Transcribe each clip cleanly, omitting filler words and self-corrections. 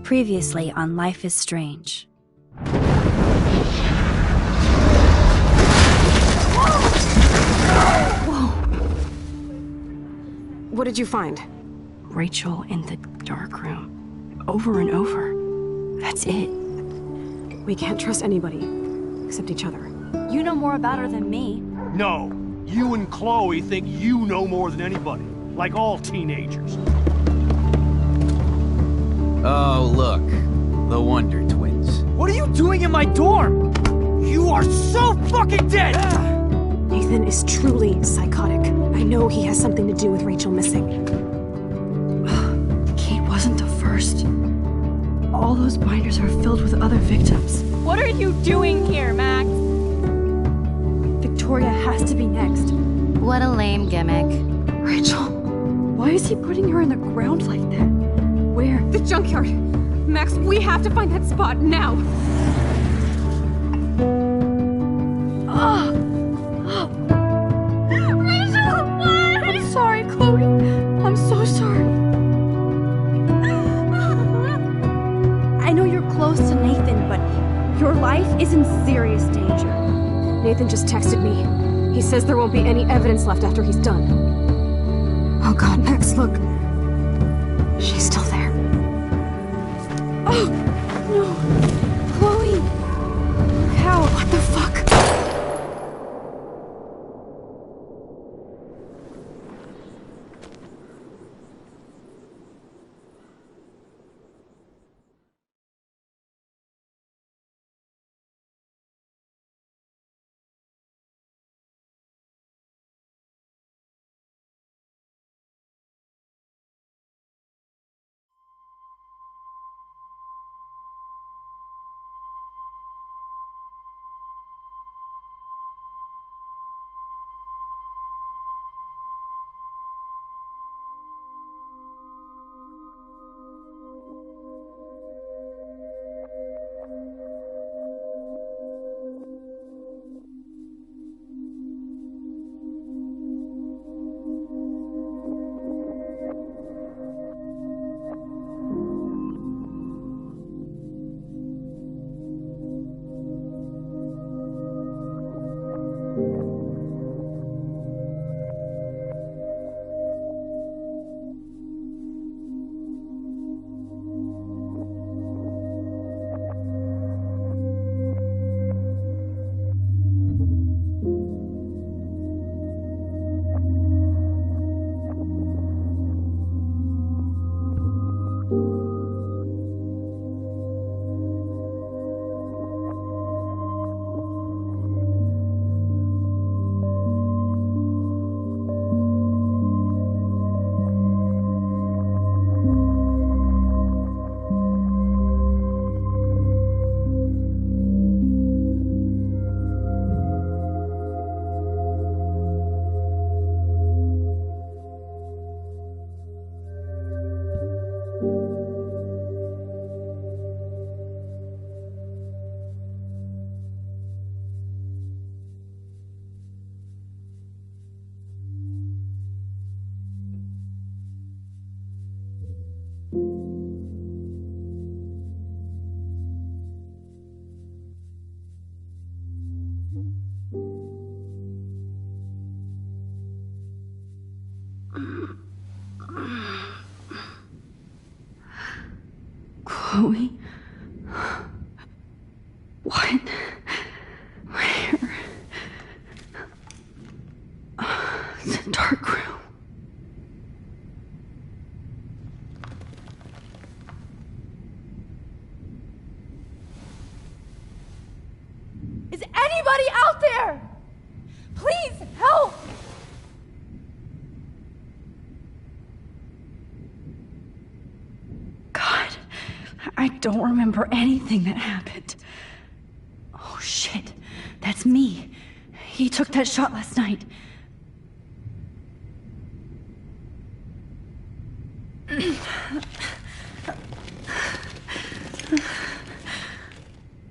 Previously on Life is Strange. Whoa! What did you find? Rachel in the dark room. Over and over. That's it. We can't trust anybody, except each other. You know more about her than me. No. You and Chloe think you know more than anybody. Like all teenagers. Oh, look. The Wonder Twins. What are you doing in my dorm? You are so fucking dead! Nathan is truly psychotic. I know he has something to do with Rachel missing. Kate wasn't the first. All those binders are filled with other victims. What are you doing here, Max? Victoria has to be next. What a lame gimmick. Rachel, why is he putting her in the ground like that? Where? The junkyard! Max, we have to find that spot now! Rachel, what? I'm sorry, Chloe. I'm so sorry. I know you're close to Nathan, but your life is in serious danger. Nathan just texted me. He says there won't be any evidence left after he's done. Oh god, Max, look. She's still there. Oh, no. Chloe. How? What the fuck? Chloe? What? Where? It's a dark room. Is anybody out there? Please help! God, I don't remember anything that happened. Oh shit, that's me. He took that shot last night.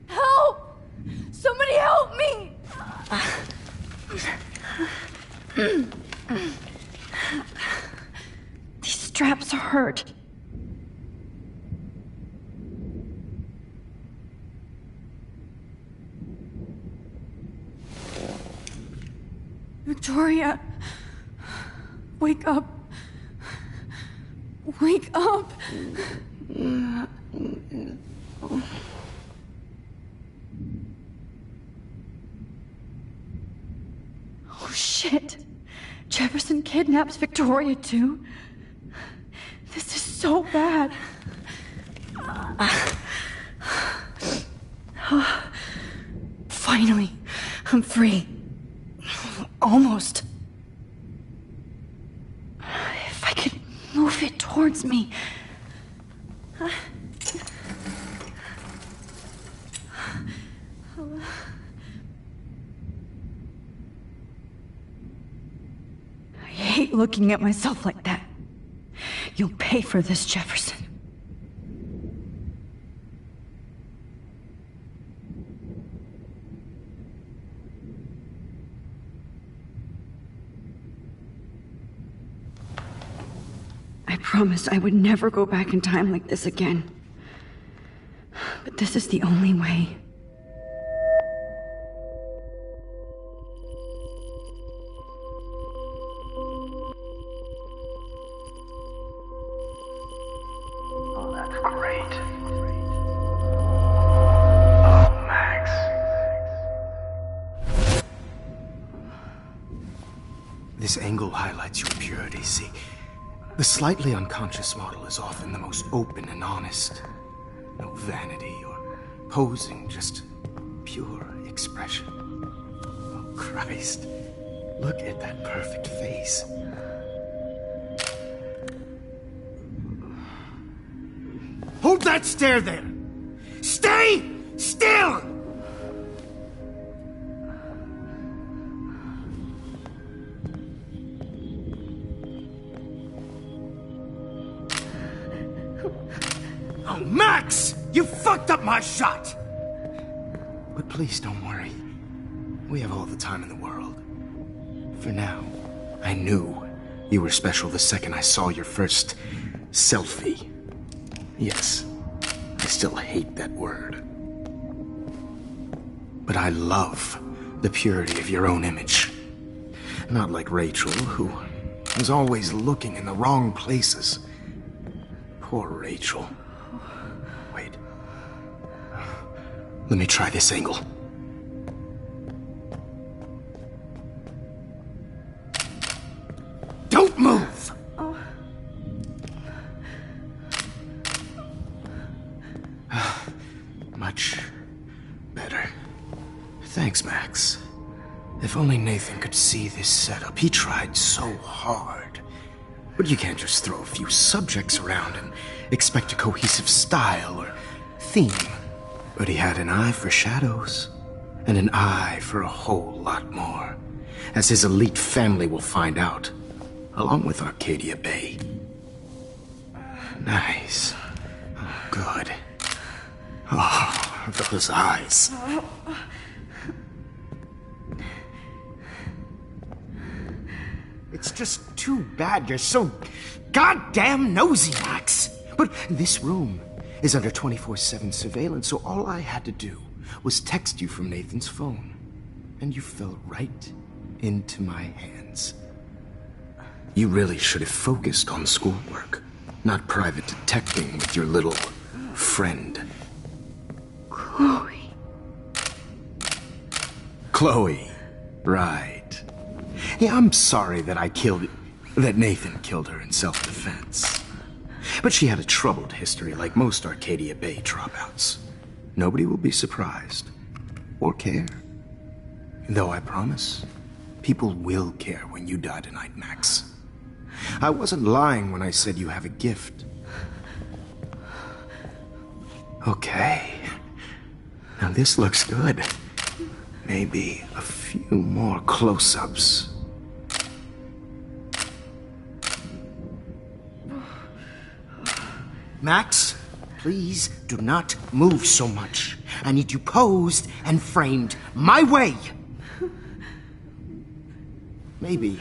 Help! Somebody help me! These straps hurt. Victoria. Wake up. Wake up. Oh shit. Jefferson kidnaps Victoria too. This is so bad. Finally, I'm free. Almost. If I could move it towards me. I hate looking at myself like that. You'll pay for this, Jefferson. I promised I would never go back in time like this again. But this is the only way. Oh, that's great. Oh, Max. This angle highlights your purity, see? The slightly unconscious model is often the most open and honest. No vanity or posing, just pure expression. Oh, Christ. Look at that perfect face. Hold that stare there! Stay still! Oh, Max! You fucked up my shot! But please don't worry. We have all the time in the world. For now, I knew you were special the second I saw your first selfie. Yes, I still hate that word. But I love the purity of your own image. Not like Rachel, who was always looking in the wrong places. Poor Rachel. Wait. Let me try this angle. Don't move! Much better. Thanks, Max. If only Nathan could see this setup. He tried so hard. But you can't just throw a few subjects around and expect a cohesive style or theme. But he had an eye for shadows, and an eye for a whole lot more, as his elite family will find out, along with Arcadia Bay. Nice. Oh, good. Oh, those eyes. It's just too bad you're so goddamn nosy, Max. But this room is under 24/7 surveillance, so all I had to do was text you from Nathan's phone. And you fell right into my hands. You really should have focused on schoolwork, not private detecting with your little friend. Chloe. Chloe. Right. Yeah, I'm sorry that Nathan killed her in self-defense. But she had a troubled history like most Arcadia Bay dropouts. Nobody will be surprised. Or care. Though I promise, people will care when you die tonight, Max. I wasn't lying when I said you have a gift. Okay. Now this looks good. Maybe a few more close-ups. Max, please do not move so much. I need you posed and framed my way. Maybe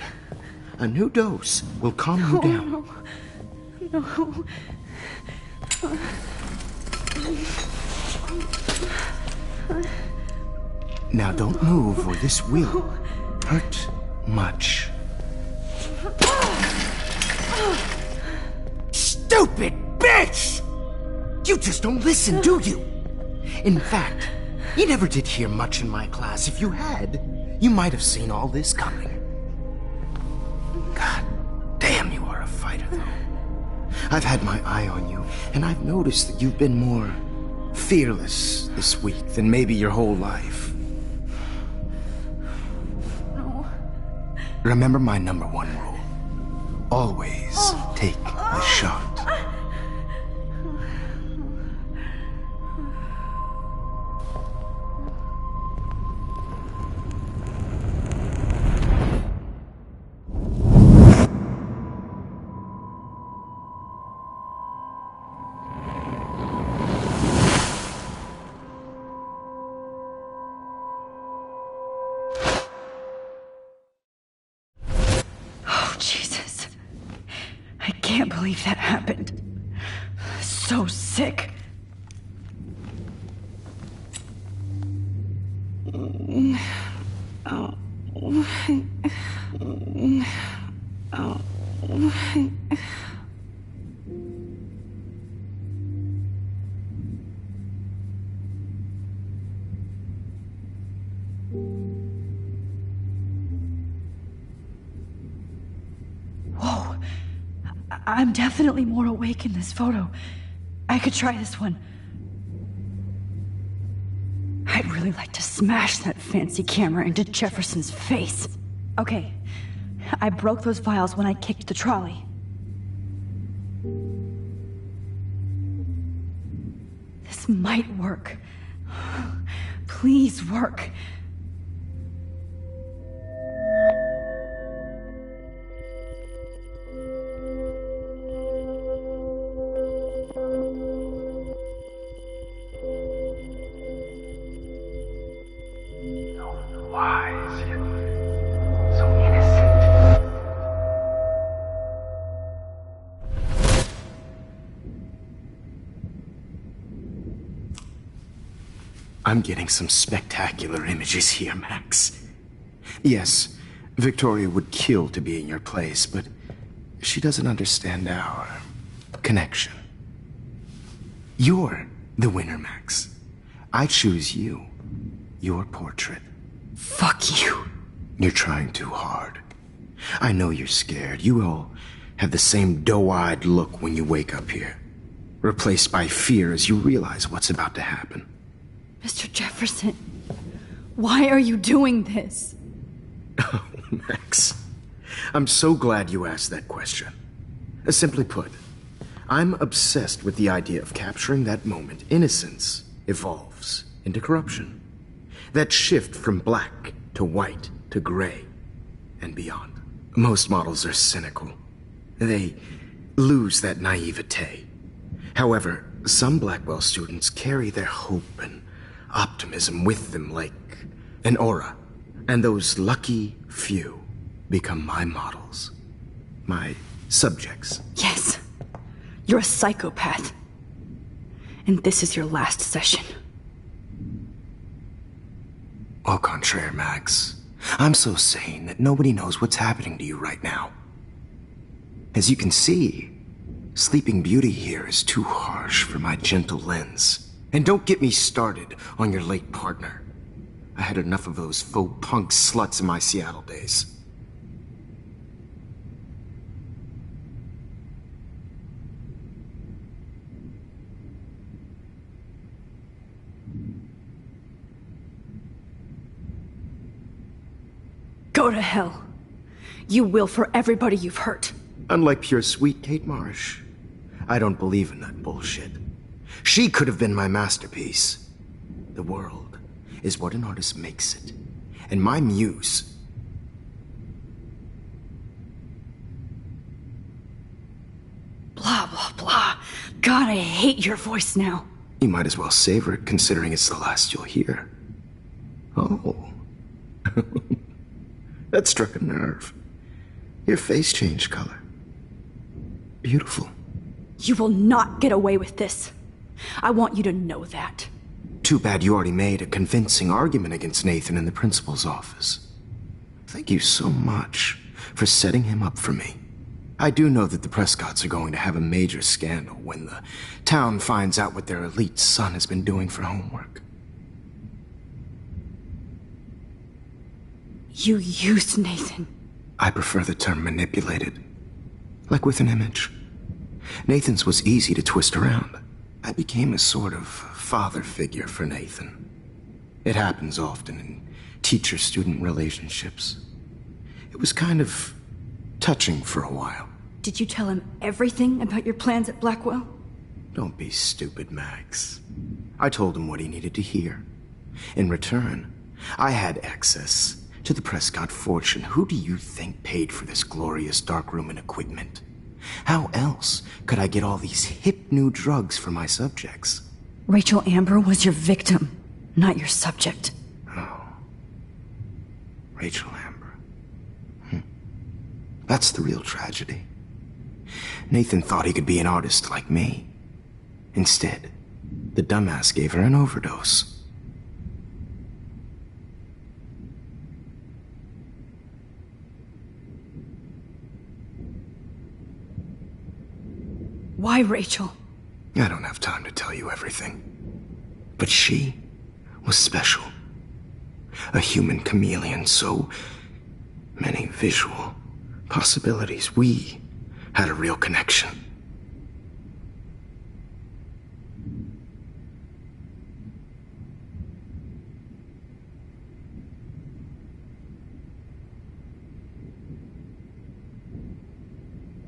a new dose will calm you down. No. Now don't move or this will hurt much. Stupid bitch! You just don't listen, do you? In fact, you never did hear much in my class. If you had, you might have seen all this coming. God damn, you are a fighter, though. I've had my eye on you, and I've noticed that you've been more fearless this week than maybe your whole life. No. Remember my number one rule. Always take the shot. Oh, Jesus. I can't believe that happened. So sick. Whoa. I'm definitely more awake in this photo. I could try this one. I'd really like to smash that fancy camera into Jefferson's face. Okay, I broke those files when I kicked the trolley. This might work. Please work. Wise, yet so innocent. I'm getting some spectacular images here, Max. Yes, Victoria would kill to be in your place, but she doesn't understand our connection. You're the winner, Max. I choose you. Your portrait. Fuck you. You're trying too hard. I know you're scared. You all have the same doe-eyed look when you wake up here, replaced by fear as you realize what's about to happen. Mr. Jefferson, why are you doing this? Oh, Max. I'm so glad you asked that question. Simply put, I'm obsessed with the idea of capturing that moment innocence evolves into corruption. That shift from black to white to gray and beyond. Most models are cynical. They lose that naivete. However, some Blackwell students carry their hope and optimism with them like an aura. And those lucky few become my models. My subjects. Yes, you're a psychopath. And this is your last session. Au contraire, Max. I'm so sane that nobody knows what's happening to you right now. As you can see, Sleeping Beauty here is too harsh for my gentle lens. And don't get me started on your late partner. I had enough of those faux punk sluts in my Seattle days. Go to hell. You will for everybody you've hurt. Unlike pure sweet Kate Marsh, I don't believe in that bullshit. She could have been my masterpiece. The world is what an artist makes it. And my muse... Blah, blah, blah. God, I hate your voice now. You might as well savor it, considering it's the last you'll hear. Oh. That struck a nerve. Your face changed color. Beautiful. You will not get away with this. I want you to know that. Too bad you already made a convincing argument against Nathan in the principal's office. Thank you so much for setting him up for me. I do know that the Prescotts are going to have a major scandal when the town finds out what their elite son has been doing for homework. You used Nathan. I prefer the term manipulated. Like with an image. Nathan's was easy to twist around. I became a sort of father figure for Nathan. It happens often in teacher-student relationships. It was kind of touching for a while. Did you tell him everything about your plans at Blackwell? Don't be stupid, Max. I told him what he needed to hear. In return, I had access to the Prescott fortune. Who do you think paid for this glorious darkroom and equipment? How else could I get all these hip new drugs for my subjects? Rachel Amber was your victim, not your subject. Oh. Rachel Amber. That's the real tragedy. Nathan thought he could be an artist like me. Instead, the dumbass gave her an overdose. Why Rachel? I don't have time to tell you everything. But she was special. A human chameleon, so many visual possibilities. We had a real connection.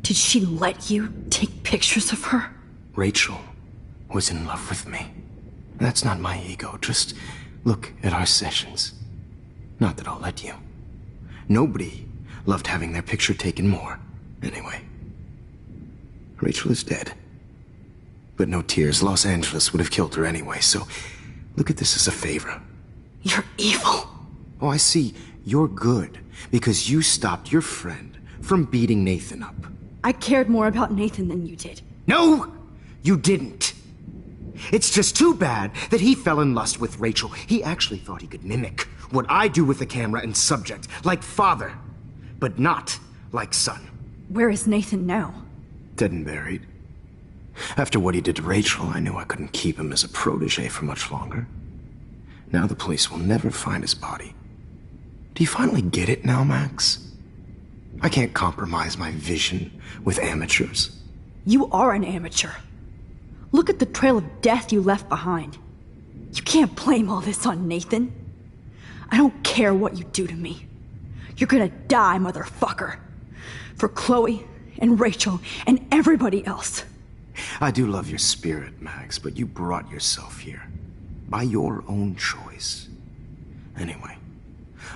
Did she let you take pictures of her? Rachel was in love with me. That's not my ego. Just look at our sessions. Not that I'll let you. Nobody loved having their picture taken more. Anyway, Rachel is dead. But no tears. Los Angeles would have killed her anyway, so look at this as a favor. You're evil. Oh, I see. You're good because you stopped your friend from beating Nathan up. I cared more about Nathan than you did. No, you didn't. It's just too bad that he fell in lust with Rachel. He actually thought he could mimic what I do with the camera and subject, like father, but not like son. Where is Nathan now? Dead and buried. After what he did to Rachel, I knew I couldn't keep him as a protege for much longer. Now the police will never find his body. Do you finally get it now, Max? I can't compromise my vision with amateurs. You are an amateur. Look at the trail of death you left behind. You can't blame all this on Nathan. I don't care what you do to me. You're gonna die, motherfucker. For Chloe and Rachel and everybody else. I do love your spirit, Max, but you brought yourself here. By your own choice. Anyway,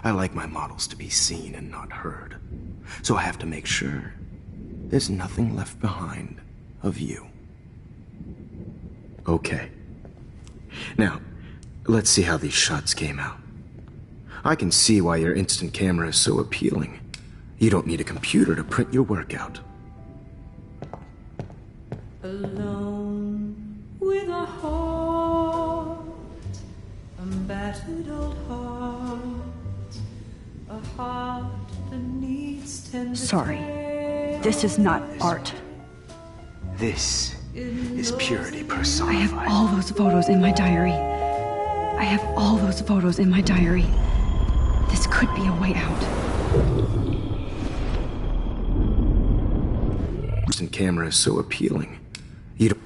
I like my models to be seen and not heard. So I have to make sure there's nothing left behind of you. Okay. Now, let's see how these shots came out. I can see why your instant camera is so appealing. You don't need a computer to print your work out. Alone with a heart, a battered old heart, a heart that needs tender Sorry. This is not art. This is purity I personified. have all those photos in my diary. I have all those photos in my diary. This could be a way out. Instant camera is so appealing. You don't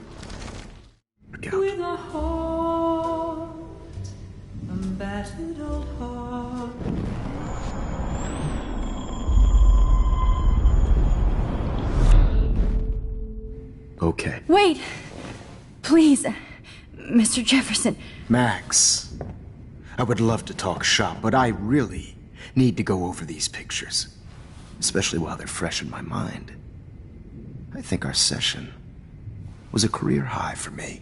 work out. with a heart, a battered old heart. Okay. Wait! Please, Mr. Jefferson. Max, I would love to talk shop, but I really need to go over these pictures. Especially while they're fresh in my mind. I think our session was a career high for me.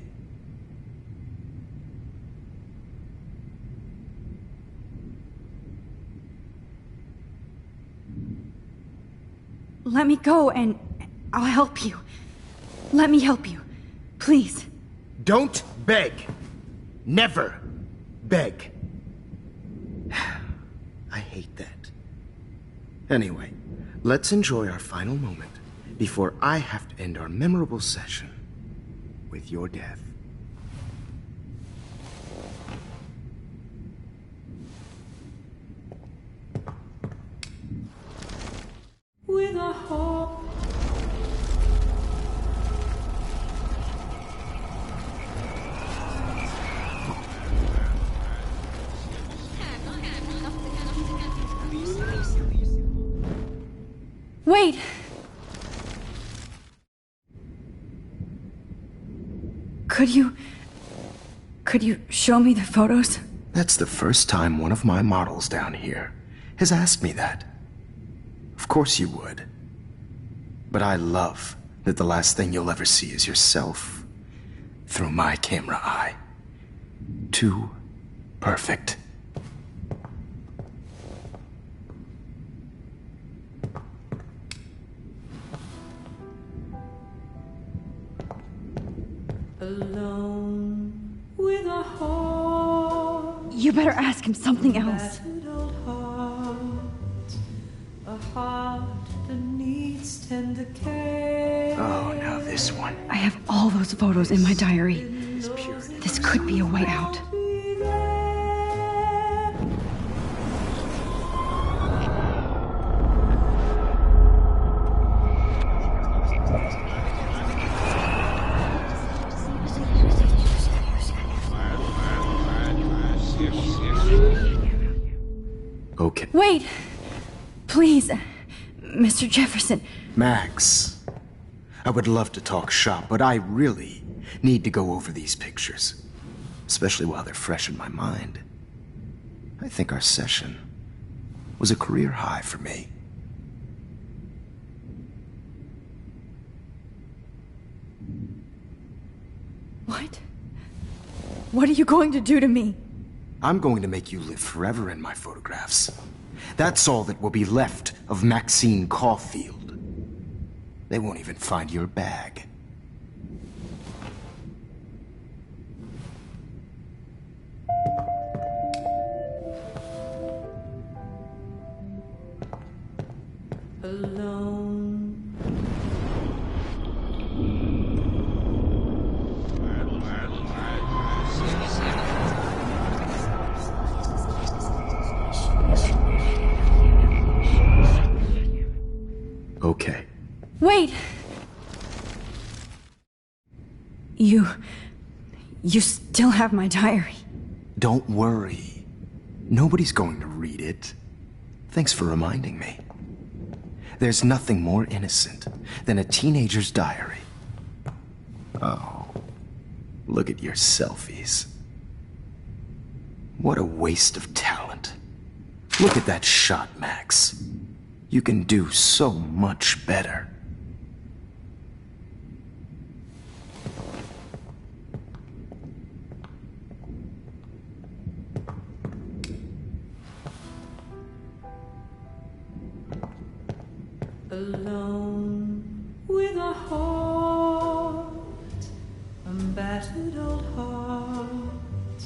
Let me go and I'll help you. Let me help you. Please. Don't beg. Never beg. I hate that. Anyway, let's enjoy our final moment before I have to end our memorable session with your death. With a heart. Wait! Could you show me the photos? That's the first time one of my models down here has asked me that. Of course you would. But I love that the last thing you'll ever see is yourself through my camera eye. Too perfect. Alone with a heart. You better ask him something else. Battered old heart. A heart that needs tender care. Oh, now this one. I have all those photos in my diary. Is pure. This could be a way out. Be there. Okay. Wait! Please, Mr. Jefferson. Max, I would love to talk shop, but I really need to go over these pictures, especially while they're fresh in my mind. I think our session was a career high for me. What? What are you going to do to me? I'm going to make you live forever in my photographs. That's all that will be left of Maxine Caulfield. They won't even find your bag. Alone. Okay. Wait! You still have my diary. Don't worry. Nobody's going to read it. Thanks for reminding me. There's nothing more innocent than a teenager's diary. Oh, look at your selfies. What a waste of talent. Look at that shot, Max. You can do so much better. Alone with a heart, a battered old heart,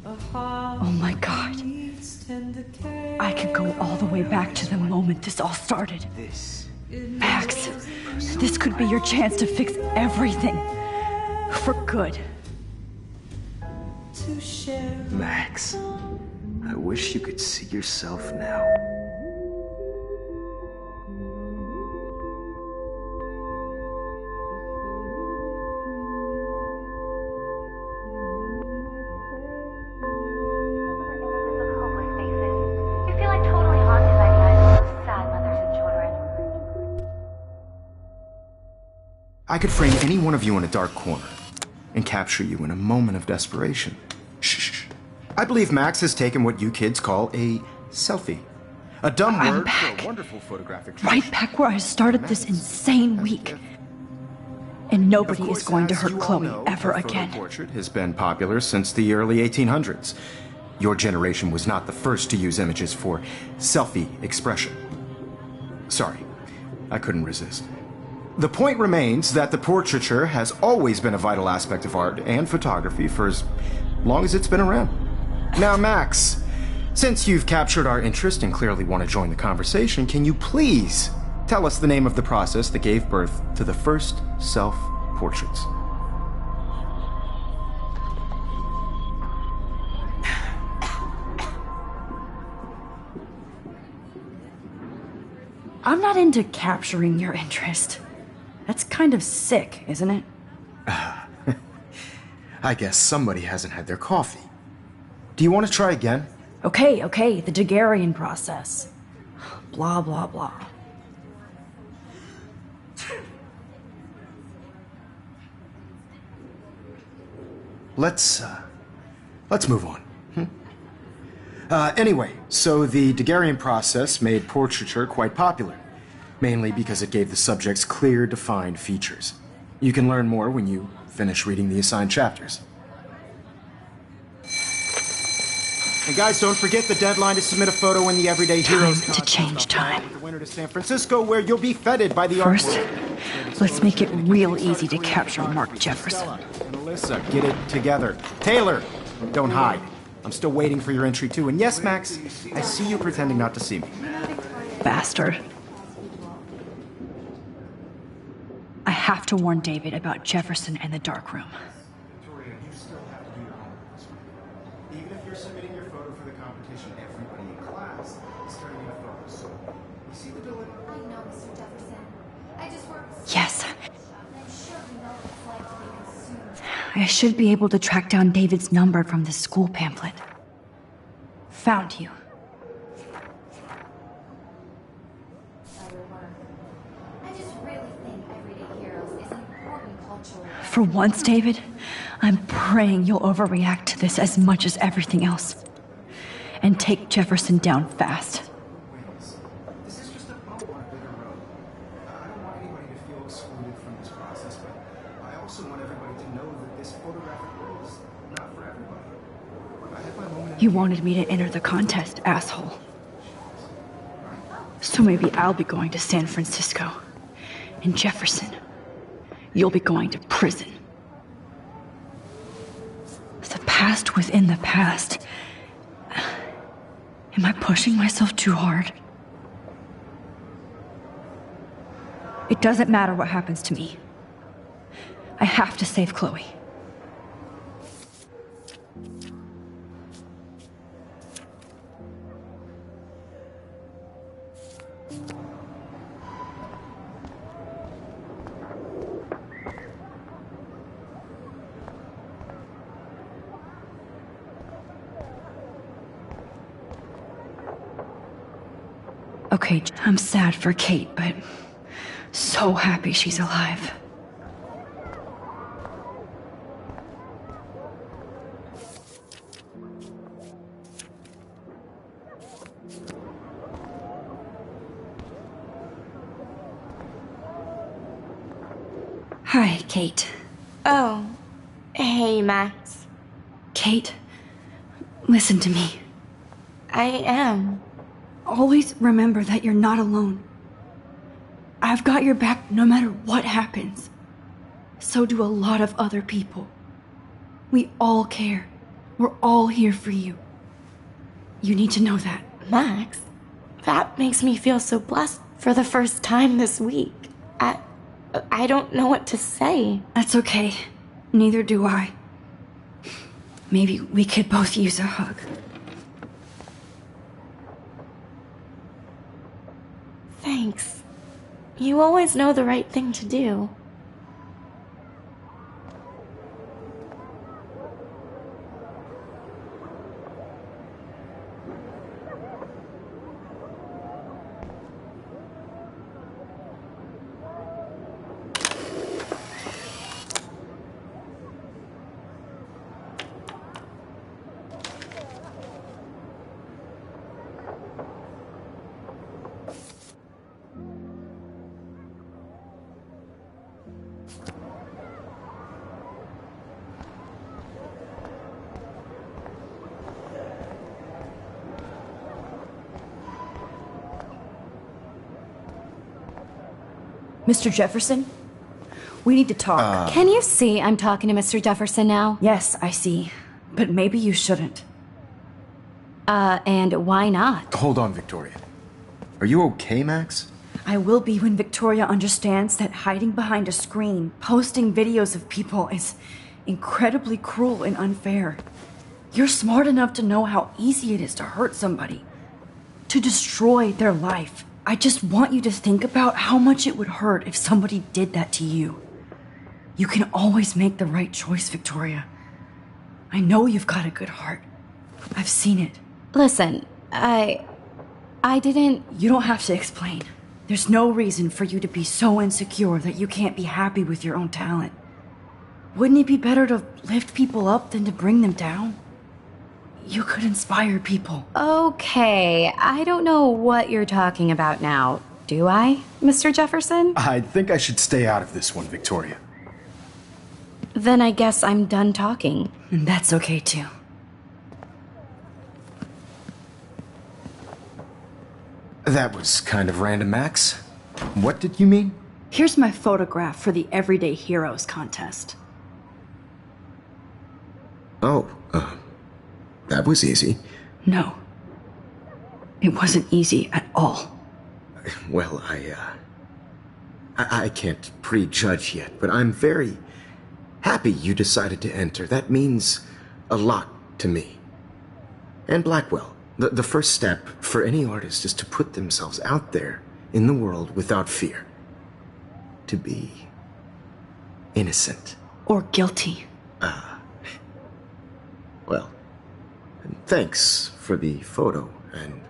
a heart. Oh my God. that needs tender care. I could go all the way back to the moment this all started. This. Max, this could be your chance to fix everything. For good. To share. Max, I wish you could see yourself now. I could frame any one of you in a dark corner and capture you in a moment of desperation. Shh. I believe Max has taken what you kids call a selfie. A dumb I'm word back. for a wonderful photographic Right treasure. back where I started this insane week. And nobody is going to hurt Chloe ever the photo again. portrait has been popular since the early 1800s. Your generation was not the first to use images for selfie expression. Sorry, I couldn't resist. The point remains that the portraiture has always been a vital aspect of art and photography for as long as it's been around. Now, Max, Since you've captured our interest and clearly want to join the conversation, can you please tell us the name of the process that gave birth to the first self-portraits? I'm not into capturing your interest. That's kind of sick, isn't it? I guess somebody hasn't had their coffee. Do you want to try again? Okay, the Daguerrean process. Blah, blah, blah. Let's move on. Anyway, so the Daguerrean process made portraiture quite popular, mainly because it gave the subjects clear, defined features. You can learn more when you finish reading the assigned chapters. And guys, don't forget the deadline to submit a photo in the Everyday Heroes Time to change time. with the winner to San Francisco, where you'll be feted by the First, artwork. let's make it real easy to capture Mark Jefferson. And Alyssa, get it together. Taylor, don't hide. I'm still waiting for your entry too. And yes, Max, I see you pretending not to see me. Bastard. I have to warn David about Jefferson and the dark room. Victoria, you still have to do your homework this week. Even if you're submitting your photo for the competition, everybody in class is turning in a photo. So, you see the dilemma? I know, Mr. Jefferson. I just worked. Yes, I'm sure we know what it's like to be consumed. I should be able to track down David's number from the school pamphlet. Found you. I just really think Everyday Heroes is an important cultural. For once, David, I'm praying you'll overreact to this as much as everything else. And take Jefferson down fast. This is just a bump on a bigger road. I don't want anybody to feel excluded from this process, but I also want everybody to know that this photographic world is not for everybody. I had my moment. You wanted me to enter the contest, asshole. So maybe I'll be going to San Francisco. And Jefferson, you'll be going to prison. The past within the past. Am I pushing myself too hard? It doesn't matter what happens to me. I have to save Chloe. Okay, I'm sad for Kate, but so happy she's alive. Hi, Kate. Oh, hey, Max. Kate, listen to me. I am. Always remember that you're not alone. I've got your back no matter what happens. So do a lot of other people. We all care. We're all here for you. You need to know that. Max, that makes me feel so blessed for the first time this week. I don't know what to say. That's okay. Neither do I. Maybe we could both use a hug. Thanks. You always know the right thing to do. Mr. Jefferson? We need to talk. Can you see I'm talking to Mr. Jefferson now? Yes, I see. But maybe you shouldn't. And why not? Hold on, Victoria. Are you okay, Max? I will be when Victoria understands that hiding behind a screen, posting videos of people is incredibly cruel and unfair. You're smart enough to know how easy it is to hurt somebody, to destroy their life. I just want you to think about how much it would hurt if somebody did that to you. You can always make the right choice, Victoria. I know you've got a good heart. I've seen it. Listen, I didn't... You don't have to explain. There's no reason for you to be so insecure that you can't be happy with your own talent. Wouldn't it be better to lift people up than to bring them down? You could inspire people. Okay, I don't know what you're talking about now, do I, Mr. Jefferson? I think I should stay out of this one, Victoria. Then I guess I'm done talking. And that's okay too. That was kind of random, Max. What did you mean? Here's my photograph for the Everyday Heroes contest. Oh, that was easy. No. It wasn't easy at all. Well, I can't prejudge yet, but I'm very happy you decided to enter. That means a lot to me. And Blackwell. The first step for any artist is to put themselves out there in the world without fear. To be innocent. Or guilty. Well, thanks for the photo, and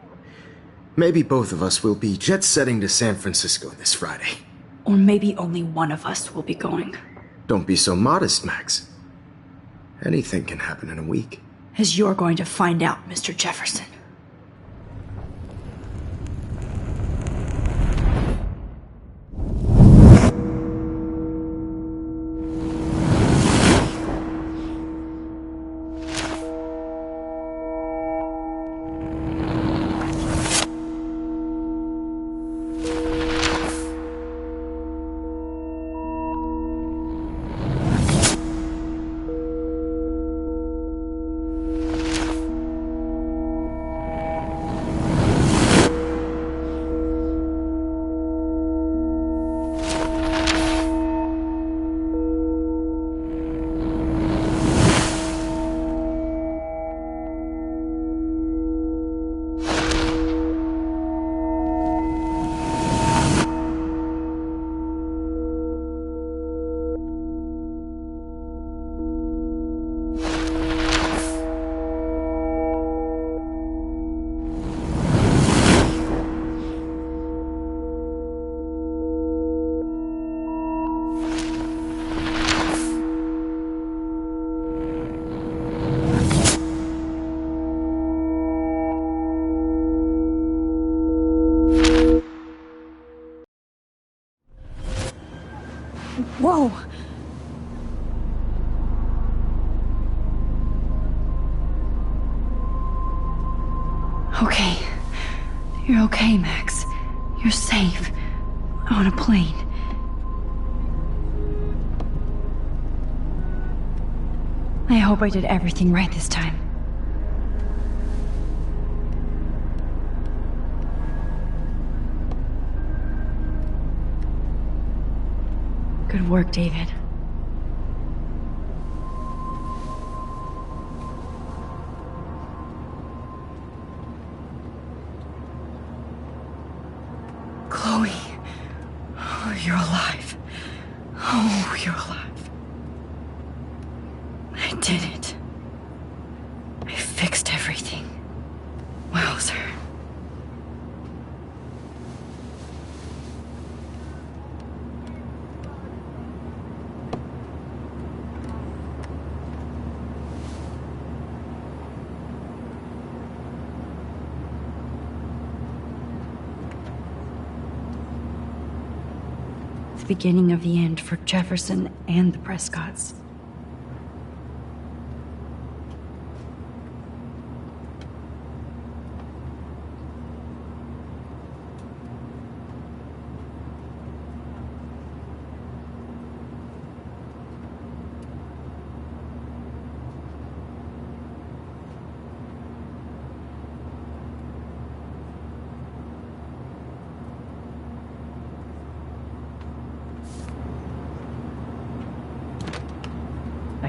maybe both of us will be jet-setting to San Francisco this Friday. Or maybe only one of us will be going. Don't be so modest, Max. Anything can happen in a week. As you're going to find out, Mr. Jefferson. Whoa! Okay. You're okay, Max. You're safe. On a plane. I hope I did everything right this time. Good work, David. Chloe. Oh, you're alive. Oh, you're alive. I did it. I fixed everything. Wowzer. The beginning of the end for Jefferson and the Prescotts.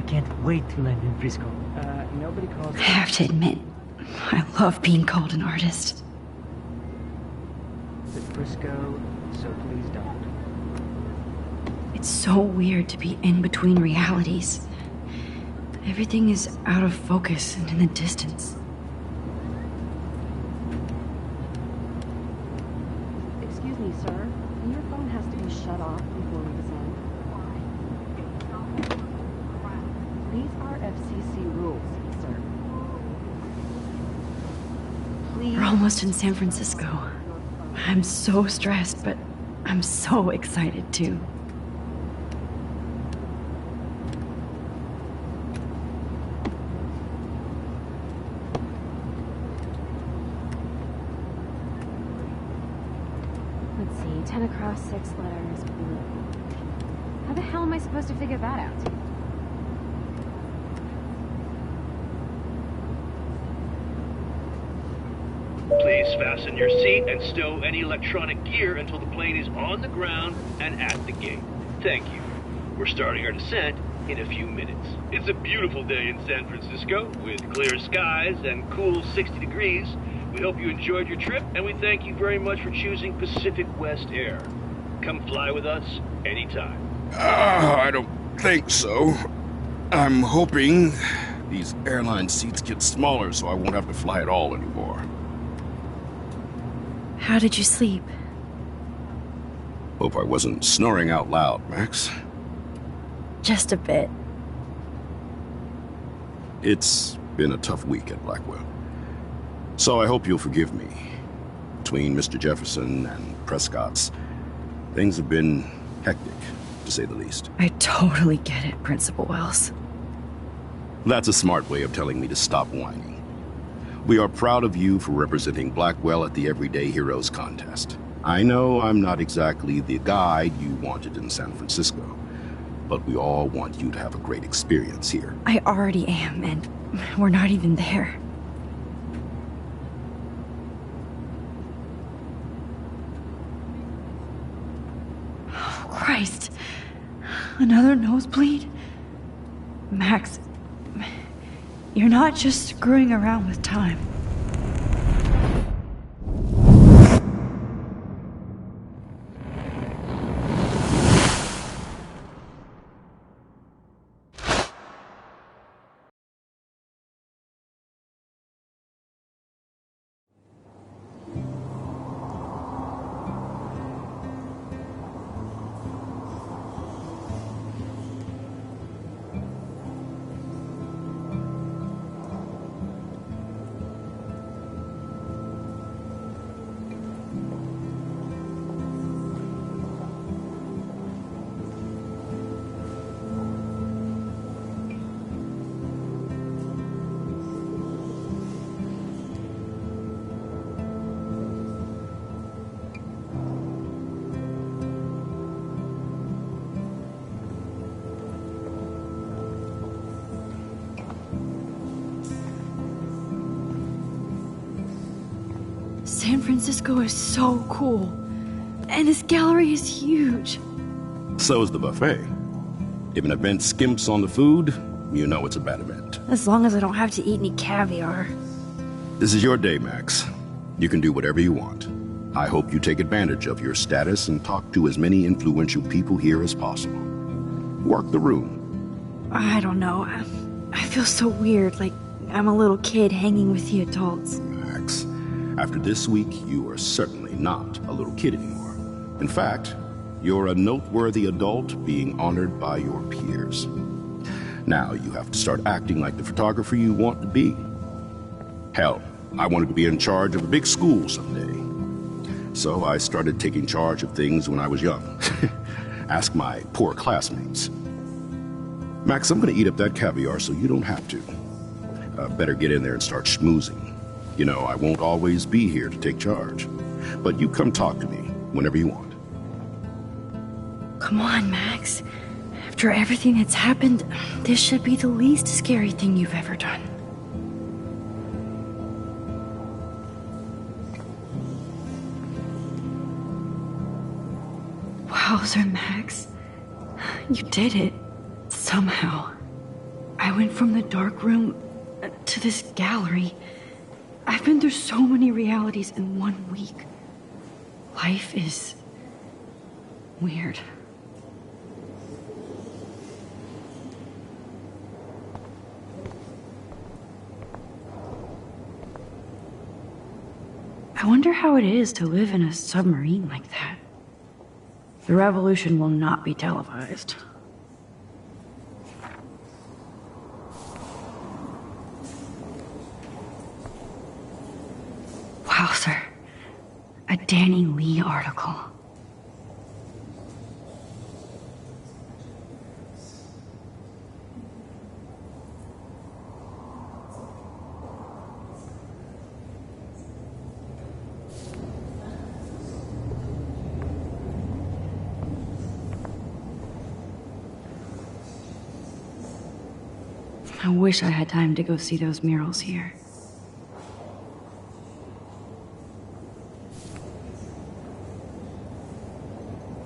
I can't wait to land in Frisco. Nobody calls. I have to admit, I love being called an artist. To Frisco, so please don't. It's so weird to be in between realities. Everything is out of focus and in the distance. Excuse me, sir. Your phone has to be shut off before we descend. These are FCC rules, sir. Please. We're almost in San Francisco. I'm so stressed, but I'm so excited too. Let's see, 10 across, 6 letters, blue. How the hell am I supposed to figure that out? Please fasten your seat and stow any electronic gear until the plane is on the ground and at the gate. Thank you. We're starting our descent in a few minutes. It's a beautiful day in San Francisco with clear skies and cool 60 degrees. We hope you enjoyed your trip, and we thank you very much for choosing Pacific West Air. Come fly with us anytime. I don't think so. I'm hoping these airline seats get smaller so I won't have to fly at all anymore. How did you sleep? Hope I wasn't snoring out loud, Max. Just a bit. It's been a tough week at Blackwell. So I hope you'll forgive me. Between Mr. Jefferson and Prescott's, things have been hectic, to say the least. I totally get it, Principal Wells. That's a smart way of telling me to stop whining. We are proud of you for representing Blackwell at the Everyday Heroes contest. I know I'm not exactly the guide you wanted in San Francisco, but we all want you to have a great experience here. I already am, and we're not even there. Oh, Christ. Another nosebleed? Max, you're not just screwing around with time. San Francisco is so cool. And this gallery is huge. So is the buffet. If an event skimps on the food, you know it's a bad event. As long as I don't have to eat any caviar. This is your day, Max. You can do whatever you want. I hope you take advantage of your status and talk to as many influential people here as possible. Work the room. I don't know. I feel so weird, like I'm a little kid hanging with the adults. Max, after this week, you are certainly not a little kid anymore. In fact, you're a noteworthy adult being honored by your peers. Now you have to start acting like the photographer you want to be. Hell, I wanted to be in charge of a big school someday. So I started taking charge of things when I was young. Ask my poor classmates. Max, I'm gonna eat up that caviar so you don't have to. Better get in there and start schmoozing. You know, I won't always be here to take charge. But you come talk to me whenever you want. Come on, Max. After everything that's happened, this should be the least scary thing you've ever done. Wowzer, Max. You did it. Somehow. I went from the dark room to this gallery. I've been through so many realities in 1 week. Life is weird. I wonder how it is to live in a submarine like that. The revolution will not be televised. Wow, sir. A Danny Lee article. I wish I had time to go see those murals here.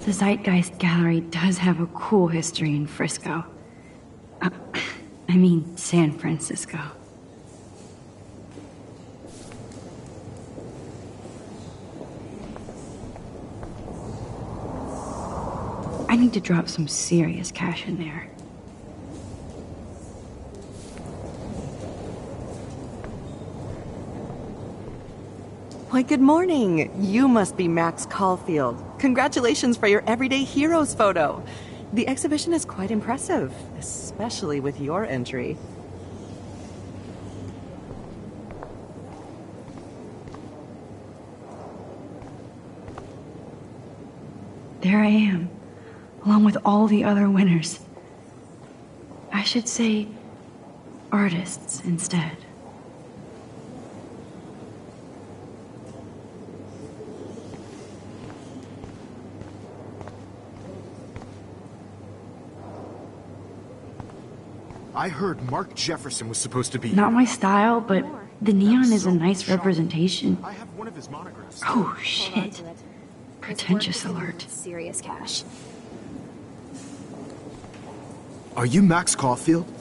The Zeitgeist Gallery does have a cool history in Frisco. I mean, San Francisco. I need to drop some serious cash in there. Why, good morning. You must be Max Caulfield. Congratulations for your Everyday Heroes photo. The exhibition is quite impressive, especially with your entry. There I am, along with all the other winners. I should say artists instead. I heard Mark Jefferson was supposed to be Not here. my style, but the neon is a nice representation. I have one of his monographs. Oh, shit. Pretentious alert. Serious cash. Are you Max Caulfield?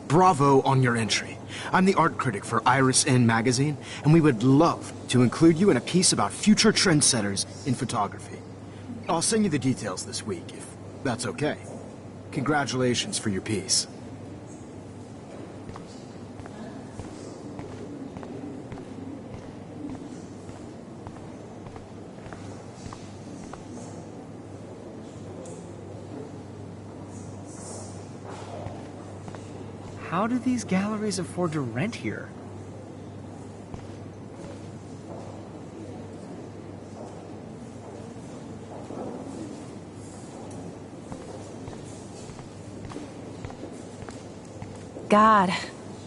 Bravo on your entry. I'm the art critic for Iris N magazine, and we would love to include you in a piece about future trendsetters in photography. I'll send you the details this week, if that's okay. Congratulations for your piece. How do these galleries afford to rent here? God,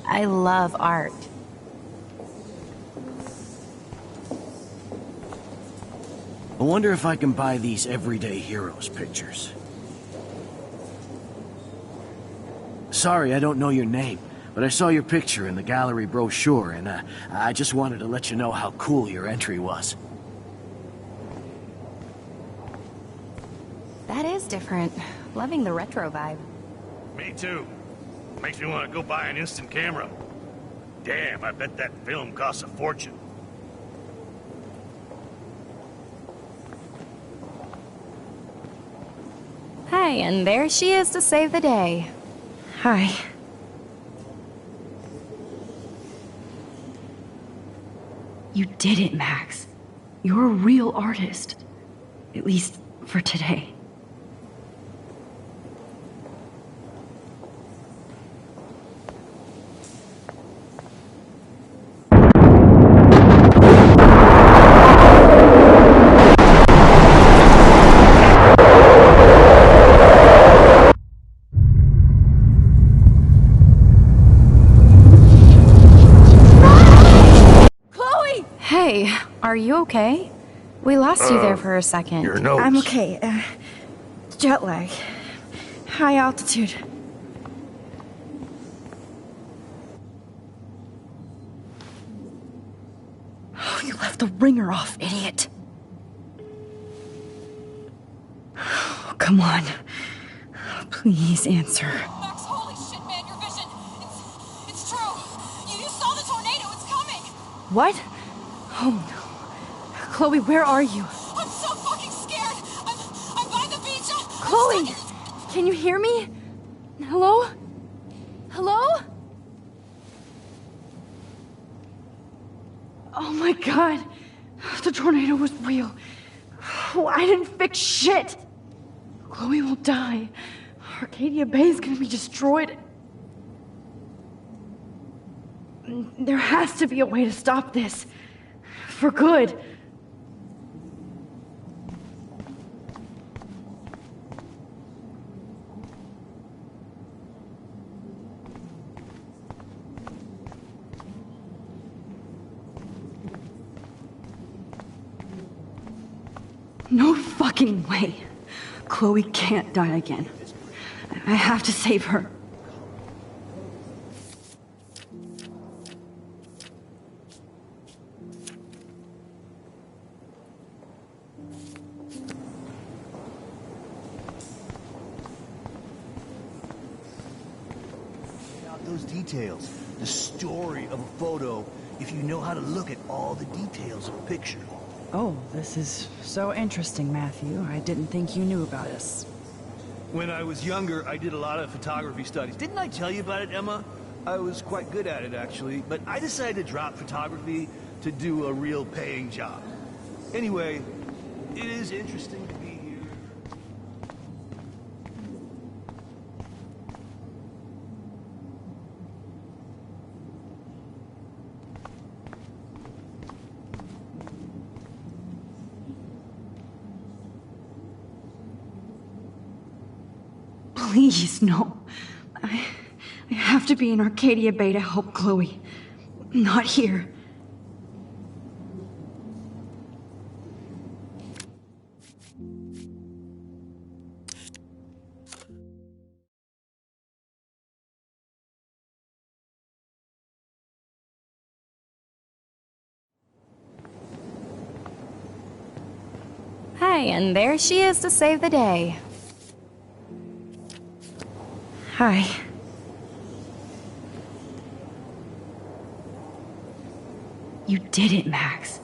I love art. I wonder if I can buy these Everyday Heroes pictures. Sorry, I don't know your name, but I saw your picture in the gallery brochure, and I just wanted to let you know how cool your entry was. That is different. Loving the retro vibe. Me too. Makes me want to go buy an instant camera. Damn, I bet that film costs a fortune. Hey, and there she is to save the day. Hi. You did it, Max. You're a real artist. At least for today. Hey, are you okay? We lost you there for a second. Your nose. I'm okay. Jet lag. High altitude. Oh, you left the ringer off, idiot. Oh, come on. Please answer. Max, holy shit, man, your vision! What? Oh no. Chloe, where are you? I'm so fucking scared! I'm by the beach! Chloe! Can you hear me? Hello? Hello? Oh my god. The tornado was real. Oh, I didn't fix shit. Chloe will die. Arcadia Bay is gonna be destroyed. There has to be a way to stop this. For good. No fucking way. Chloe can't die again. I have to save her. Those details, the story of a photo, if you know how to look at all the details of a picture. Oh, this is so interesting, Matthew. I didn't think you knew about us. When I was younger, I did a lot of photography studies. Didn't I tell you about it, Emma? I was quite good at it, actually, but I decided to drop photography to do a real paying job. Anyway, it is interesting to be here. Please, no. I have to be in Arcadia Bay to help Chloe. Not here. Hey, and there she is to save the day. Hi. You did it, Max.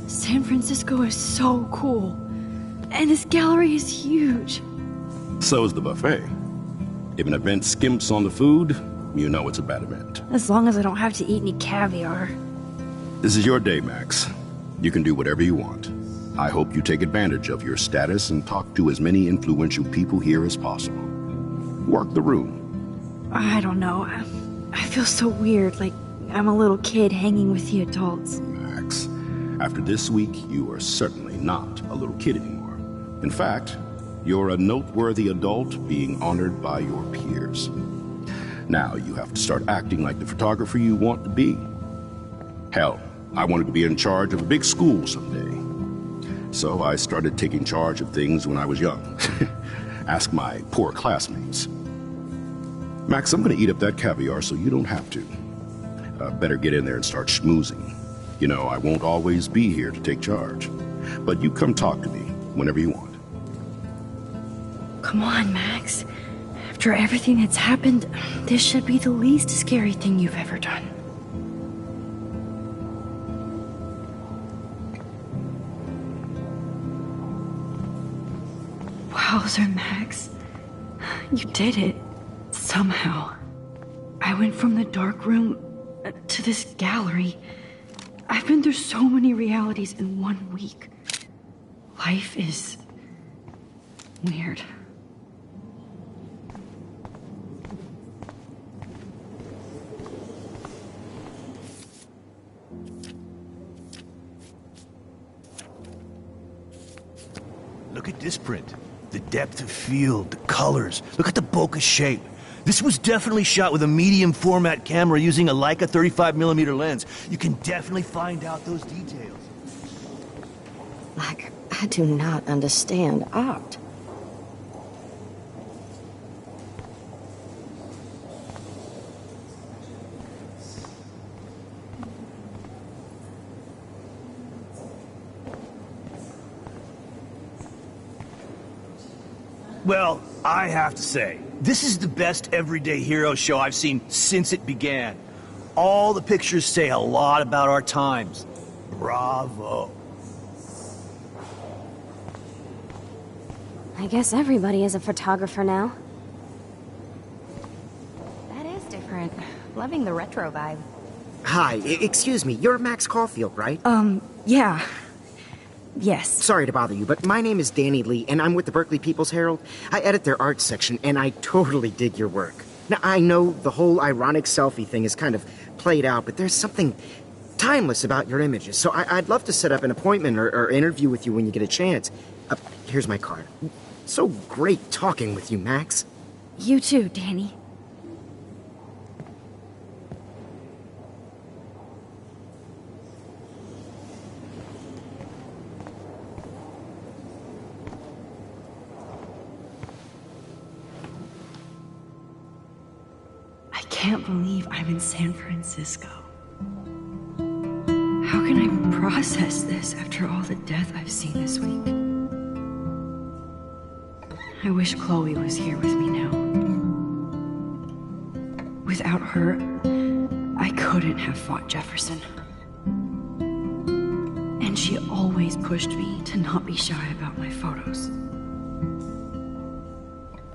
San Francisco is so cool. And this gallery is huge. So is the buffet. If an event skimps on the food, you know it's a bad event. As long as I don't have to eat any caviar. This is your day, Max. You can do whatever you want. I hope you take advantage of your status and talk to as many influential people here as possible. Work the room. I don't know. I feel so weird, like I'm a little kid hanging with the adults. Max, after this week, you are certainly not a little kid anymore. In fact, you're a noteworthy adult being honored by your peers. Now you have to start acting like the photographer you want to be. Hell, I wanted to be in charge of a big school someday. So I started taking charge of things when I was young. Ask my poor classmates. Max, I'm gonna eat up that caviar so you don't have to. Better get in there and start schmoozing. You know, I won't always be here to take charge. But you come talk to me whenever you want. Come on, Max. After everything that's happened, this should be the least scary thing you've ever done. Wowzer, Max. You did it. Somehow. I went from the dark room to this gallery. I've been through so many realities in 1 week. Life is weird. Look at this print. The depth of field, the colors. Look at the bokeh shape. This was definitely shot with a medium format camera using a Leica 35mm lens. You can definitely find out those details. Like, I do not understand art. Well, I have to say, this is the best everyday hero show I've seen since it began. All the pictures say a lot about our times. Bravo. I guess everybody is a photographer now. That is different. Loving the retro vibe. Hi, excuse me, you're Max Caulfield, right? Yeah. Yes. Sorry to bother you, but my name is Danny Lee, and I'm with the Berkeley People's Herald. I edit their art section, and I totally dig your work. Now, I know the whole ironic selfie thing is kind of played out, but there's something timeless about your images, so I'd love to set up an appointment or interview with you when you get a chance. Here's my card. So great talking with you, Max. You too, Danny. I can't believe I'm in San Francisco. How can I process this after all the death I've seen this week? I wish Chloe was here with me now. Without her, I couldn't have fought Jefferson. And she always pushed me to not be shy about my photos.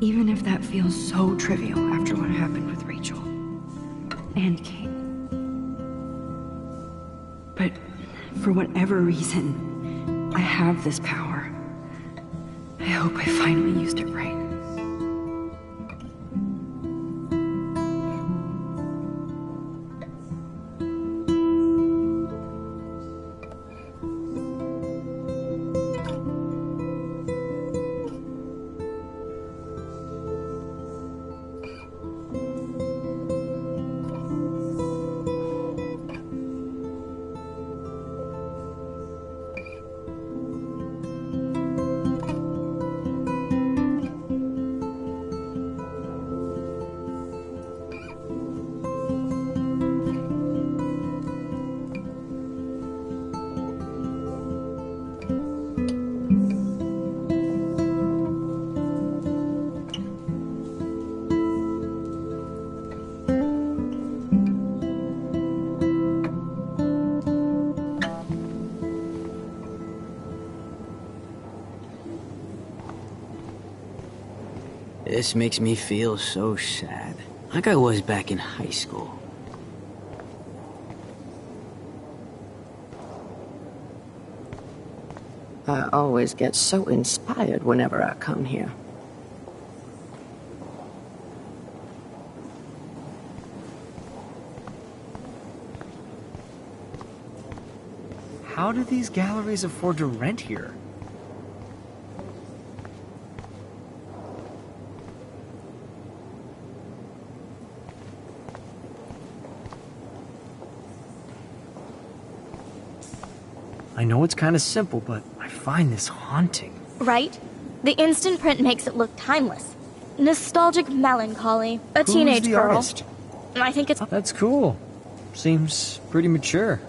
Even if that feels so trivial after what happened with Rachel and Kate. But for whatever reason, I have this power. I hope I finally used it right. This makes me feel so sad. Like I was back in high school. I always get so inspired whenever I come here. How do these galleries afford to rent here? I know it's kind of simple, but I find this haunting. Right? The instant print makes it look timeless. Nostalgic melancholy. A Who's teenage the girl. artist? I think it's... That's cool. Seems pretty mature.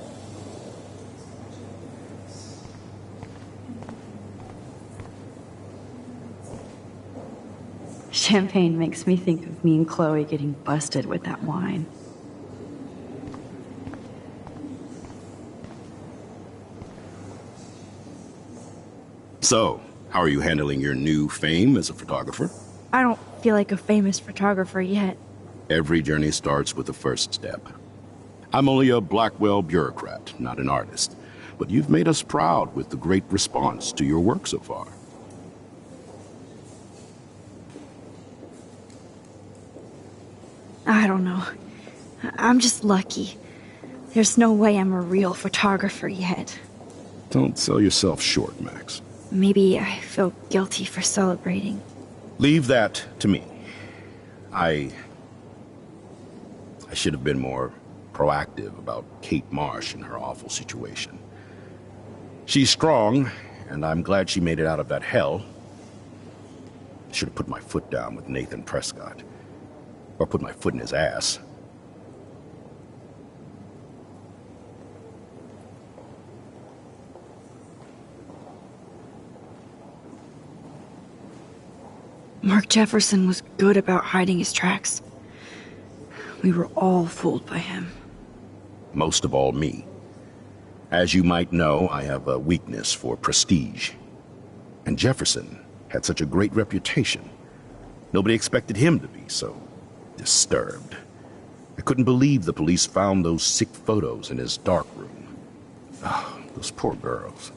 Champagne makes me think of me and Chloe getting busted with that wine. So, how are you handling your new fame as a photographer? I don't feel like a famous photographer yet. Every journey starts with the first step. I'm only a Blackwell bureaucrat, not an artist. But you've made us proud with the great response to your work so far. I don't know. I'm just lucky. There's no way I'm a real photographer yet. Don't sell yourself short, Max. Maybe I feel guilty for celebrating. Leave that to me. I should have been more proactive about Kate Marsh and her awful situation. She's strong, and I'm glad she made it out of that hell. I should have put my foot down with Nathan Prescott. Or put my foot in his ass. Mark Jefferson was good about hiding his tracks. We were all fooled by him. Most of all, me. As you might know, I have a weakness for prestige. And Jefferson had such a great reputation. Nobody expected him to be so disturbed. I couldn't believe the police found those sick photos in his dark room. Oh, those poor girls.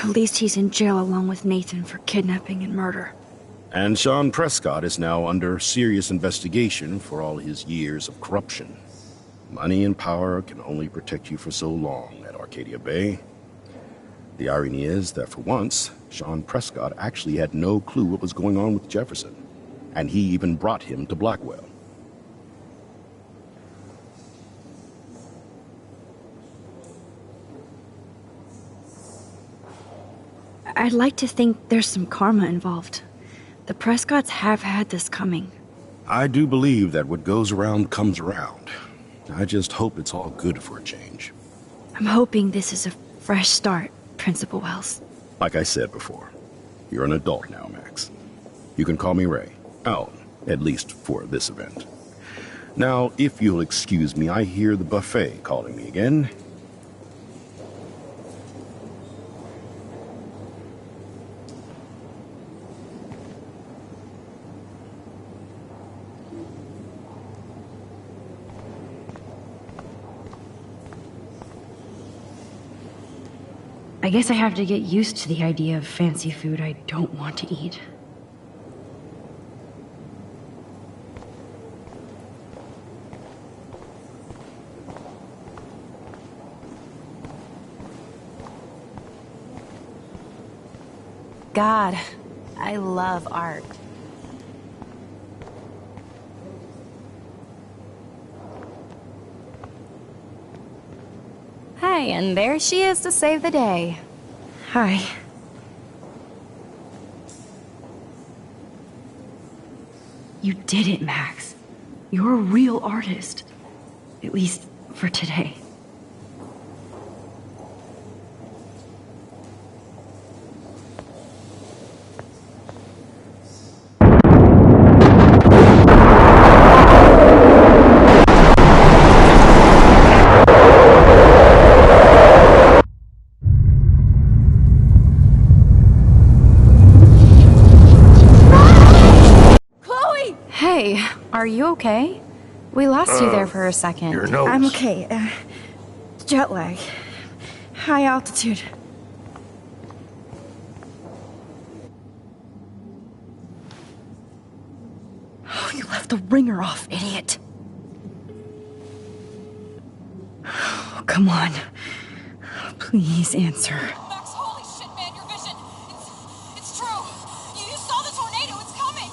At least he's in jail along with Nathan for kidnapping and murder. And Sean Prescott is now under serious investigation for all his years of corruption. Money and power can only protect you for so long at Arcadia Bay. The irony is that for once, Sean Prescott actually had no clue what was going on with Jefferson, and he even brought him to Blackwell. I'd like to think there's some karma involved. The Prescotts have had this coming. I do believe that what goes around comes around. I just hope it's all good for a change. I'm hoping this is a fresh start, Principal Wells. Like I said before, you're an adult now, Max. You can call me Ray. Oh, at least for this event. Now, if you'll excuse me, I hear the buffet calling me again. I guess I have to get used to the idea of fancy food I don't want to eat. God, I love art. Hey, and there she is to save the day. Hi. You did it, Max. You're a real artist. At least for today. Hey, are you okay? We lost you there for a second. Your nose. I'm okay. Jet lag. High altitude. Oh, you left the ringer off, idiot. Oh, come on. Please answer. Max, holy shit, man, your vision. It's true. You saw the tornado. It's coming.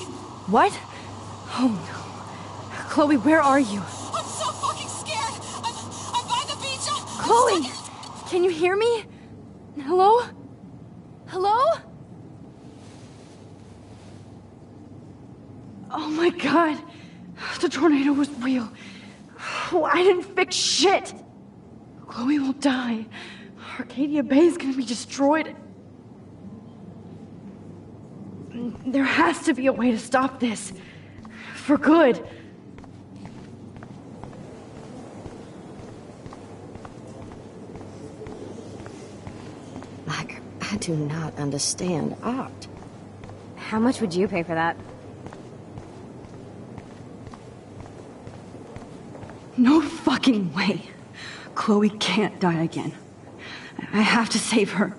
What? Oh no. Chloe, where are you? I'm so fucking scared. I'm by the beach. Chloe! Can you hear me? Hello? Hello? Oh my god. The tornado was real. Oh, I didn't fix shit. Chloe will die. Arcadia Bay is gonna be destroyed. There has to be a way to stop this. For good. I do not understand art. How much would you pay for that? No fucking way. Chloe can't die again. I have to save her.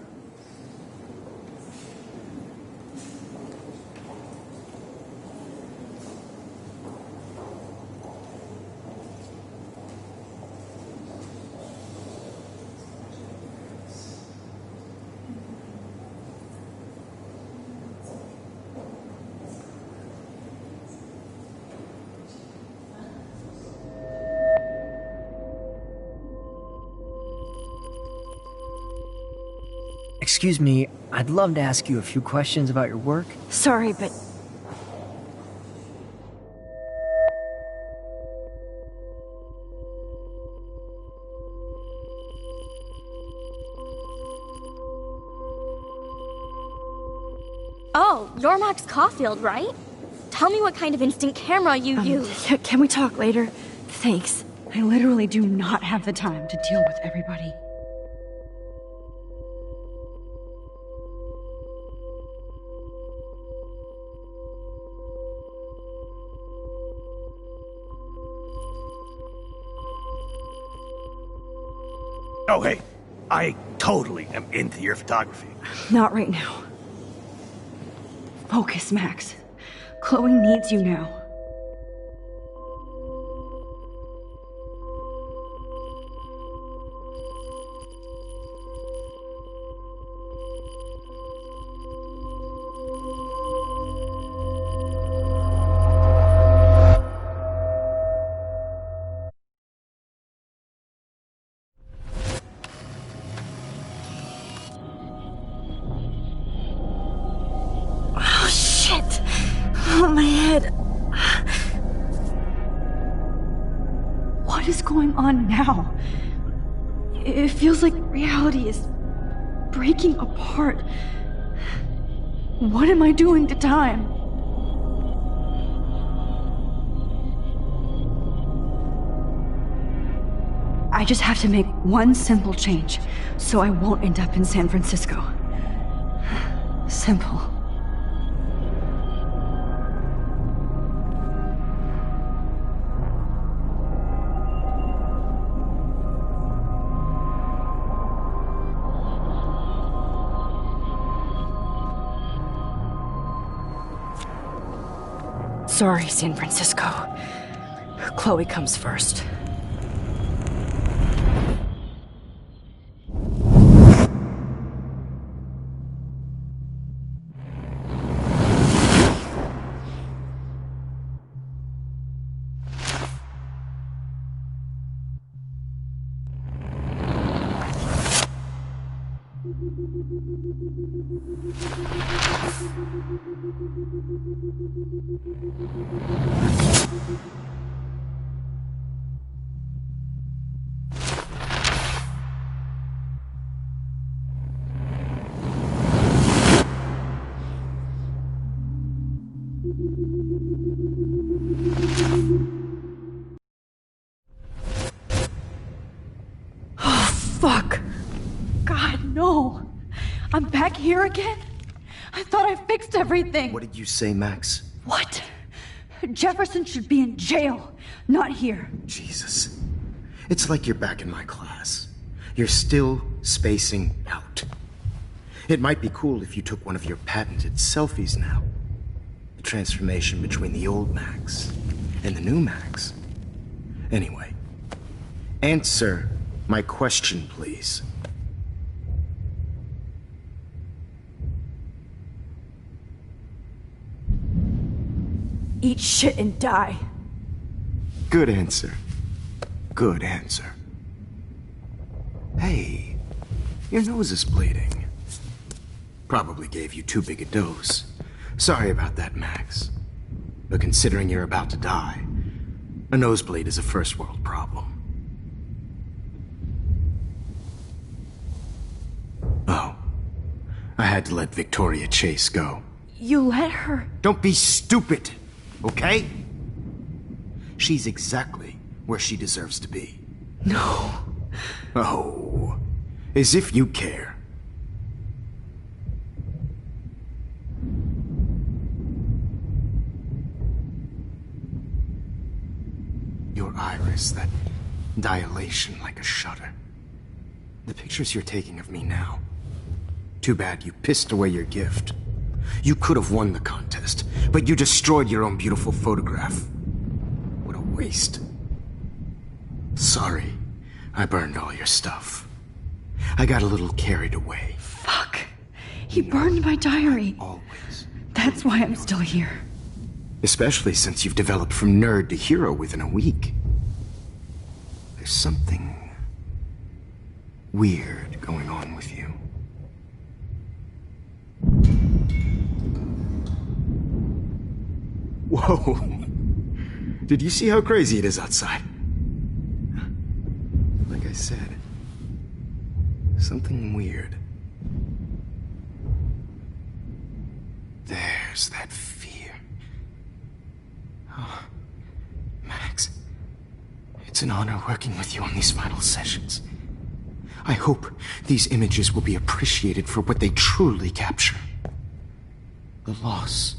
Excuse me, I'd love to ask you a few questions about your work. Sorry, but... Oh, you're Max Caulfield, right? Tell me what kind of instant camera you use. Can we talk later? Thanks. I literally do not have the time to deal with everybody. Oh, hey, I totally am into your photography. Not right now. Focus, Max. Chloe needs you now. Oh, my head. What is going on now? It feels like reality is breaking apart. What am I doing to time? I just have to make one simple change, so I won't end up in San Francisco. Simple. Sorry, San Francisco. Chloe comes first. Fuck. God, no. I'm back here again? I thought I fixed everything. What did you say, Max? What? Jefferson should be in jail, not here. Jesus. It's like you're back in my class. You're still spacing out. It might be cool if you took one of your patented selfies now. The transformation between the old Max and the new Max. Anyway, answer my question, please. eat shit and die. Good answer. Good answer. Hey, your nose is bleeding. Probably gave you too big a dose. Sorry about that, Max. But considering you're about to die, a nosebleed is a first world problem. Oh, I had to let Victoria Chase go. You let her? Don't be stupid, okay? She's exactly where she deserves to be. No. Oh, as if you care. Your iris, that dilation like a shutter. The pictures you're taking of me now. Too bad you pissed away your gift. You could have won the contest, but you destroyed your own beautiful photograph. What a waste. Sorry, I burned all your stuff. I got a little carried away. Fuck. He burned my diary. Always. That's why I'm still here. Especially since you've developed from nerd to hero within a week. There's something weird going on with you. Whoa! Did you see how crazy it is outside? Like I said, something weird. There's that fear. Oh, Max, it's an honor working with you on these final sessions. I hope these images will be appreciated for what they truly capture. The loss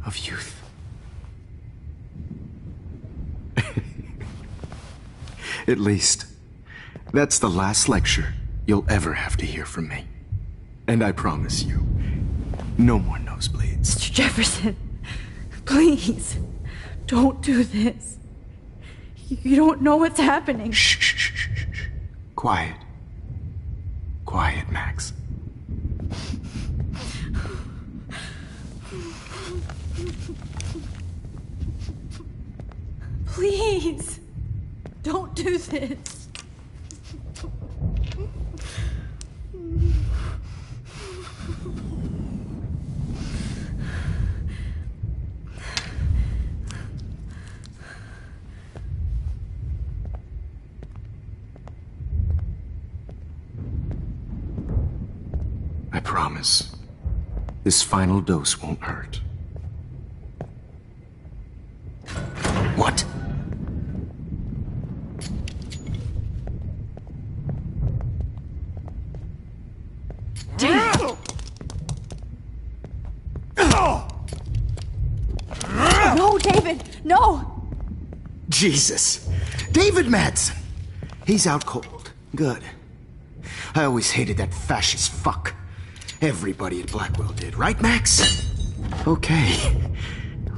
of youth. At least, that's the last lecture you'll ever have to hear from me. And I promise you, no more nosebleeds. Mr. Jefferson, please, don't do this. You don't know what's happening. Shh, shh, shh, shh, shh. Quiet. Quiet, Max. Please, don't do this. I promise, this final dose won't hurt. What? No, David, no! Jesus. David Madsen. He's out cold. Good. I always hated that fascist fuck. Everybody at Blackwell did, right, Max? Okay.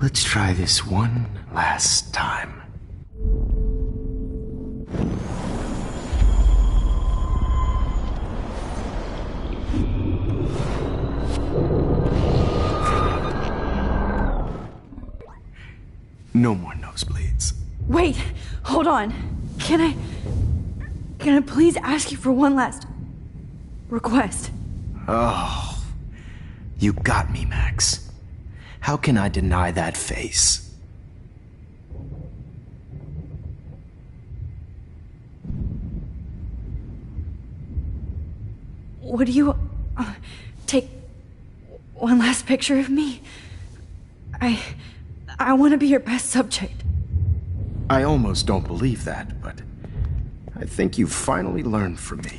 Let's try this one last time. No more nosebleeds. Wait, hold on. Can I please ask you for one last request? Oh, you got me, Max. How can I deny that face? Would you take one last picture of me? I want to be your best subject. I almost don't believe that, but I think you've finally learned from me.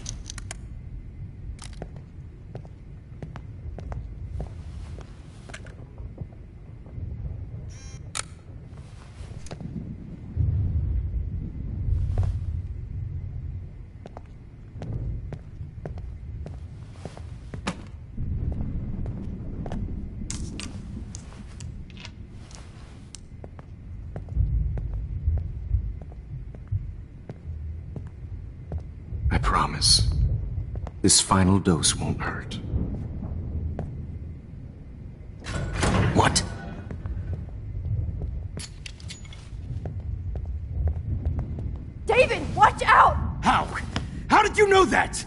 I promise, this final dose won't hurt. What? David, watch out! How? How did you know that?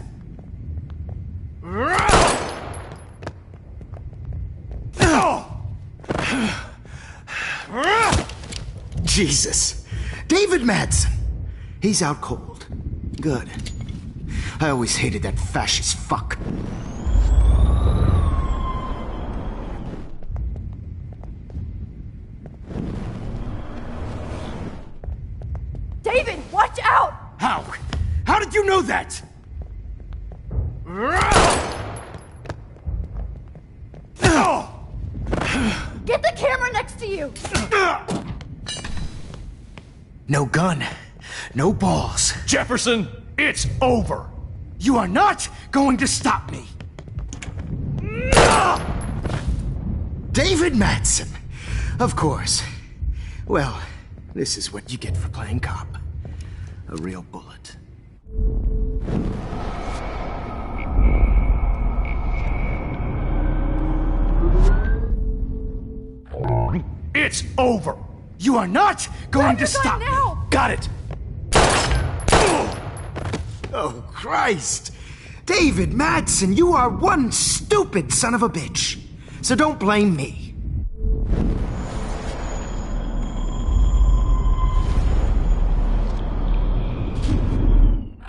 Jesus. David Madsen. He's out cold. Good. I always hated that fascist fuck. David, watch out! How? How did you know that? Get the camera next to you! No gun. No balls. Jefferson, it's over. You are not going to stop me. David Madsen. Of course. Well, this is what you get for playing cop. A real bullet. It's over. You are not going to stop now. me. Got it. Oh, Christ. David Madsen, you are one stupid son of a bitch. So don't blame me.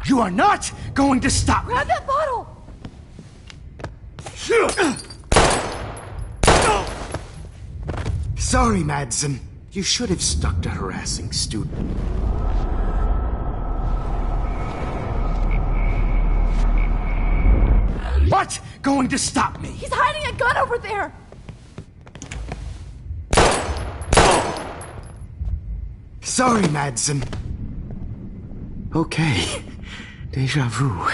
You are not going to stop me. Grab that bottle! Sorry, Madsen. You should have stuck to harassing student. What going to stop me? He's hiding a gun over there! Sorry, Madsen. Okay. Deja vu.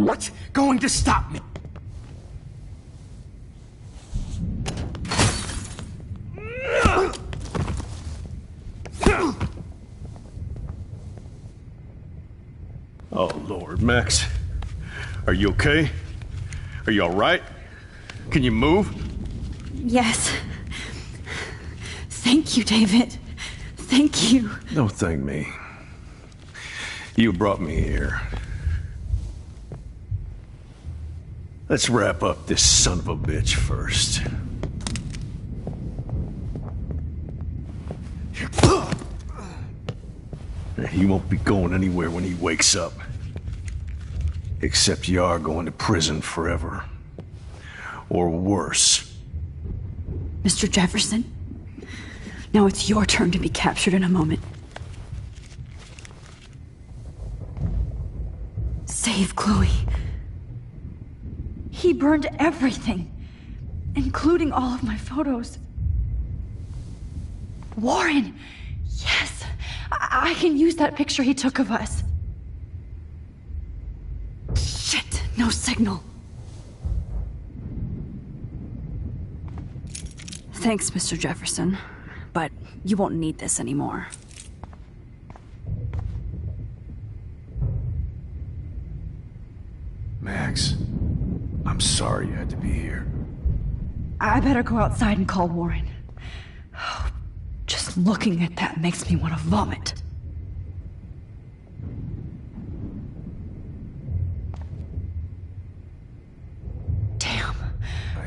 What going to stop me? Oh, Lord, Max. Are you okay? Are you all right? Can you move? Yes. Thank you, David. Thank you. Don't thank me. You brought me here. Let's wrap up this son of a bitch first. He won't be going anywhere when he wakes up. Except you are going to prison forever. Or worse. Mr. Jefferson, now it's your turn to be captured in a moment. Save Chloe. He burned everything, including all of my photos. Warren! Yes! I can use that picture he took of us. Shit, no signal. Thanks, Mr. Jefferson, but you won't need this anymore. Max, I'm sorry you had to be here. I better go outside and call Warren. Just looking at that makes me want to vomit. Damn.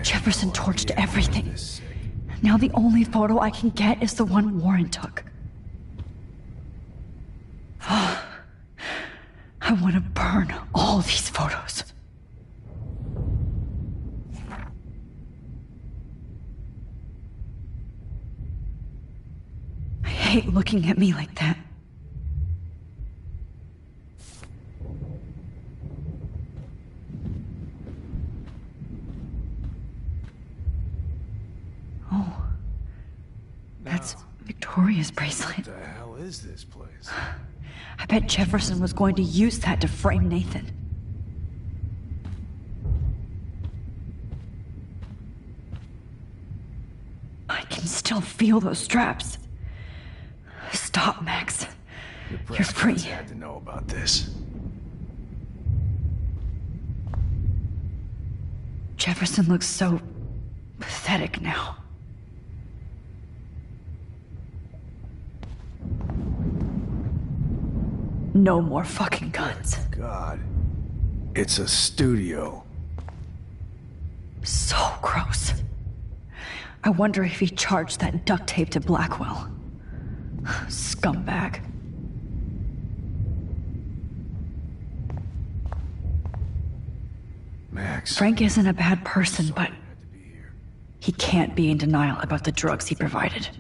Jefferson torched everything. Now the only photo I can get is the one Warren took. I want to burn all these photos. I hate looking at me like that. Oh. That's Victoria's bracelet. What the hell is this place? I bet Jefferson was going to use that to frame Nathan. I can still feel those straps. Stop, Max. You're free. Had to know about this. Jefferson looks so pathetic now. No more fucking guns. God. It's a studio. So gross. I wonder if he charged that duct tape to Blackwell. Scumbag. Max. Frank isn't a bad person, but he can't be in denial about the drugs he provided.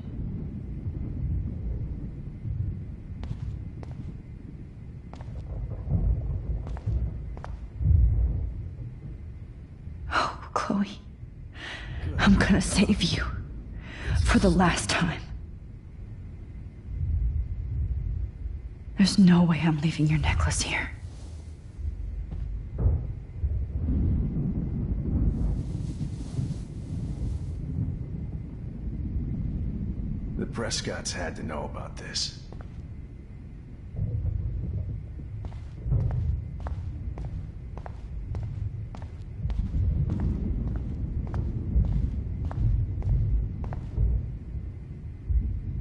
Oh, Chloe. I'm gonna save you. For the last time. There's no way I'm leaving your necklace here. The Prescotts had to know about this.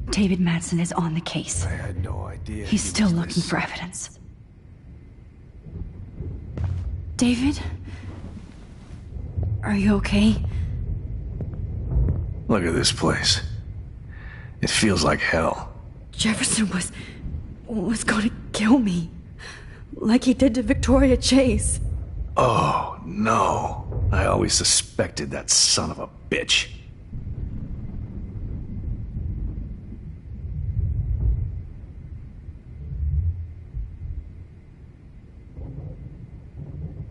David Madsen is on the case. I had no idea. He's still looking for evidence. David? Are you okay? Look at this place. It feels like hell. Jefferson was gonna kill me. Like he did to Victoria Chase. Oh, no. I always suspected that son of a bitch.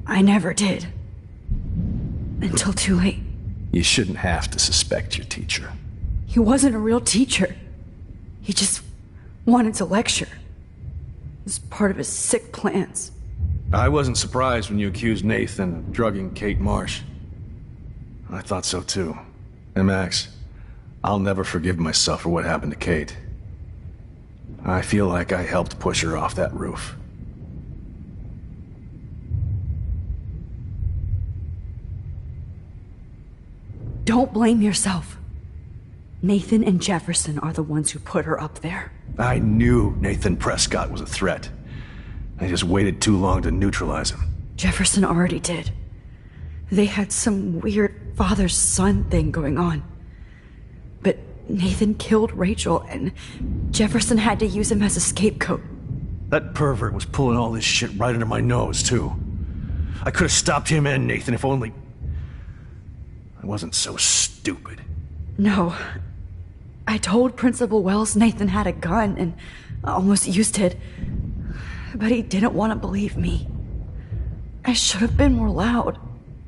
I never did. Until too late. You shouldn't have to suspect your teacher. He wasn't a real teacher. He just wanted to lecture. It was part of his sick plans. I wasn't surprised when you accused Nathan of drugging Kate Marsh. I thought so too. And Max, I'll never forgive myself for what happened to Kate. I feel like I helped push her off that roof. Don't blame yourself. Nathan and Jefferson are the ones who put her up there. I knew Nathan Prescott was a threat. I just waited too long to neutralize him. Jefferson already did. They had some weird father-son thing going on. But Nathan killed Rachel, and Jefferson had to use him as a scapegoat. That pervert was pulling all this shit right under my nose, too. I could have stopped him and Nathan if only... I wasn't so stupid. No. I told Principal Wells Nathan had a gun and almost used it. But he didn't want to believe me. I should have been more loud.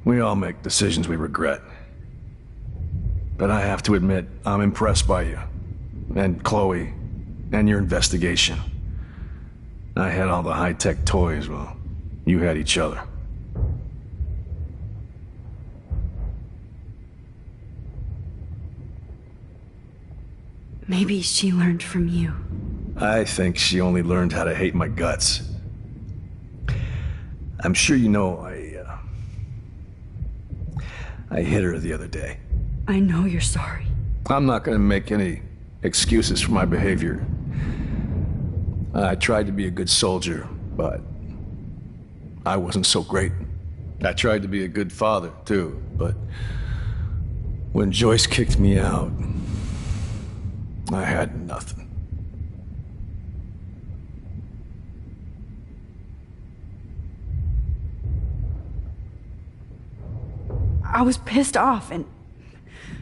We all make decisions we regret. But I have to admit, I'm impressed by you. And Chloe. And your investigation. I had all the high-tech toys, well, you had each other. Maybe she learned from you. I think she only learned how to hate my guts. I'm sure you know I hit her the other day. I know you're sorry. I'm not gonna make any excuses for my behavior. I tried to be a good soldier, but I wasn't so great. I tried to be a good father, too, but when Joyce kicked me out, I had nothing. I was pissed off and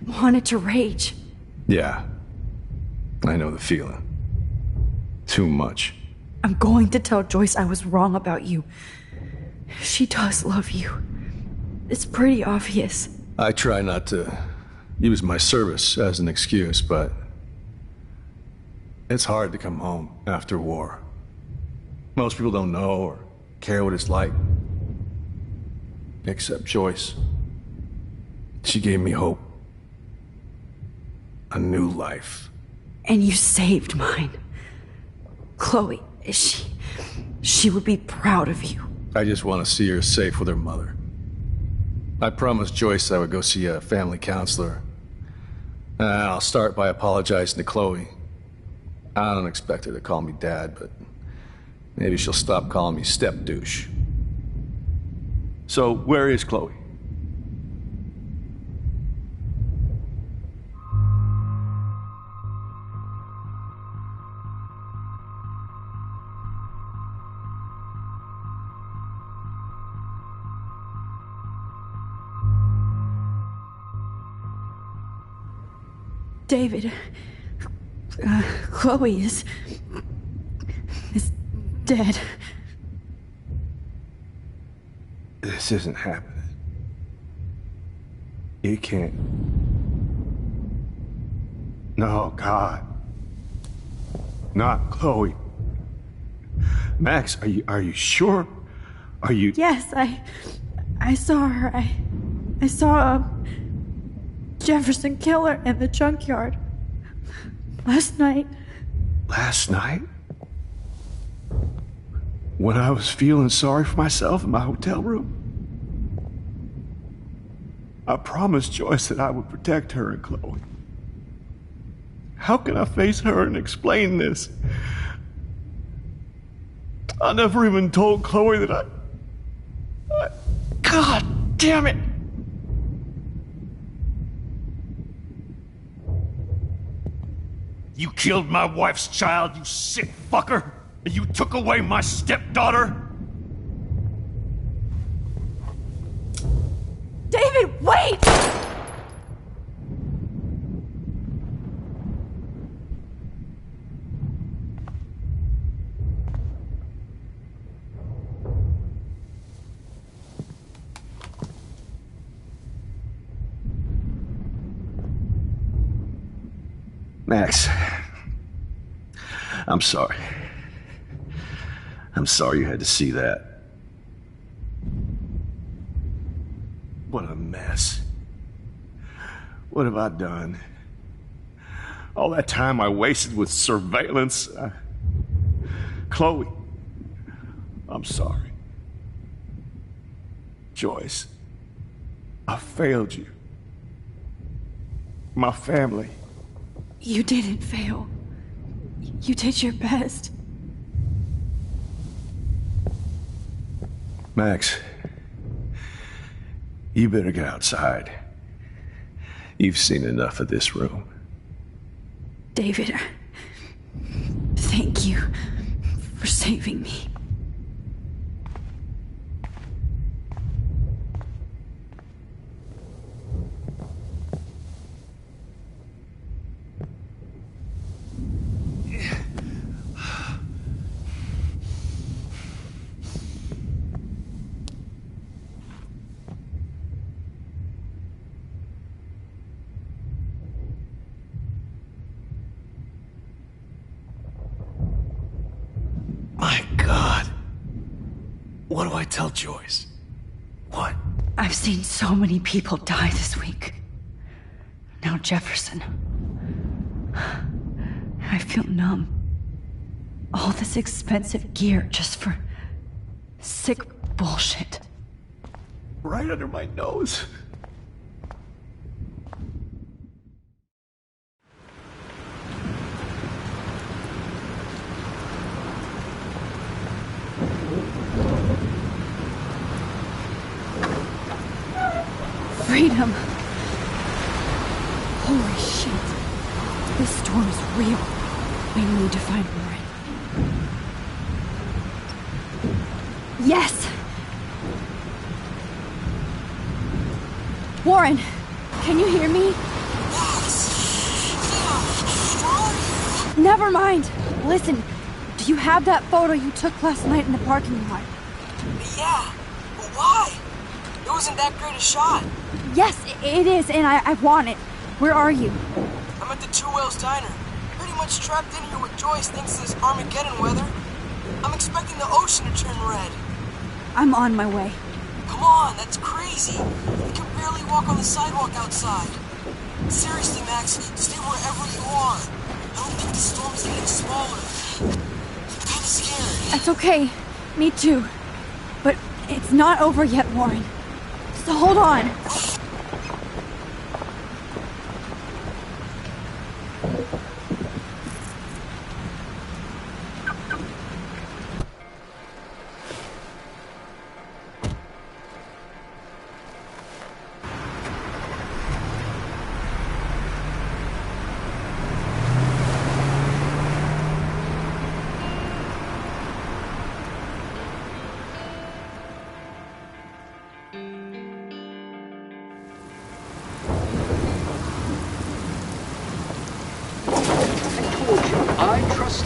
wanted to rage. Yeah, I know the feeling. Too much. I'm going to tell Joyce I was wrong about you. She does love you. It's pretty obvious. I try not to use my service as an excuse, but it's hard to come home after war. Most people don't know or care what it's like. Except Joyce. She gave me hope. A new life. And you saved mine. Chloe, she would be proud of you. I just want to see her safe with her mother. I promised Joyce I would go see a family counselor. I'll start by apologizing to Chloe. I don't expect her to call me Dad, but maybe she'll stop calling me step-douche. So, where is Chloe? David, Chloe is dead. This isn't happening. It can't. No, God. Not Chloe. Max, are you sure? Are you... Yes, I saw her. I saw Jefferson kill her in the junkyard. Last night. Last night? When I was feeling sorry for myself in my hotel room? I promised Joyce that I would protect her and Chloe. How can I face her and explain this? I never even told Chloe that I... God damn it! You killed my wife's child, you sick fucker! And you took away my stepdaughter? David, wait! Max, I'm sorry. I'm sorry you had to see that. What a mess. What have I done? All that time I wasted with surveillance. Chloe, I'm sorry. Joyce, I failed you. My family. You didn't fail. You did your best. Max, you better get outside. You've seen enough of this room. David, thank you for saving me. What do I tell Joyce? What? I've seen so many people die this week. Now Jefferson. I feel numb. All this expensive gear just for sick bullshit. Right under my nose. Freedom. Holy shit. This storm is real. We need to find Warren. Yes! Warren, can you hear me? Never mind. Listen, do you have that photo you took last night in the parking lot? Yeah, but why? It wasn't that great a shot. Yes, it is, and I want it. Where are you? I'm at the Two Whales Diner. Pretty much trapped in here with Joyce thanks to this Armageddon weather. I'm expecting the ocean to turn red. I'm on my way. Come on, that's crazy. You can barely walk on the sidewalk outside. Seriously, Max, stay wherever you are. I don't think the storm's getting smaller. I'm kinda scared. That's okay. Me too. But it's not over yet, Warren. Just hold on.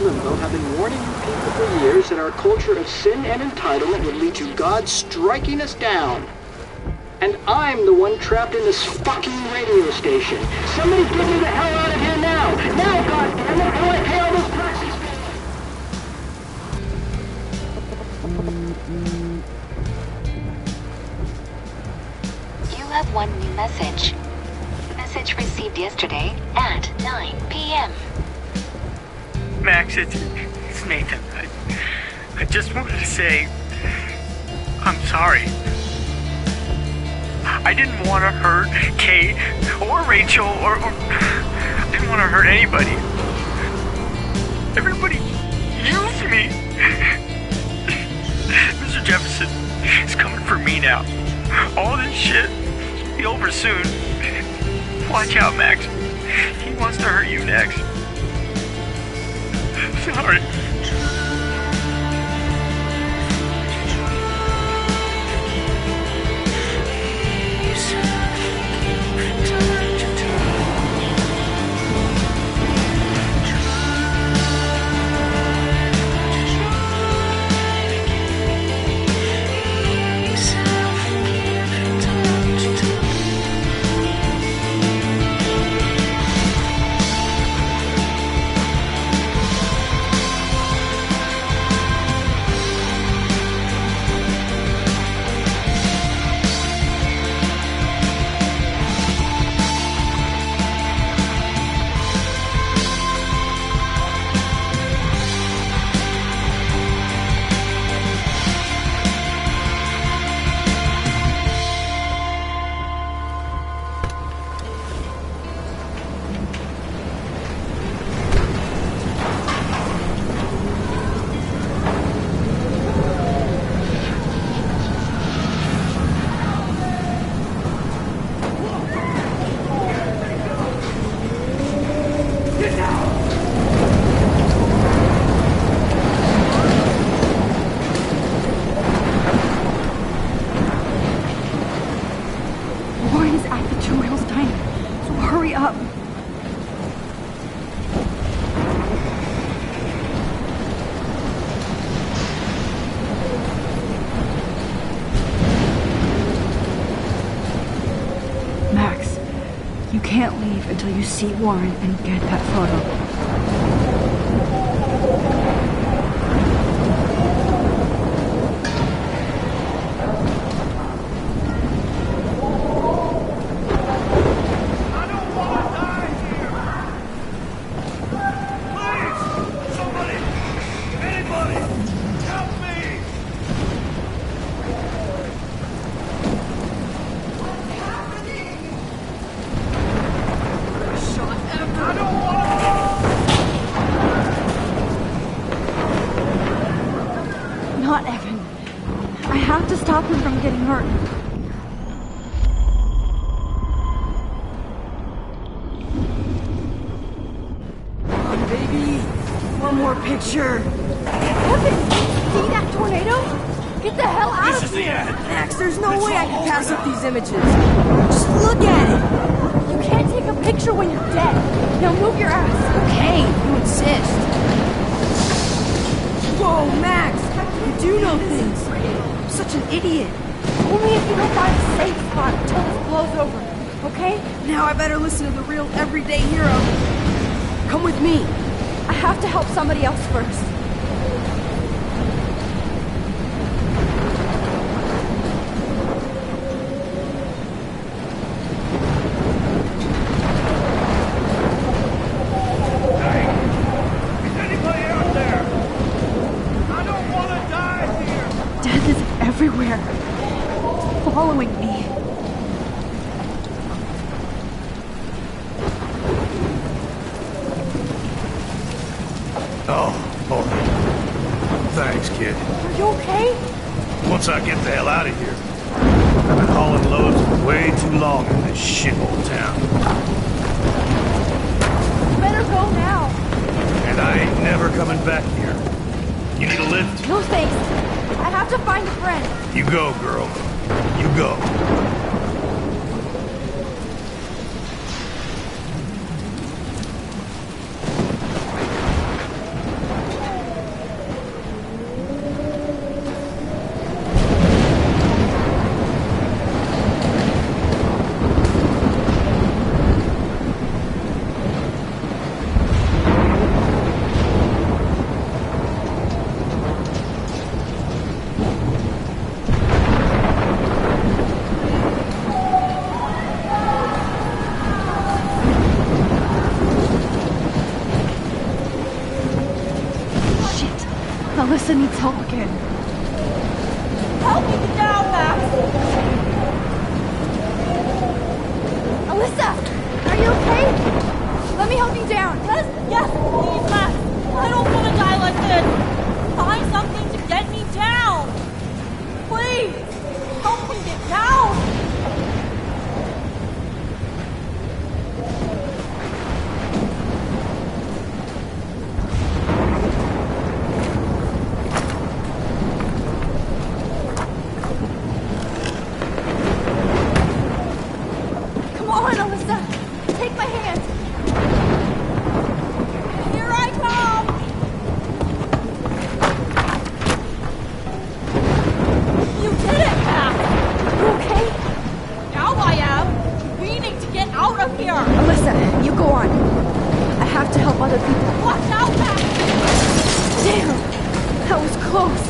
Limbo have been warning you people for years that our culture of sin and entitlement would lead to God striking us down. And I'm the one trapped in this fucking radio station. Somebody get me the hell out of here now! Now, goddammit! I want to pay all those taxes! You have one new message. Message received yesterday at 9 p.m. Max, it's Nathan. I just wanted to say, I'm sorry. I didn't want to hurt Kate or Rachel or I didn't want to hurt anybody. Everybody used me. Mr. Jefferson is coming for me now. All this shit will be over soon. Watch out, Max. He wants to hurt you next. Sorry. You can't leave until you see Warren and get that photo. Not Evan. I have to stop him from getting hurt. Come on, baby. One more picture. Evan, see that tornado? Get the hell out of here! Max, there's no way I can pass up these images. Just look at it. You can't take a picture when you're dead. Now move your ass. Okay, you insist. Whoa, Max! You do know things. I'm such an idiot. Only if you don't find a safe spot until this blows over, okay? Now I better listen to the real everyday hero. Come with me. I have to help somebody else first. Everywhere. It's following me. Oh, boy. Thanks, kid. Are you okay? Once I get the hell out of here. I've been hauling loads for way too long in this shithole town. You better go now. And I ain't never coming back here. You need a lift? No thanks. I have to find a friend. You go, girl. You go. Alyssa needs help again. Help me get down, Max! Alyssa! Are you okay? Let me help you down. Yes, please, Max! I don't want to die like this! Find something to get me down! Please! Help me get down! Come on, Alyssa! Take my hand! Here I come! You did it, Max! You okay? Now I am! We need to get out of here! Alyssa, you go on. I have to help other people. Watch out, Max! Damn! That was close.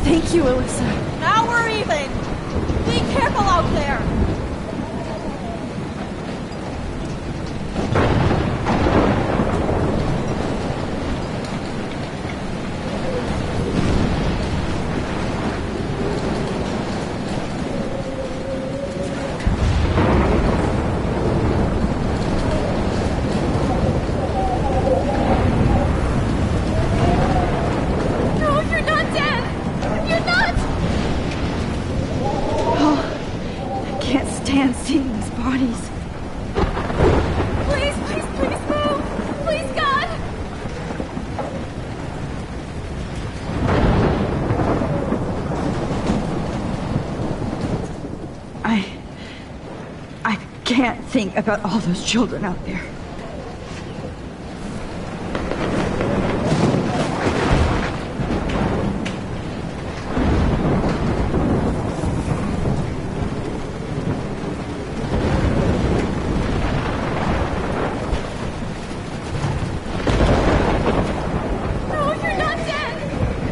Thank you, Alyssa. Now we're even! Be careful out there! No, you're not dead! You're not! Oh, I can't stand seeing these bodies. Please, please, please move! Please, God! I can't think about all those children out there. No, you're not dead!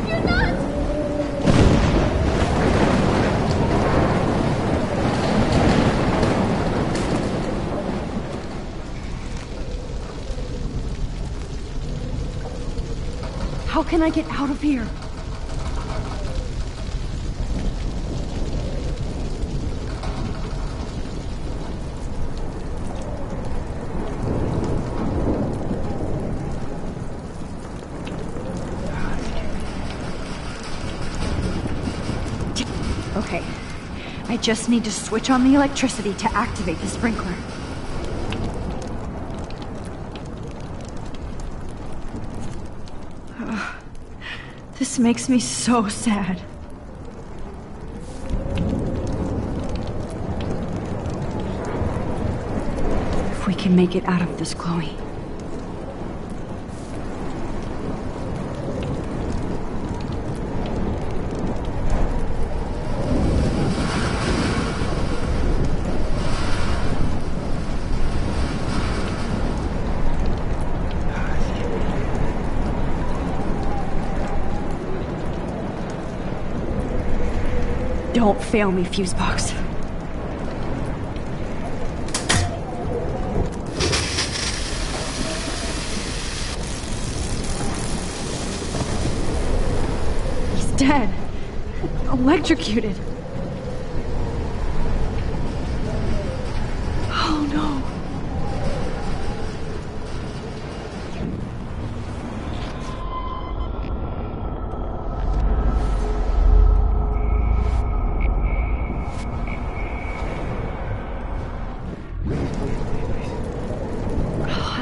You're not! How can I get out of here? Okay. I just need to switch on the electricity to activate the sprinkler. This makes me so sad. If we can make it out of this, Chloe. Don't fail me, Fusebox. He's dead. Electrocuted. Oh no.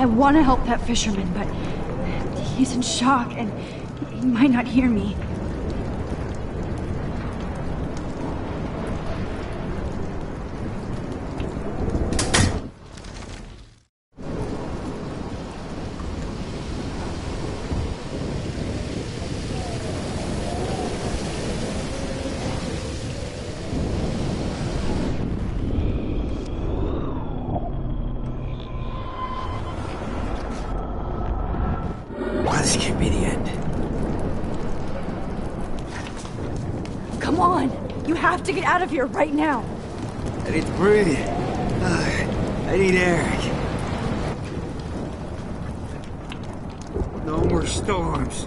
I want to help that fisherman, but he's in shock and he might not hear me. This can't be the end. Come on! You have to get out of here right now! I need to breathe. I need air. No more storms.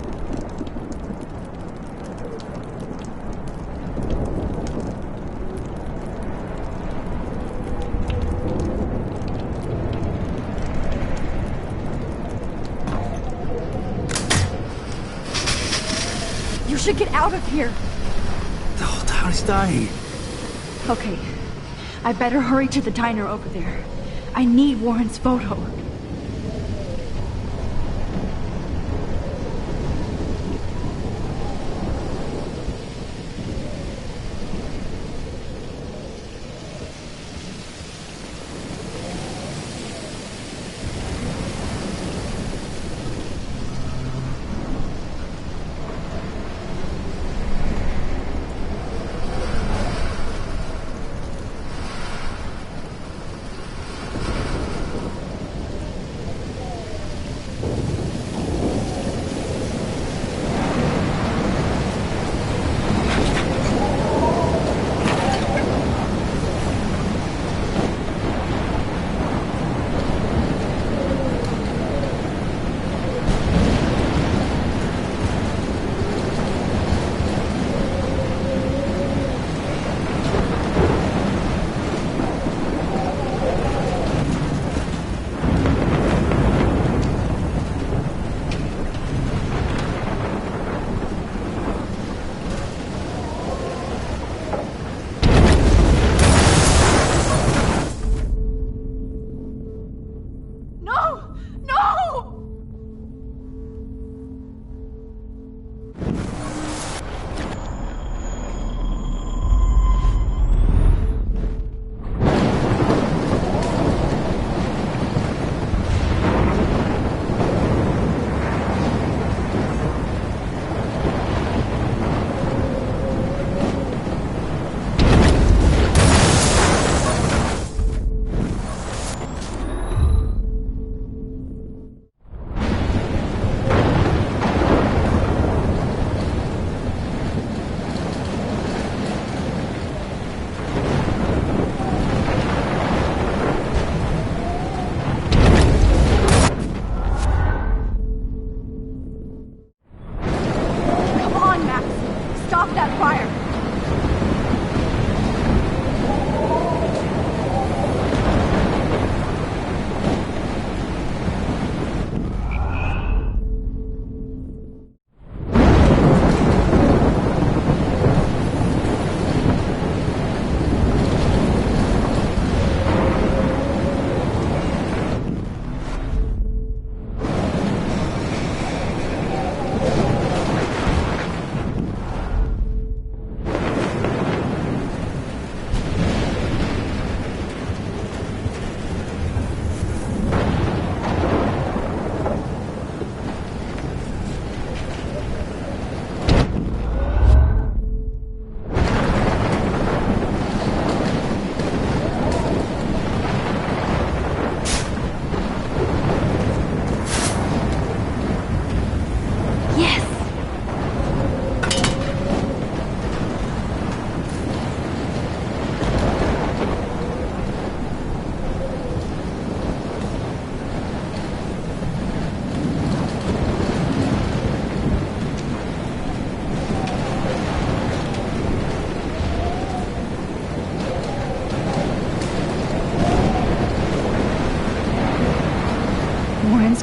You should get out of here! The whole town is dying. Okay, I better hurry to the diner over there. I need Warren's photo.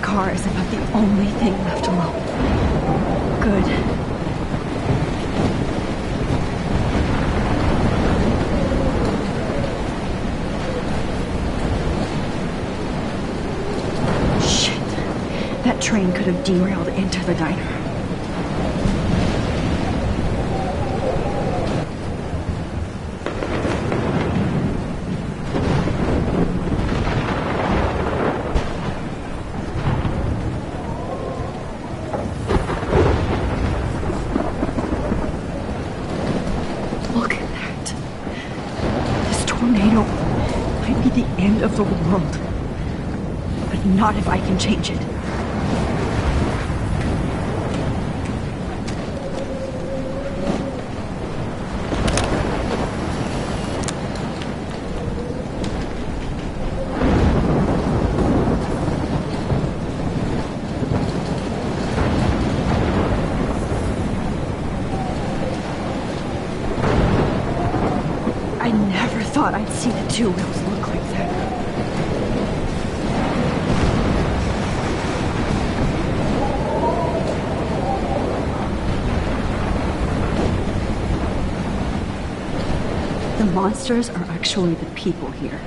car is about the only thing left alone. Good. Shit. train could have derailed into the diner. Look at that. This tornado might be the end of the world. But not if I can change it. I never thought I'd see the two wheels look like that. The monsters are actually the people here.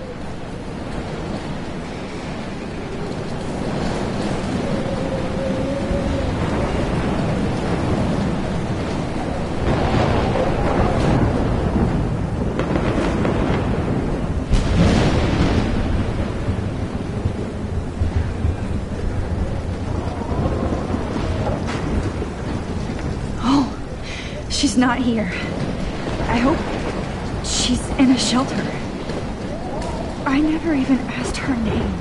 Oh, she's not here. I hope she's in a shelter. I never even asked her name.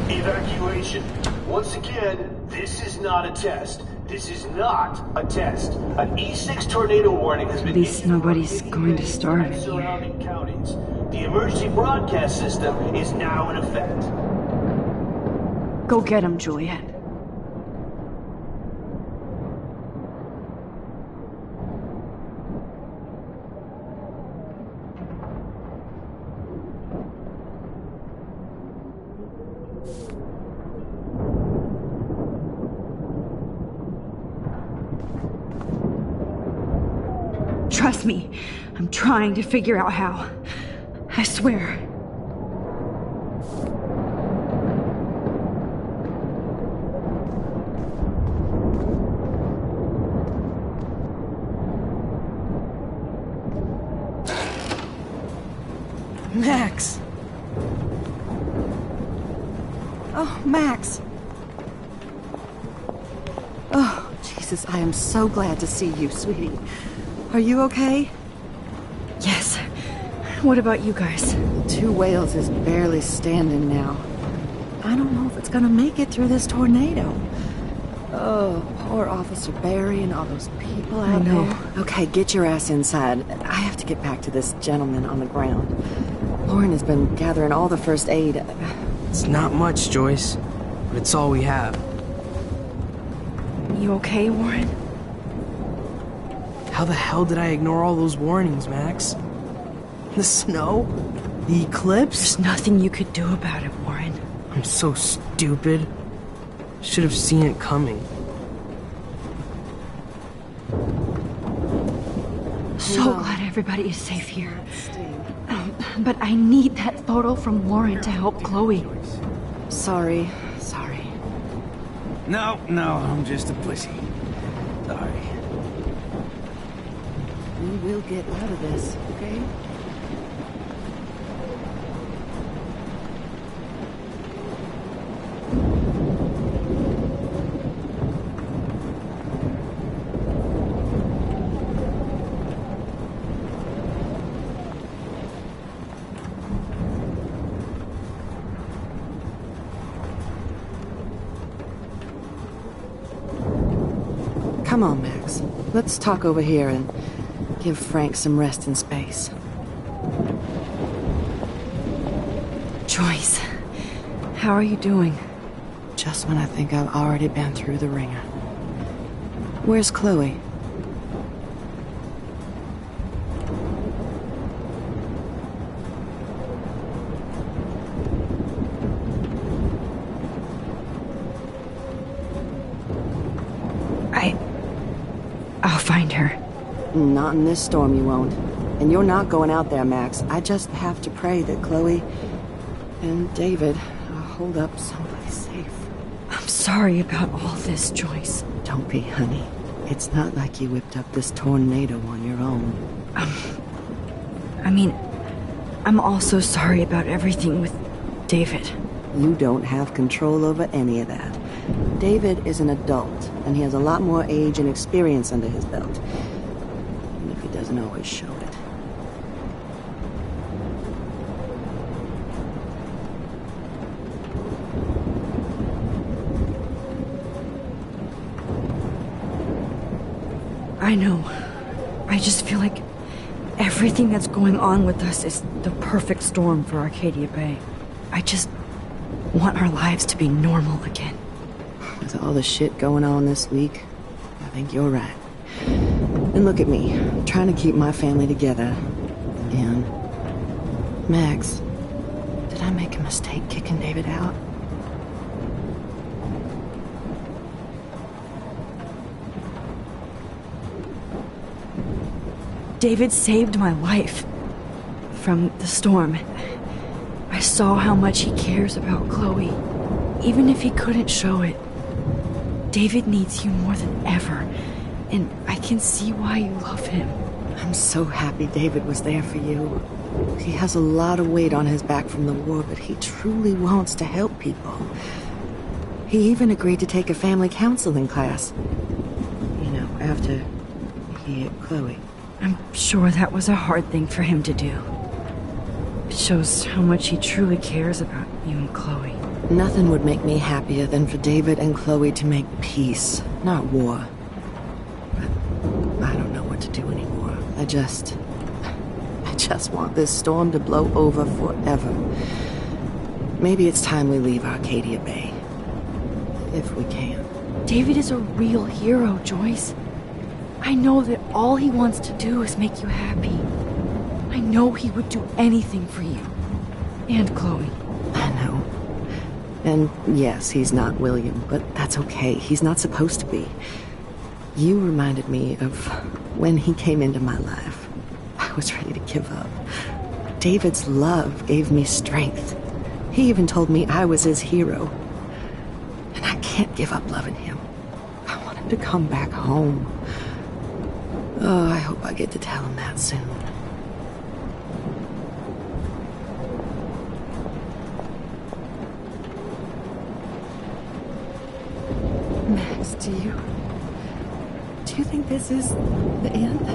Evacuation. Once again, this is not a test. This is not a test. An E6 tornado warning has been At least nobody's going to starve in here. surrounding counties. The emergency broadcast system is now in effect. Go get him, Juliet. Trust me, I'm trying to figure out how. I swear. Max! Oh, Max! Oh, Jesus, I am so glad to see you, sweetie. Are you okay? Yes. What about you guys? Two Whales is barely standing now. I don't know if it's gonna make it through this tornado. Oh, poor Officer Barry and all those people out know. there. Okay, get your ass inside. I have to get back to this gentleman on the ground. Lauren has been gathering all the first aid. It's not much, Joyce, but it's all we have. You okay, Warren? How the hell did I ignore all those warnings, Max? The snow? The eclipse? There's nothing you could do about it, Warren. I'm so stupid. Should have seen it coming. So glad everybody is safe here. But I need that photo from Lauren to help Chloe. Sorry. No, I'm just a pussy. Sorry. We will get out of this, okay? Come on, Max. Let's talk over here and give Frank some rest and space. Joyce, how are you doing? Just when I think I've already been through the ringer. Where's Chloe? I'll find her. Not in this storm, you won't. And you're not going out there, Max. I just have to pray that Chloe and David hold up someplace safe. I'm sorry about all this, Joyce. Don't be, honey. It's not like you whipped up this tornado on your own. I'm also sorry about everything with David. You don't have control over any of that. David is an adult, and he has a lot more age and experience under his belt. Even if he doesn't always show it. I know. I just feel like everything that's going on with us is the perfect storm for Arcadia Bay. I just want our lives to be normal again. With all the shit going on this week, I think you're right. And look at me, trying to keep my family together. And Max, did I make a mistake kicking David out? David saved my life from the storm. I saw how much he cares about Chloe, even if he couldn't show it. David needs you more than ever, and I can see why you love him. I'm so happy David was there for you. He has a lot of weight on his back from the war, but he truly wants to help people. He even agreed to take a family counseling class. You know, after he hit Chloe. I'm sure that was a hard thing for him to do. It shows how much he truly cares about you and Chloe. Nothing would make me happier than for David and Chloe to make peace, not war. But I don't know what to do anymore. I just want this storm to blow over forever. Maybe it's time we leave Arcadia Bay. If we can. David is a real hero, Joyce. I know that all he wants to do is make you happy. I know he would do anything for you. And Chloe. I know. And yes, he's not William, but that's okay. He's not supposed to be. You reminded me of when he came into my life. I was ready to give up. David's love gave me strength. He even told me I was his hero. And I can't give up loving him. I want him to come back home. Oh, I hope I get to tell him that soon. Max, do you think this is the end?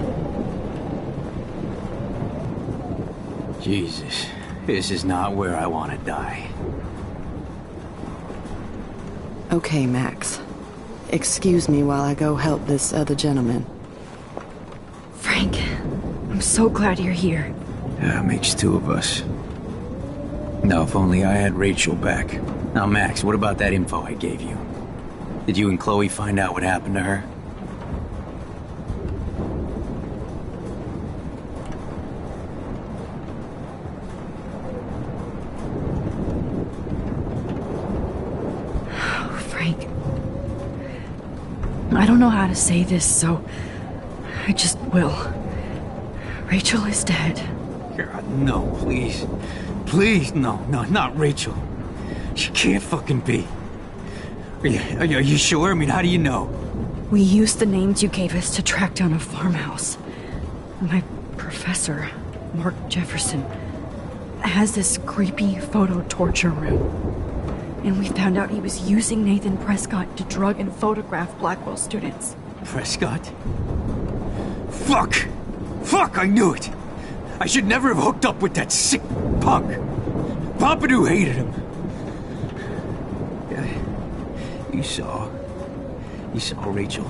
Jesus, this is not where I want to die. Okay, Max. Excuse me while I go help this other gentleman. Frank, I'm so glad you're here. Yeah, makes two of us. Now, if only I had Rachel back. Now, Max, what about that info I gave you? Did you and Chloe find out what happened to her? Oh, Frank. I don't know how to say this, so I just will. Rachel is dead. God, no, please. Please, no, not Rachel. She can't fucking be. Are you sure? I mean, how do you know? We used the names you gave us to track down a farmhouse. My professor, Mark Jefferson, has this creepy photo torture room. And we found out he was using Nathan Prescott to drug and photograph Blackwell students. Prescott? Fuck! Fuck, I knew it! I should never have hooked up with that sick punk! Pompidou hated him! You saw Rachel.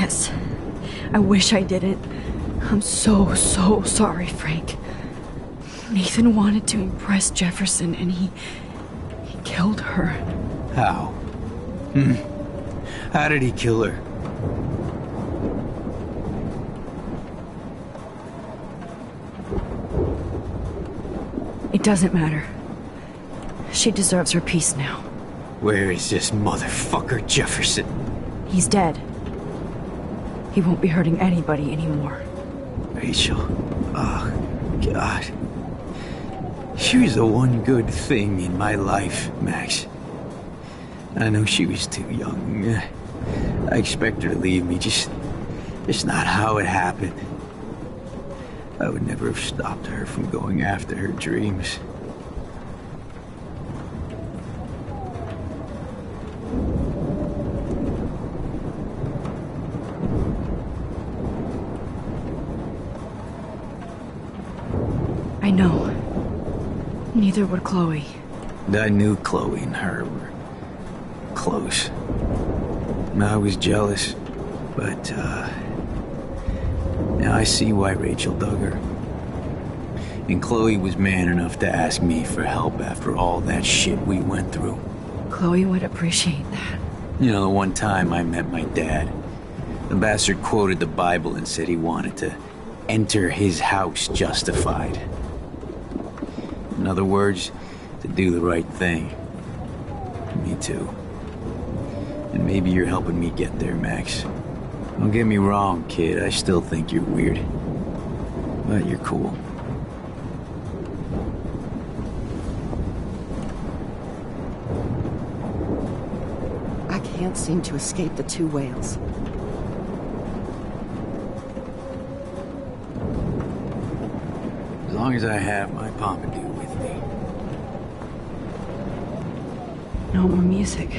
Yes. I wish I didn't. I'm so sorry, Frank. Nathan wanted to impress Jefferson, and he killed her. How? How did he kill her? It doesn't matter. She deserves her peace now. Where is this motherfucker Jefferson? He's dead. He won't be hurting anybody anymore. Rachel. Oh, God. She was the one good thing in my life, Max. I know she was too young. I expect her to leave me, just not how it happened. I would never have stopped her from going after her dreams. I know. Neither would Chloe. I knew Chloe and her were close. I was jealous, but, now I see why Rachel dug her. And Chloe was man enough to ask me for help after all that shit we went through. Chloe would appreciate that. You know, the one time I met my dad, the bastard quoted the Bible and said he wanted to enter his house justified. In other words, to do the right thing. Me too. And maybe you're helping me get there, Max. Don't get me wrong, kid. I still think you're weird. But you're cool. I can't seem to escape the two whales. As long as I have my Pompidou with me. No more music.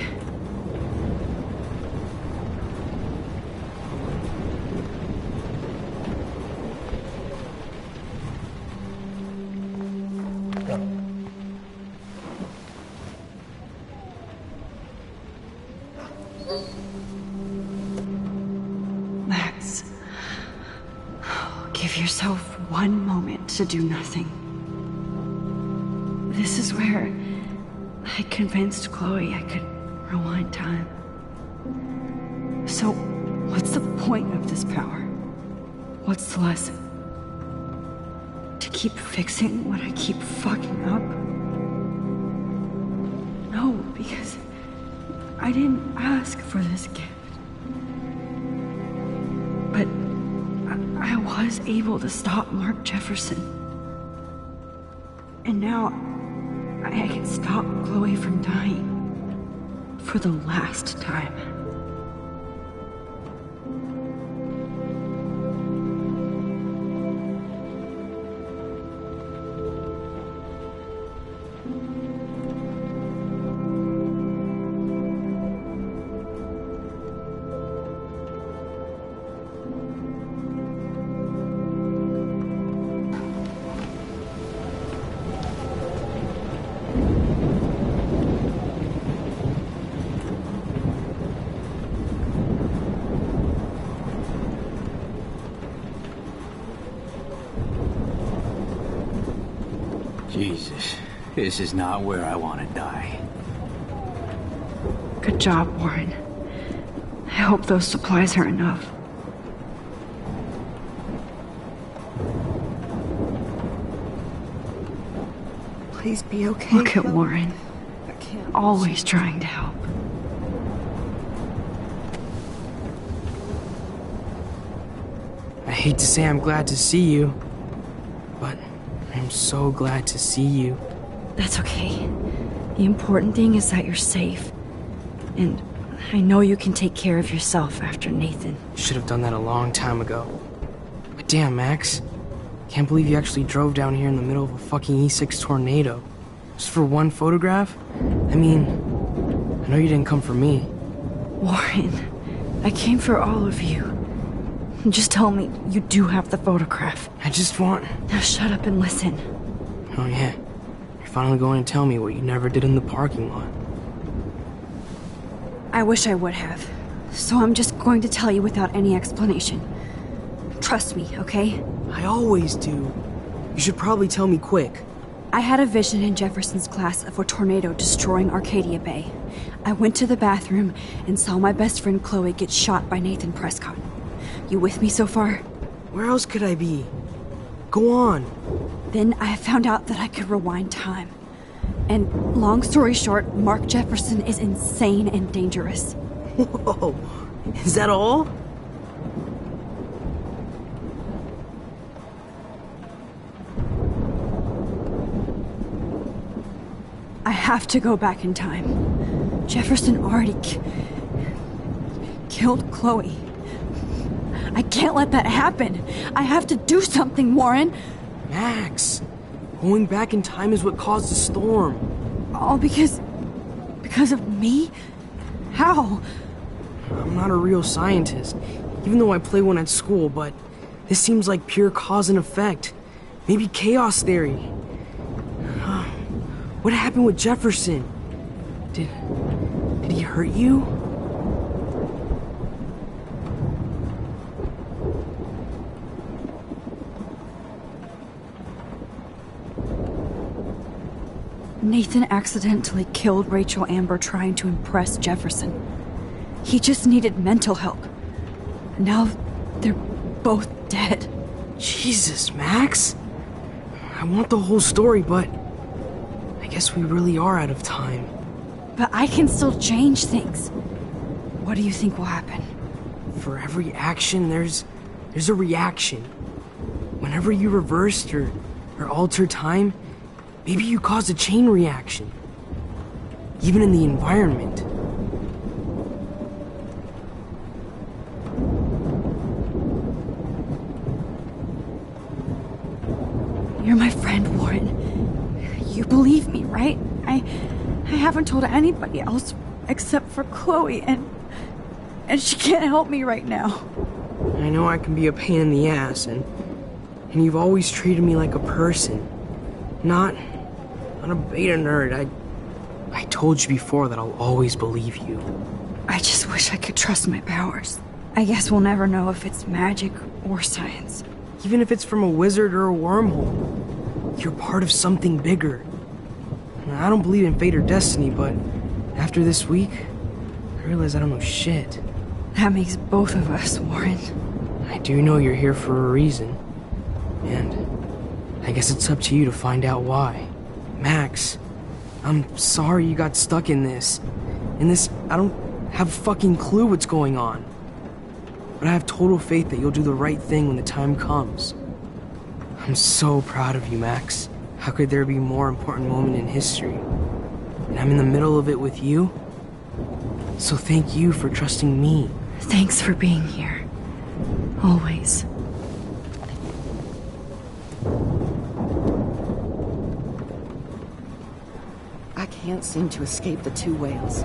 Max, give yourself one moment to do nothing. This is where I convinced Chloe I could rewind time. So, what's the point of this power? What's the lesson? To keep fixing what I keep fucking up? No, because I didn't ask for this gift. But I was able to stop Mark Jefferson. And now I can stop Chloe from dying. For the last time. Jesus, this is not where I want to die. Good job, Warren. I hope those supplies are enough. Please be okay. Look at Warren. Always trying to help. I hate to say I'm glad to see you, but I'm so glad to see you. That's okay. The important thing is that you're safe. And I know you can take care of yourself after Nathan. Should have done that a long time ago. But damn, Max. Can't believe you actually drove down here in the middle of a fucking E6 tornado. Just for one photograph? I mean, I know you didn't come for me. Warren, I came for all of you. Just tell me you do have the photograph. I just want... Now shut up and listen. Oh yeah. You're finally going to tell me what you never did in the parking lot. I wish I would have. So I'm just going to tell you without any explanation. Trust me, okay? I always do. You should probably tell me quick. I had a vision in Jefferson's class of a tornado destroying Arcadia Bay. I went to the bathroom and saw my best friend Chloe get shot by Nathan Prescott. You with me so far? Where else could I be? Go on. Then I found out that I could rewind time. And long story short, Mark Jefferson is insane and dangerous. Whoa, is that all? I have to go back in time. Jefferson already killed Chloe. I can't let that happen. I have to do something, Warren. Max, going back in time is what caused the storm. All because of me? How? I'm not a real scientist, even though I play one at school, but this seems like pure cause and effect. Maybe chaos theory. What happened with Jefferson? Did he hurt you? Nathan accidentally killed Rachel Amber trying to impress Jefferson. He just needed mental help. Now they're both dead. Jesus, Max. I want the whole story, but I guess we really are out of time. But I can still change things. What do you think will happen? For every action, there's a reaction. Whenever you reversed or altered time, maybe you caused a chain reaction. Even in the environment. You're my friend, Warren. You believe me, right? I haven't told anybody else except for Chloe, and she can't help me right now. I know I can be a pain in the ass, and you've always treated me like a person. Not a beta nerd. I told you before that I'll always believe you. I just wish I could trust my powers. I guess we'll never know if it's magic or science. Even if it's from a wizard or a wormhole, you're part of something bigger. I don't believe in fate or destiny, but after this week, I realize I don't know shit. That makes both of us, Warren. I do know you're here for a reason, and I guess it's up to you to find out why. Max, I'm sorry you got stuck in this. I don't have a fucking clue what's going on. But I have total faith that you'll do the right thing when the time comes. I'm so proud of you, Max. How could there be a more important moment in history? And I'm in the middle of it with you. So thank you for trusting me. Thanks for being here. Always. I can't seem to escape the two whales.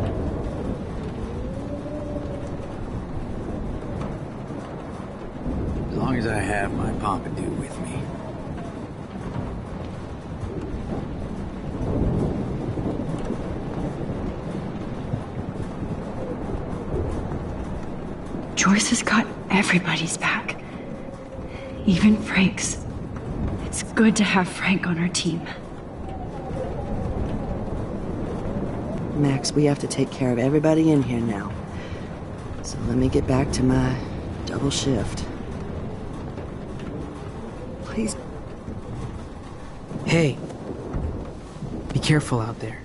As long as I have my Pompidou with me. Joyce has got everybody's back. Even Frank's. It's good to have Frank on our team. Max, we have to take care of everybody in here now. So let me get back to my double shift. Please. Hey, be careful out there.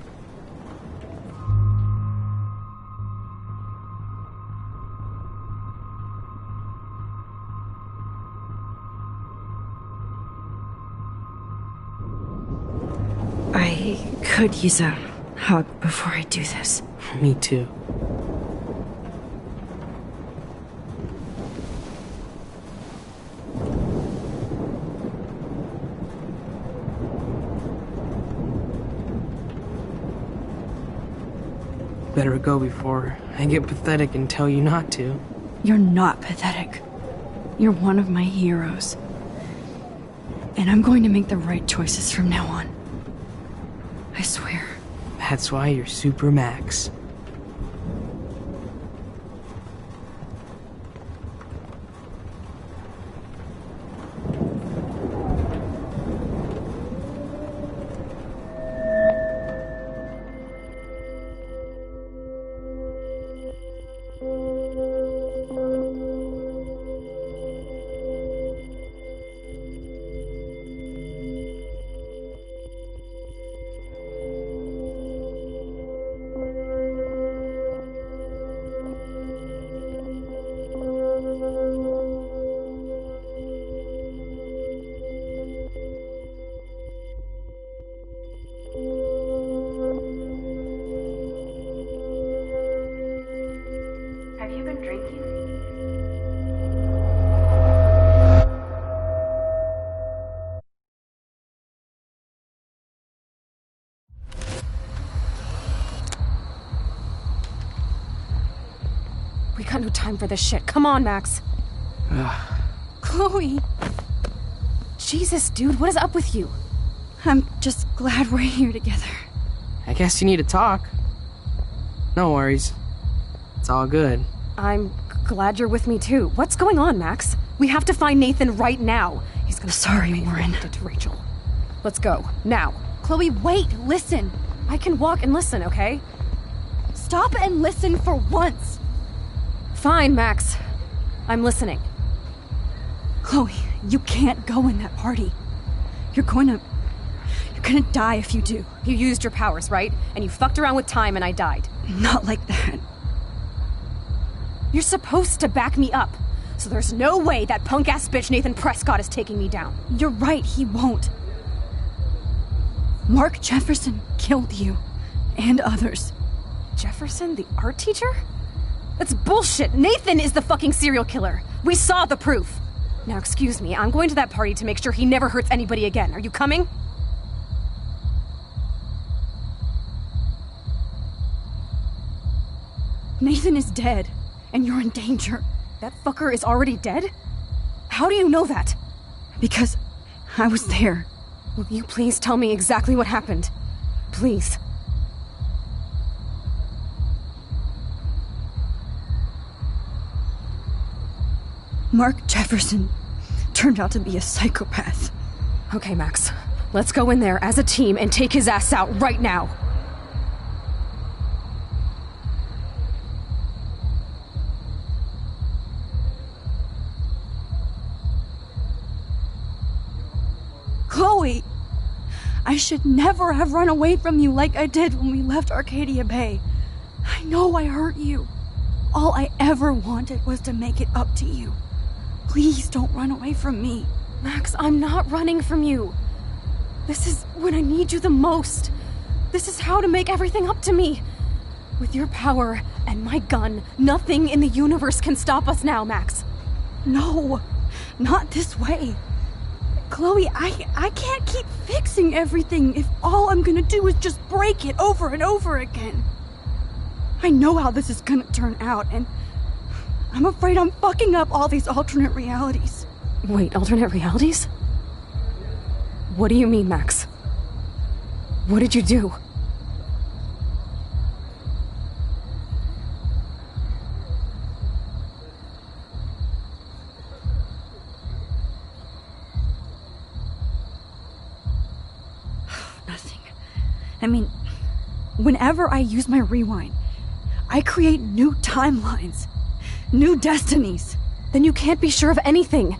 I could use a hug before I do this. Me too. Better go before I get pathetic and tell you not to. You're not pathetic. You're one of my heroes. And I'm going to make the right choices from now on. I swear. That's why you're Super Max. We got no time for this shit. Come on, Max. Chloe! Jesus, dude, what is up with you? I'm just glad we're here together. I guess you need to talk. No worries. It's all good. I'm glad you're with me too. What's going on, Max? We have to find Nathan right now. He's gonna Sorry, Warren. Did to Rachel. Let's go now. Chloe, wait! Listen. I can walk and listen, okay? Stop and listen for once. Fine, Max. I'm listening. Chloe, you can't go in that party. You're gonna die if you do. You used your powers, right? And you fucked around with time and I died. Not like that. You're supposed to back me up. So there's no way that punk-ass bitch Nathan Prescott is taking me down. You're right, he won't. Mark Jefferson killed you. And others. Jefferson, the art teacher? That's bullshit. Nathan is the fucking serial killer. We saw the proof. Now, excuse me, I'm going to that party to make sure he never hurts anybody again. Are you coming? Nathan is dead, and you're in danger. That fucker is already dead? How do you know that? Because I was there. Will you please tell me exactly what happened? Please. Mark Jefferson turned out to be a psychopath. Okay, Max. Let's go in there as a team and take his ass out right now. Chloe! I should never have run away from you like I did when we left Arcadia Bay. I know I hurt you. All I ever wanted was to make it up to you. Please don't run away from me. Max, I'm not running from you. This is when I need you the most. This is how to make everything up to me. With your power and my gun, nothing in the universe can stop us now, Max. No, not this way. Chloe, I can't keep fixing everything if all I'm gonna do is just break it over and over again. I know how this is gonna turn out, and I'm afraid I'm fucking up all these alternate realities. Wait, alternate realities? What do you mean, Max? What did you do? Nothing. I mean, whenever I use my rewind, I create new timelines, new destinies. Then you can't be sure of anything.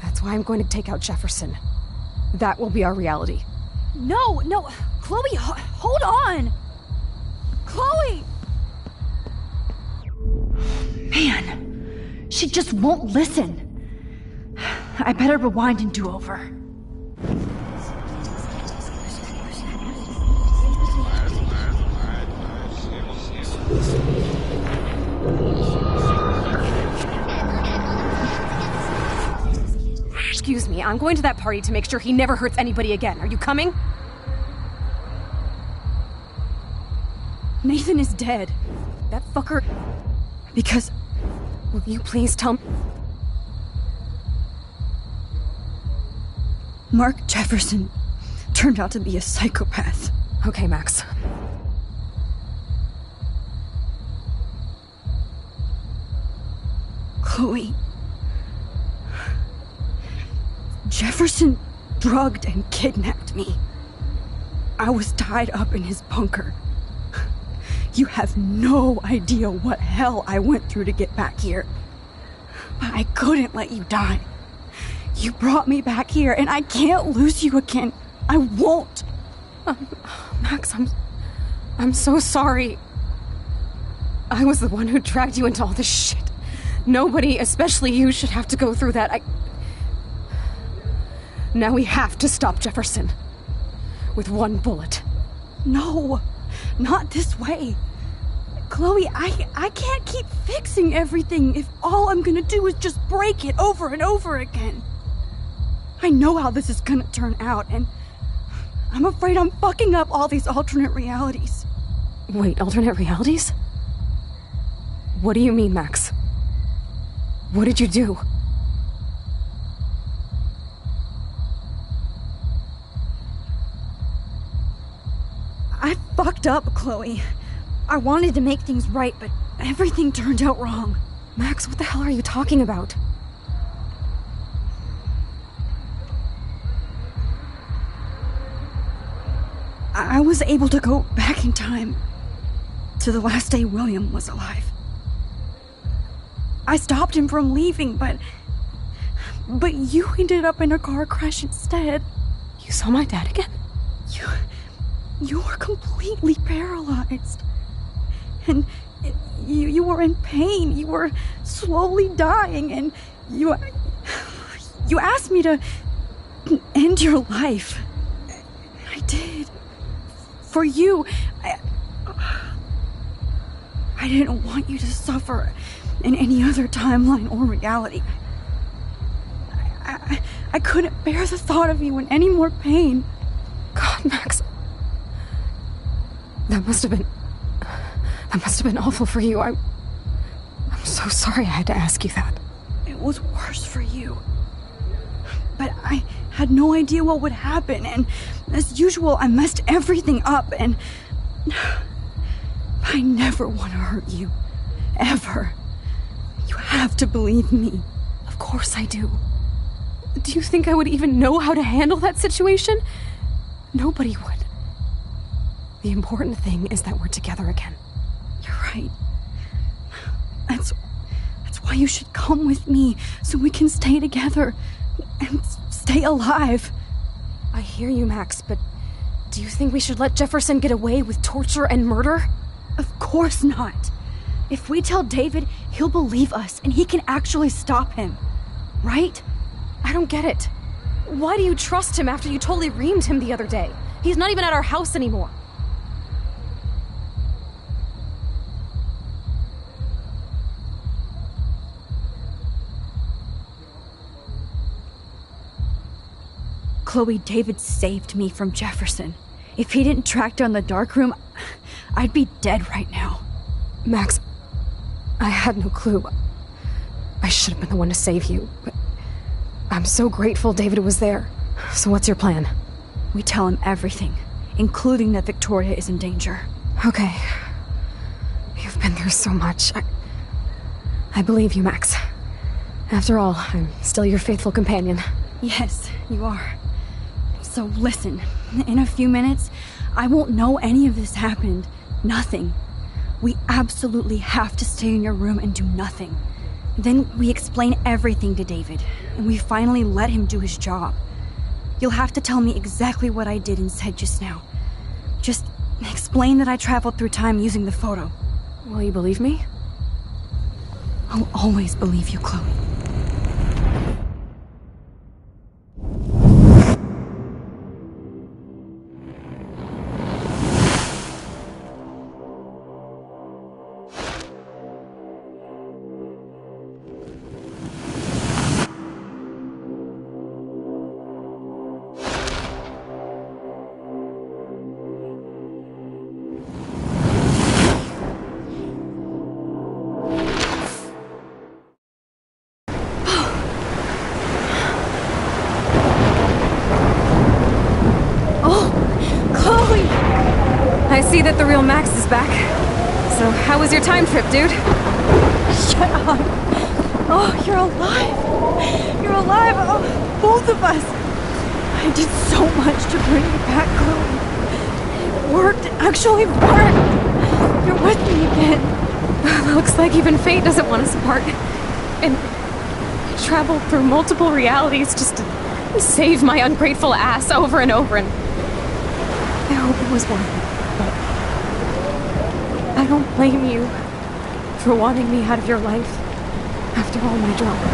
That's why I'm going to take out Jefferson. That will be our reality. No, Chloe, hold on! Chloe! Man, she just won't listen. I better rewind and do over. Excuse me, I'm going to that party to make sure he never hurts anybody again. Are you coming? Nathan is dead. That fucker... Because... Will you please tell me... Mark Jefferson turned out to be a psychopath. Okay, Max. Chloe... Jefferson drugged and kidnapped me. I was tied up in his bunker. You have no idea what hell I went through to get back here. But I couldn't let you die. You brought me back here, and I can't lose you again. I won't. Max, I'm so sorry. I was the one who dragged you into all this shit. Nobody, especially you, should have to go through that. Now we have to stop Jefferson. With one bullet. No, not this way. Chloe, I can't keep fixing everything if all I'm gonna do is just break it over and over again. I know how this is gonna turn out, and I'm afraid I'm fucking up all these alternate realities. Wait, alternate realities? What do you mean, Max? What did you do? I fucked up, Chloe. I wanted to make things right, but everything turned out wrong. Max, what the hell are you talking about? I was able to go back in time to the last day William was alive. I stopped him from leaving, but you ended up in a car crash instead. You saw my dad again? You were completely paralyzed. And you were in pain. You were slowly dying, and you asked me to end your life. I did. For you. I didn't want you to suffer in any other timeline or reality. I couldn't bear the thought of you in any more pain. God, Max. That must have been awful for you. I'm so sorry I had to ask you that. It was worse for you. But I had no idea what would happen, and as usual, I messed everything up, and I never want to hurt you. Ever. You have to believe me. Of course I do. Do you think I would even know how to handle that situation? Nobody would. The important thing is that we're together again. You're right. That's why you should come with me, so we can stay together and stay alive. I hear you, Max, but do you think we should let Jefferson get away with torture and murder? Of course not. If we tell David, he'll believe us, and he can actually stop him. Right? I don't get it. Why do you trust him after you totally reamed him the other day? He's not even at our house anymore. Chloe, David saved me from Jefferson. If he didn't track down the darkroom, I'd be dead right now. Max, I had no clue. I should have been the one to save you, but I'm so grateful David was there. So what's your plan? We tell him everything, including that Victoria is in danger. Okay. You've been through so much. I believe you, Max. After all, I'm still your faithful companion. Yes, you are. So listen, in a few minutes, I won't know any of this happened. Nothing. We absolutely have to stay in your room and do nothing. Then we explain everything to David, and we finally let him do his job. You'll have to tell me exactly what I did and said just now. Just explain that I traveled through time using the photo. Will you believe me? I'll always believe you, Chloe. I see that the real Max is back. So, how was your time trip, dude? Shut up. Oh, you're alive. You're alive. Oh, both of us. I did so much to bring you back, Chloe. It worked. It actually worked. You're with me again. Looks like even fate doesn't want us apart. And I traveled through multiple realities just to save my ungrateful ass over and over, and I hope it was worth it. I don't blame you for wanting me out of your life after all my drama.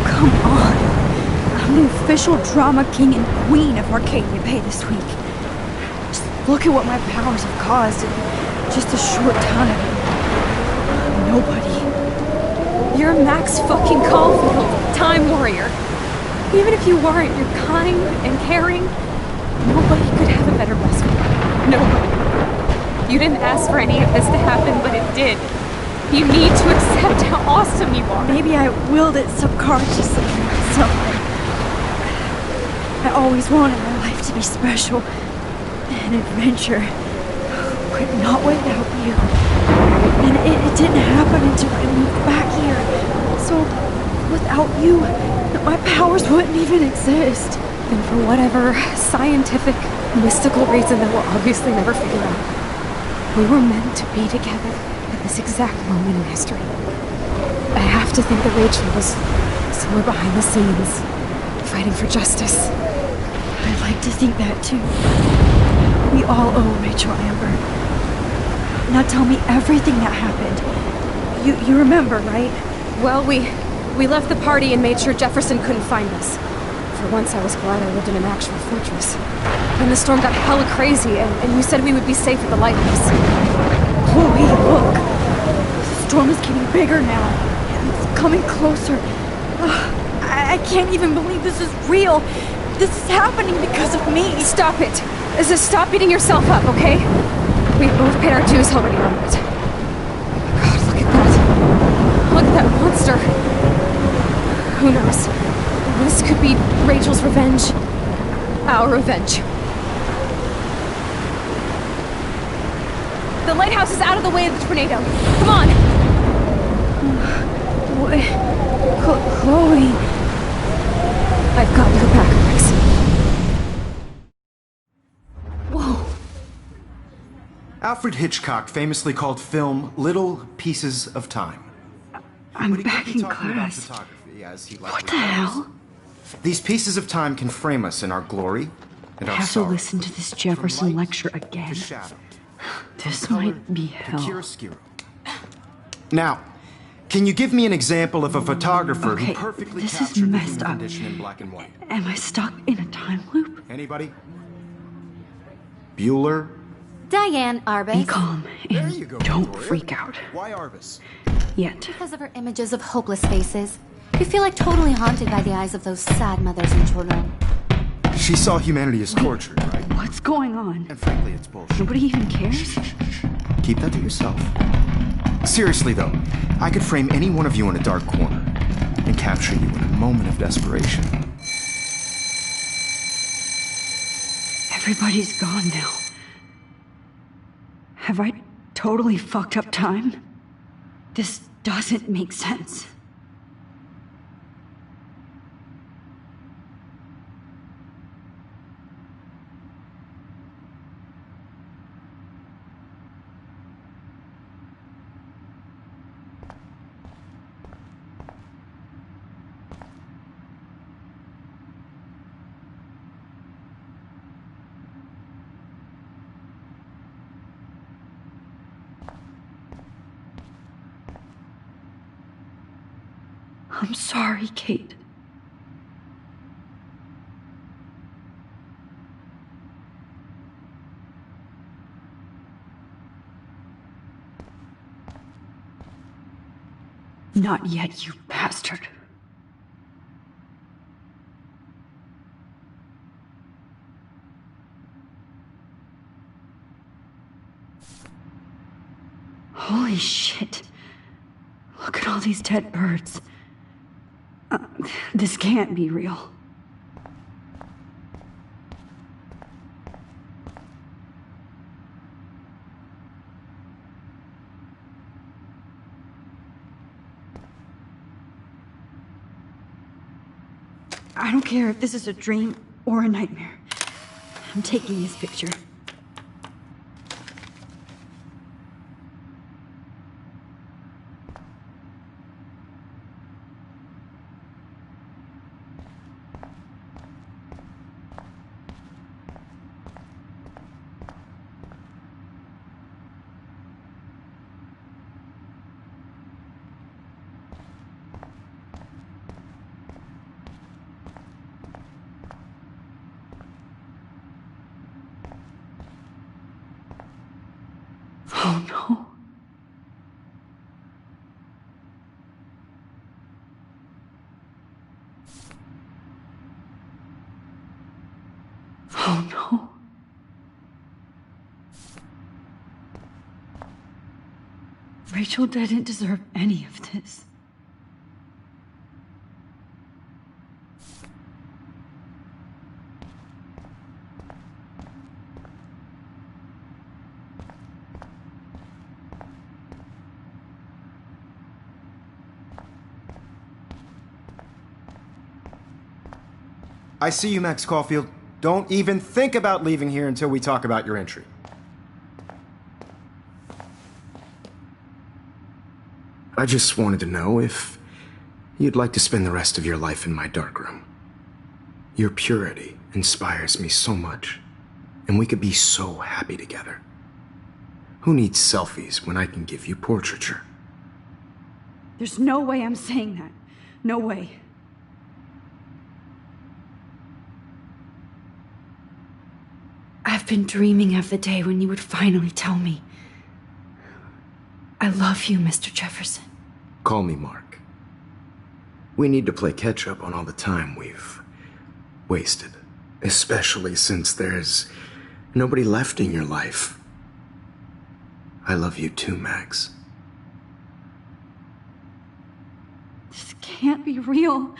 Come on. I'm the official drama king and queen of Arcadia Bay this week. Just look at what my powers have caused in just a short time. Nobody. You're Max fucking Caulfield, Time Warrior. Even if you weren't, you're kind and caring. Nobody could have a better best friend. Nobody. You didn't ask for any of this to happen, but it did. You need to accept how awesome you are. Maybe I willed it subconsciously to myself. I always wanted my life to be special. An adventure. But not without you. And it didn't happen until I moved back here. So, without you, my powers wouldn't even exist. And for whatever scientific, mystical reason that we'll obviously never figure out, we were meant to be together at this exact moment in history. I have to think that Rachel was somewhere behind the scenes, fighting for justice. I'd like to think that too. We all owe Rachel Amber. Now tell me everything that happened. You remember, right? Well, we left the party and made sure Jefferson couldn't find us. For once, I was glad I lived in an actual fortress. Then the storm got hella crazy, and you said we would be safe at the lighthouse. Chloe, look! The storm is getting bigger now. It's coming closer. I can't even believe this is real. This is happening because of me. Stop it! Stop beating yourself up, okay? We've both paid our dues already on it. God, look at that. Look at that monster. Who knows? This could be Rachel's revenge. Our revenge. The lighthouse is out of the way of the tornado. Come on! Chloe... I've got your back, Max. Whoa. Alfred Hitchcock famously called film little pieces of time. I'm back in class. What the hell? These pieces of time can frame us in our glory and I our have to sorrow. listen to this Jefferson lecture again. This might be hell. Now, can you give me an example of a photographer Okay, who perfectly this is captured the messed human up. condition in black and white? Am I stuck in a time loop? Anybody? Bueller? Diane Arbus. Be calm and don't freak out. Why Arbus? Yet. Because of her images of hopeless faces. You feel like totally haunted by the eyes of those sad mothers and children. She saw humanity as tortured, right? What's going on? And frankly, it's bullshit. Nobody even cares? Keep that to yourself. Seriously, though, I could frame any one of you in a dark corner and capture you in a moment of desperation. Everybody's gone now. Have I totally fucked up time? This doesn't make sense. I'm sorry, Kate. Not yet, you bastard. Holy shit. Look at all these dead birds. This can't be real. I don't care if this is a dream or a nightmare. I'm taking this picture. Oh no. Oh no. Rachel didn't deserve any of this. I see you, Max Caulfield. Don't even think about leaving here until we talk about your entry. I just wanted to know if you'd like to spend the rest of your life in my darkroom. Your purity inspires me so much, and we could be so happy together. Who needs selfies when I can give you portraiture? There's no way I'm saying that. No way. I've been dreaming of the day when you would finally tell me, I love you, Mr. Jefferson. Call me Mark. We need to play catch-up on all the time we've wasted, especially since there's nobody left in your life. I love you too, Max. This can't be real.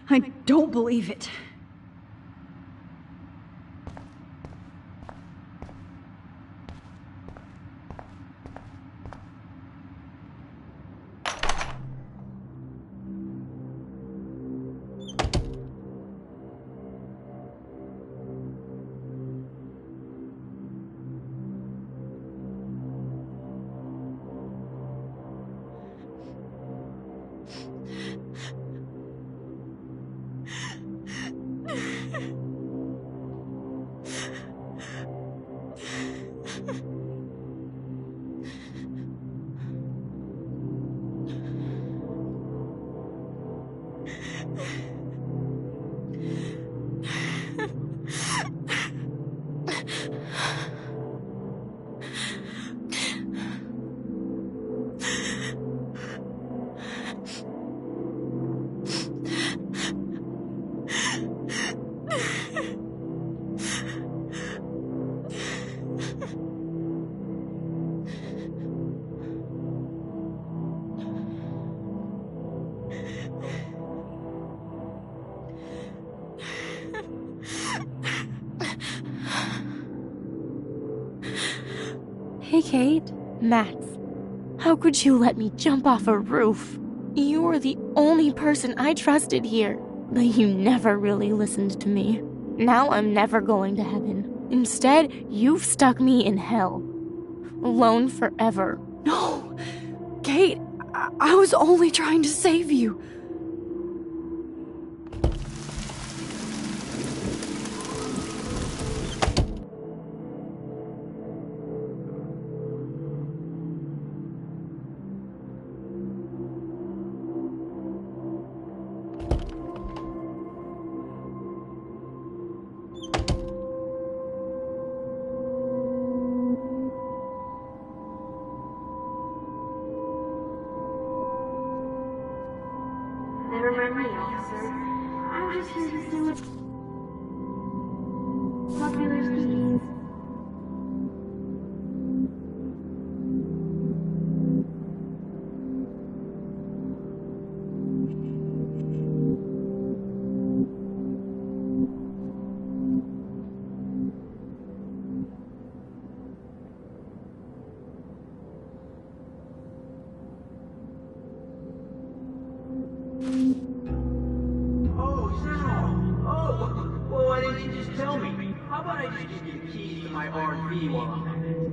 I don't believe it. Hey, Kate. Max. How could you let me jump off a roof? You were the only person I trusted here, but you never really listened to me. Now I'm never going to heaven. Instead, you've stuck me in hell. Alone forever. No! Kate, I was only trying to save you. Never mind me, officer. I'm just here to see what popular species. Well, why didn't you just tell me? How about I just give you the keys to my RV while I'm at it?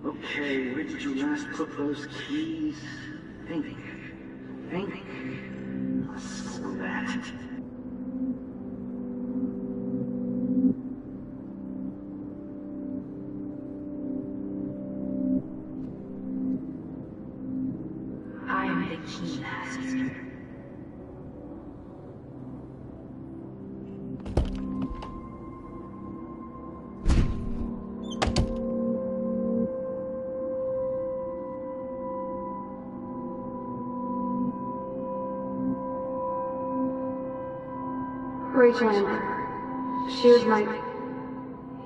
Okay, where did you last put those keys? Think. Screw that. I am the key master. Rachel Amber. She was my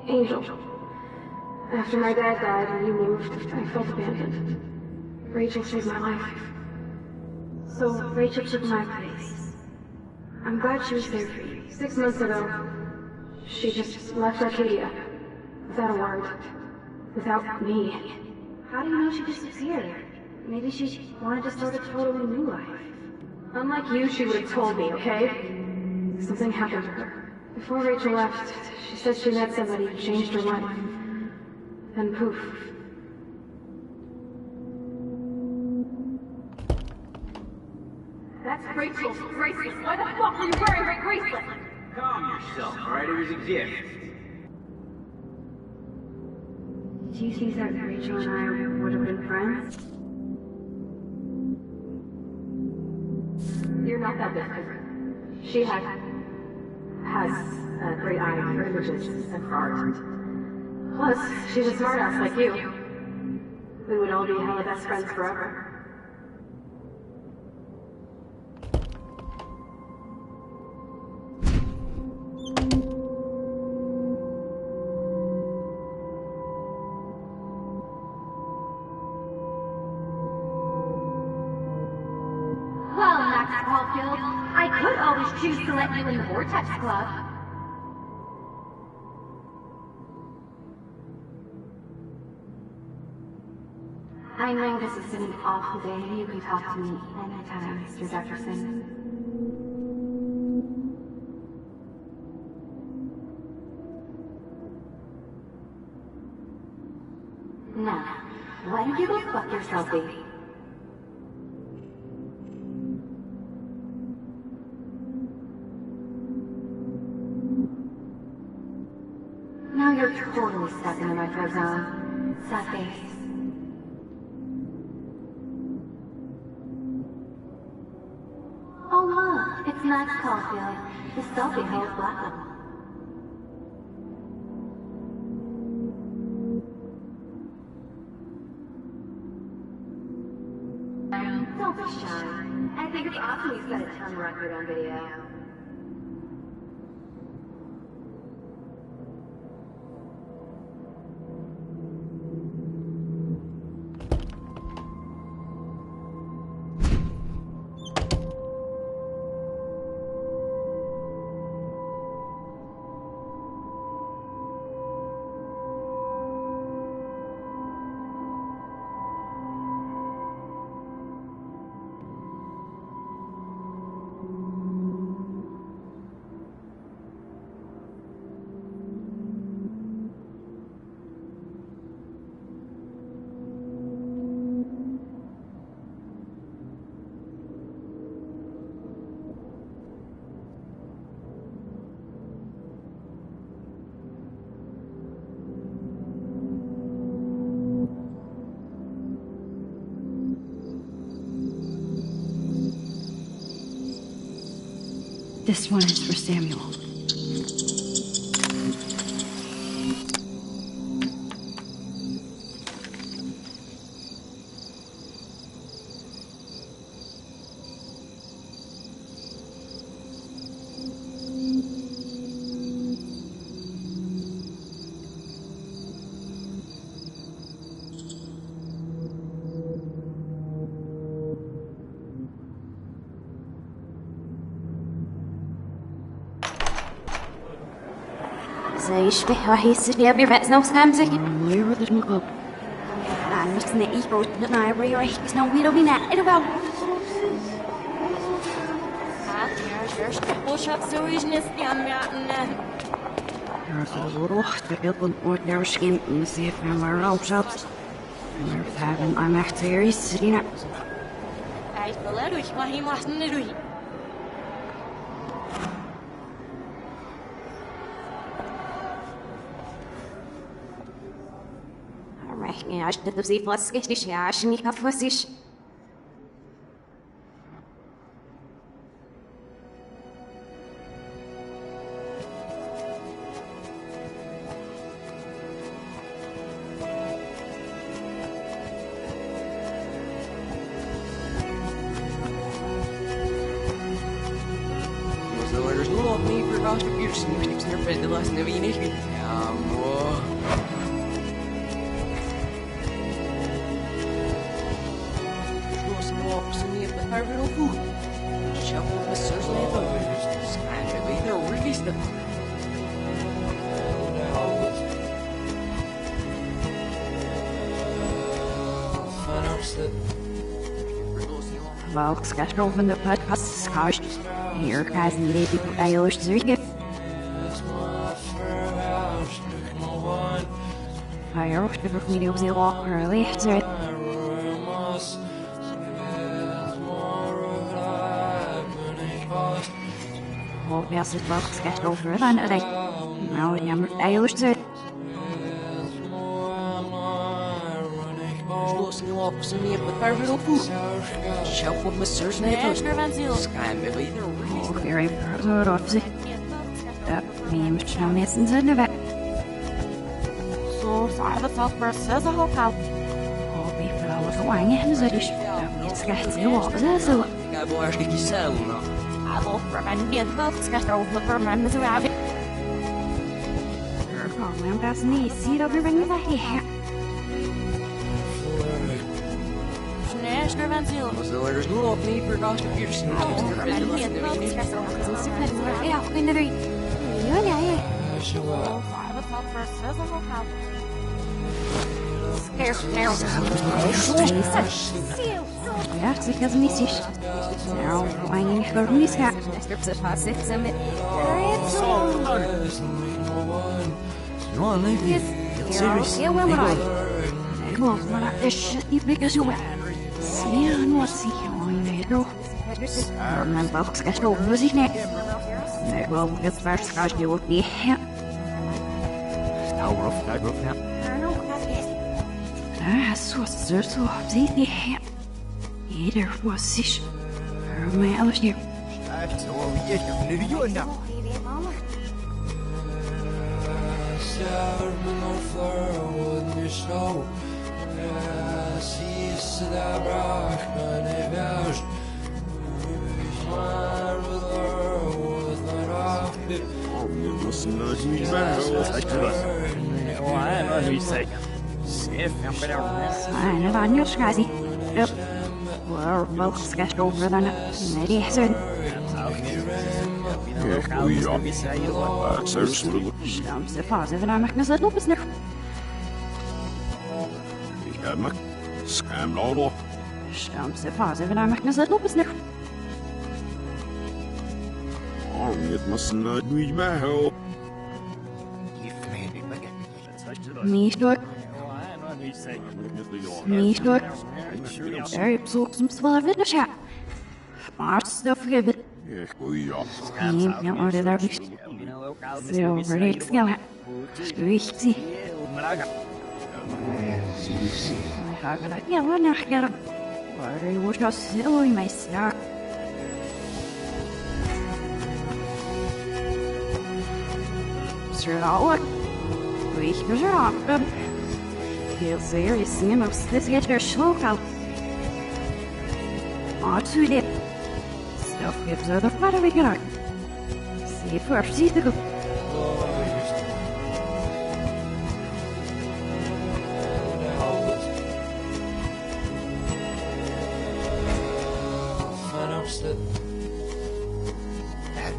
angel. After my dad died and you moved, I felt abandoned. Rachel saved my life. So Rachel took my place. I'm glad she was there for you. 6 months ago, she just left Arcadia. Without a word. Without me. How do you know she disappeared? Maybe she wanted to start a totally new life. Unlike you, she would have told me, okay? Something happened to her. Before Rachel left, she said she met somebody who changed her life. Then poof. That's Rachel's bracelet. Why the fuck are you wearing my bracelet? Calm yourself, alright? It was a gift. Do you think that Rachel and I would have been friends? You're not that different. She has a great eye for images and for art. Plus, she's a smartass like you. We would all be hella best friends forever. Well, Max Caulfield, I could always choose to let you in the Vortex Club. I know this has been an awful day. You can talk to me anytime, Mr. Jefferson. Now, why don't you go fuck yourself, baby? Now you're totally stuck in the retro zone. Sad face. Oh look, it's Max Caulfield, the selfie-held black one. Don't be shy. I think it's awesome you set a ton record on video. This one is for Samuel. يشبه راح يصير بيرفع نفس خمسة ويرد المقاب أنا مش نقي برد نعم ريح نوي لو بينا إلو وشاب سويش نسي عم يعنا روح تقبل ودرشين مسيف من روشات مرتاحن أنا محتاج سرينا عايش بلاروي ما هي محسن نروي يعني عشت تبزي فاسكش ليش عشني كفاسيش There's no need for contribution. Keeps their bed the last never you need. Favorite food. Shuffle the search level. And later release them. Well, schedule van de podcast scars. Hier gaat een lady op Eilers terug. Fire of the videos they walk early. Hope yes, het wel schedule voor dan dat ik. Nou, jammer Eilers terug. Walks in me up with favorite food. Shuffle the search level. Sky me later release. Oh, very good of the. That means now listen to the vet. So, صعب تصبر سازة هوكاو. Oh, be flowers wang and the dish. It's got the walk as well. I will ask you sell now. I will prevent the adults get over the man as well. Oh, I'm passing the seat over in the hair. There's no need for contribution. Ja, zeker is niet zicht. Nou, weinig voor mij schat. Ze past het ze met. You want to leave? Yes. Serious? Yeah, well, right. Well, maar is shit niet big as well. Ja, nu zie je mooi nero. Mijn box gaat over zich net. Nee, wel, het vers gaat je ook niet. Nou, rough now. Ah, zo zie je. Ieder was zich. Mijn alles hier. أنا بعد شغازي. والله سكت over then. نادي حسن. شمس فاز فينا محنا زدلو بسنخ. Jammer. Skam lordo. شمس فاز فينا محنا زدلو بسنخ. It must not be my help. Mishdor. Mishdor. Er is ook soms wel weer de scha. Maar stof hebben. Nee, ja, maar dat is. Zo verreeks gaan. Wicht zie. Ik ga dat ja, wat nog gaan. Maar je wordt zo zo in mijn straat. Sherlock. Wicht er aan. Heel serieus, je moet dit get er zo koud. Maar zu dit. Stuff gives her the flutter we can. See first, see the go.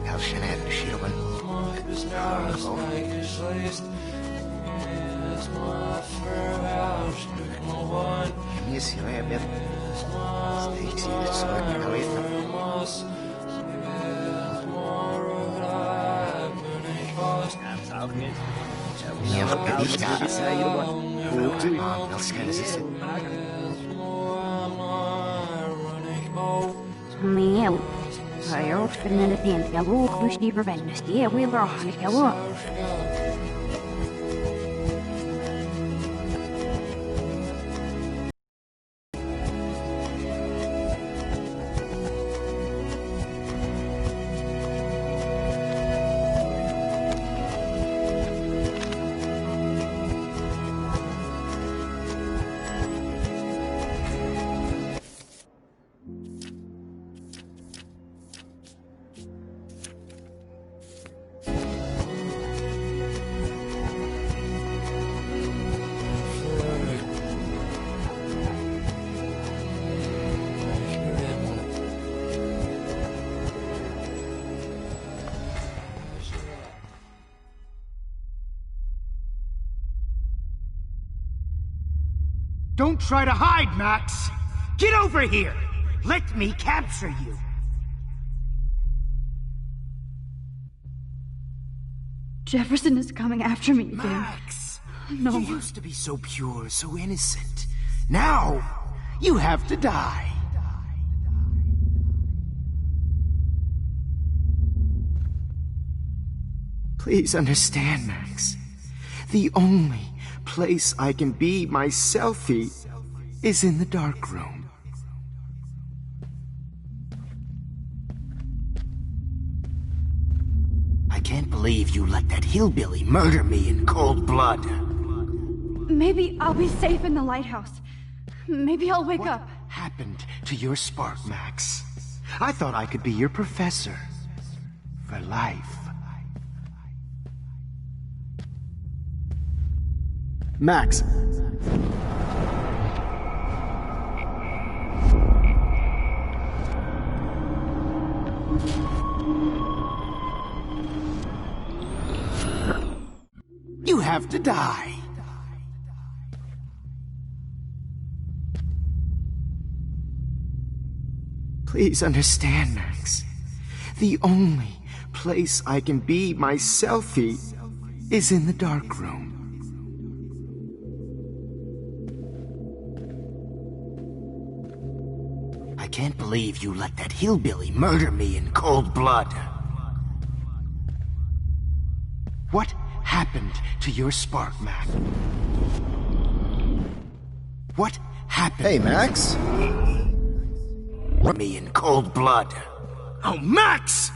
How should I have the shield on? Yes, you have been. Stacy, the sword, and away from. Ja, wat is dat? Dat is Mel. Hij ook van de tent. Ja, ook dus die verwendes. Die wil er ook niet. Ja, ook. Don't try to hide, Max! Get over here! Let me capture you! Jefferson is coming after me again. Max! No. You used to be so pure, so innocent. Now, you have to die. Please understand, Max. The only place I can be myselfie is in the dark room. I can't believe you let that hillbilly murder me in cold blood. Maybe I'll be safe in the lighthouse. Maybe I'll wake up. What happened to your spark, Max? I thought I could be your professor. For life. Max. You have to die. Please understand, Max. The only place I can be myselfie is in the dark room. I can't believe you let that hillbilly murder me in cold blood. What happened to your spark, Max? What happened? Hey, Max? Me in cold blood. Oh, Max!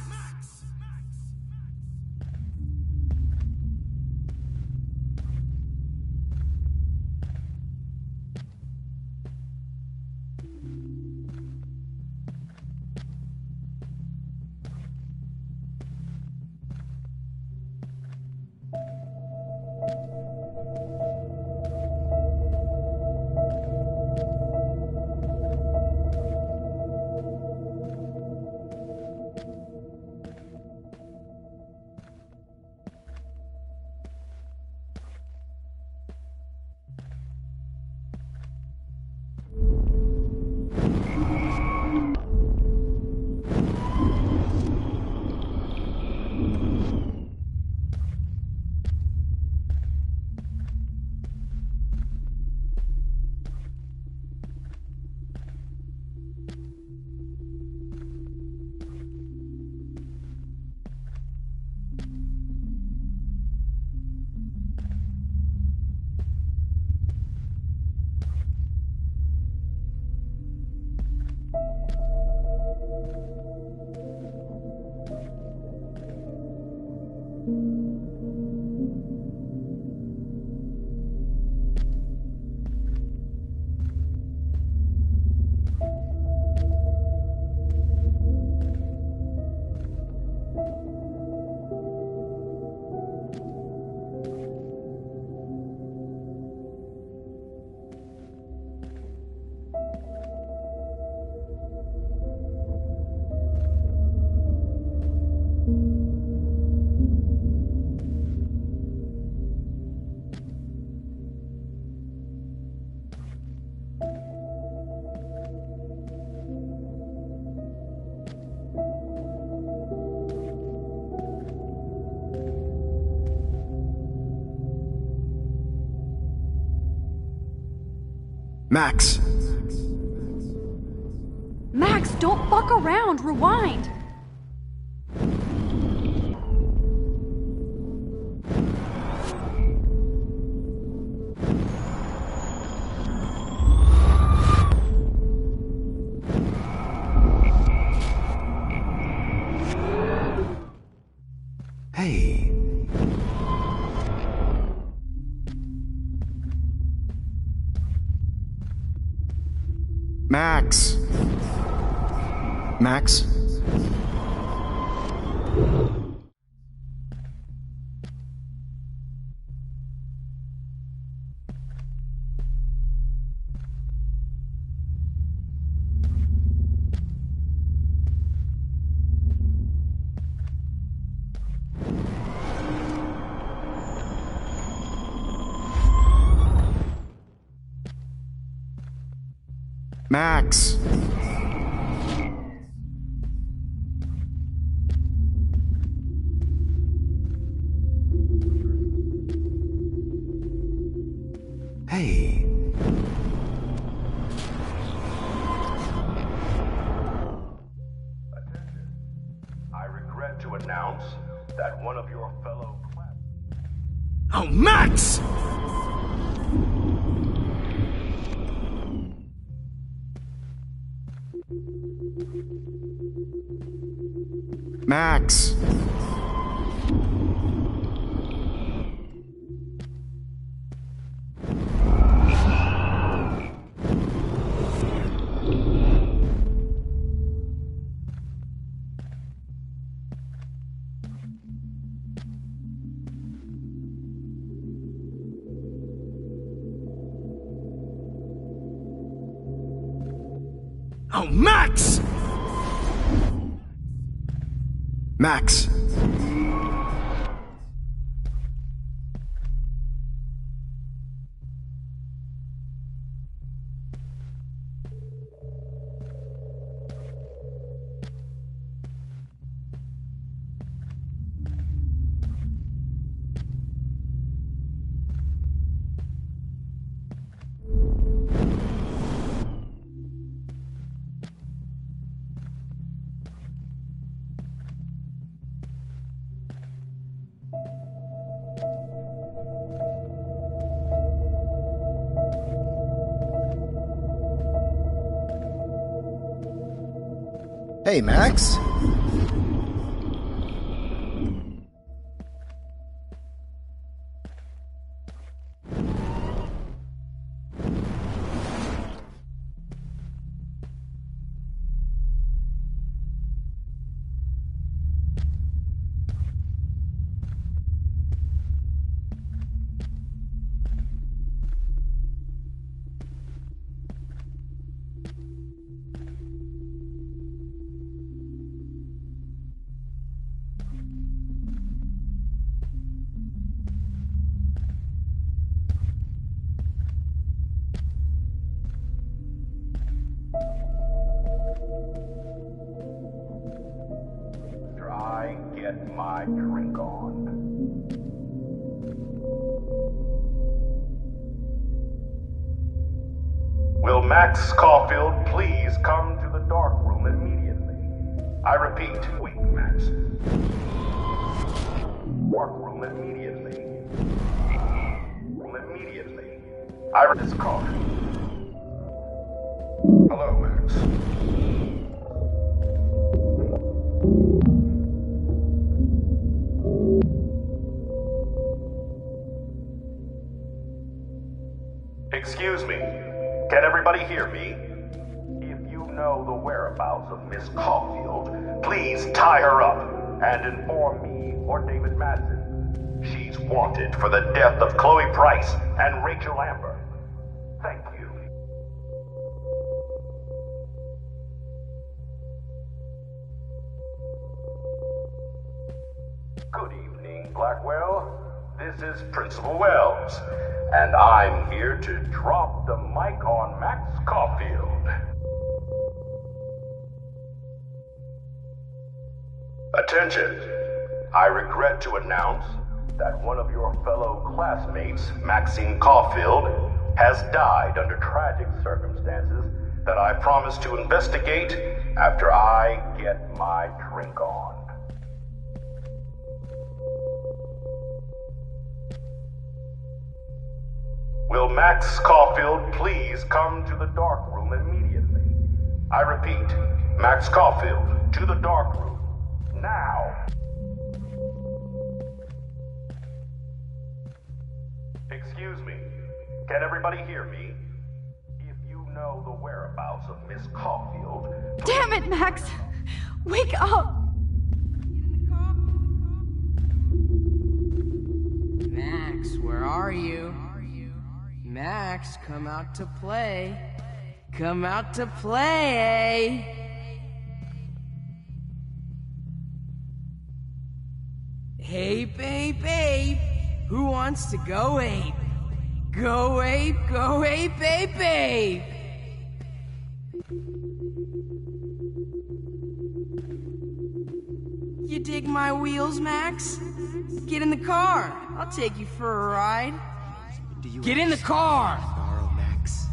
Max. Max, don't fuck around. Rewind. Hey. Max. Max? Max! Hey. I regret to announce that one of your fellow Oh, Max! Max! Oh, Max! Max! Hey, Max. Try get my drink on. Will Max Caulfield please come to the dark room immediately? I repeat, wait, Max. Dark room immediately. Room immediately. I this call. Hello, Max. Excuse me. Can everybody hear me? If you know the whereabouts of Miss Caulfield, please tie her up and inform me or David Madsen. She's wanted for the death of Chloe Price and Rachel Amber. Thank you. Good evening, Blackwell. This is Principal Wells, and I'm here to drop the mic on Max Caulfield. Attention! I regret to announce that one of your fellow classmates, Maxine Caulfield, has died under tragic circumstances that I promise to investigate after I get my drink on. Will Max Caulfield please come to the dark room immediately? I repeat, Max Caulfield, to the dark room, now. Excuse me, can everybody hear me? If you know the whereabouts of Miss Caulfield... Damn it, Max! Wake up! Max, where are you? Max, come out to play. Come out to play. Ape, ape, ape. Who wants to go ape? Go ape, ape, ape. You dig my wheels, Max? Get in the car. I'll take you for a ride. Get in the car! Borrow Max.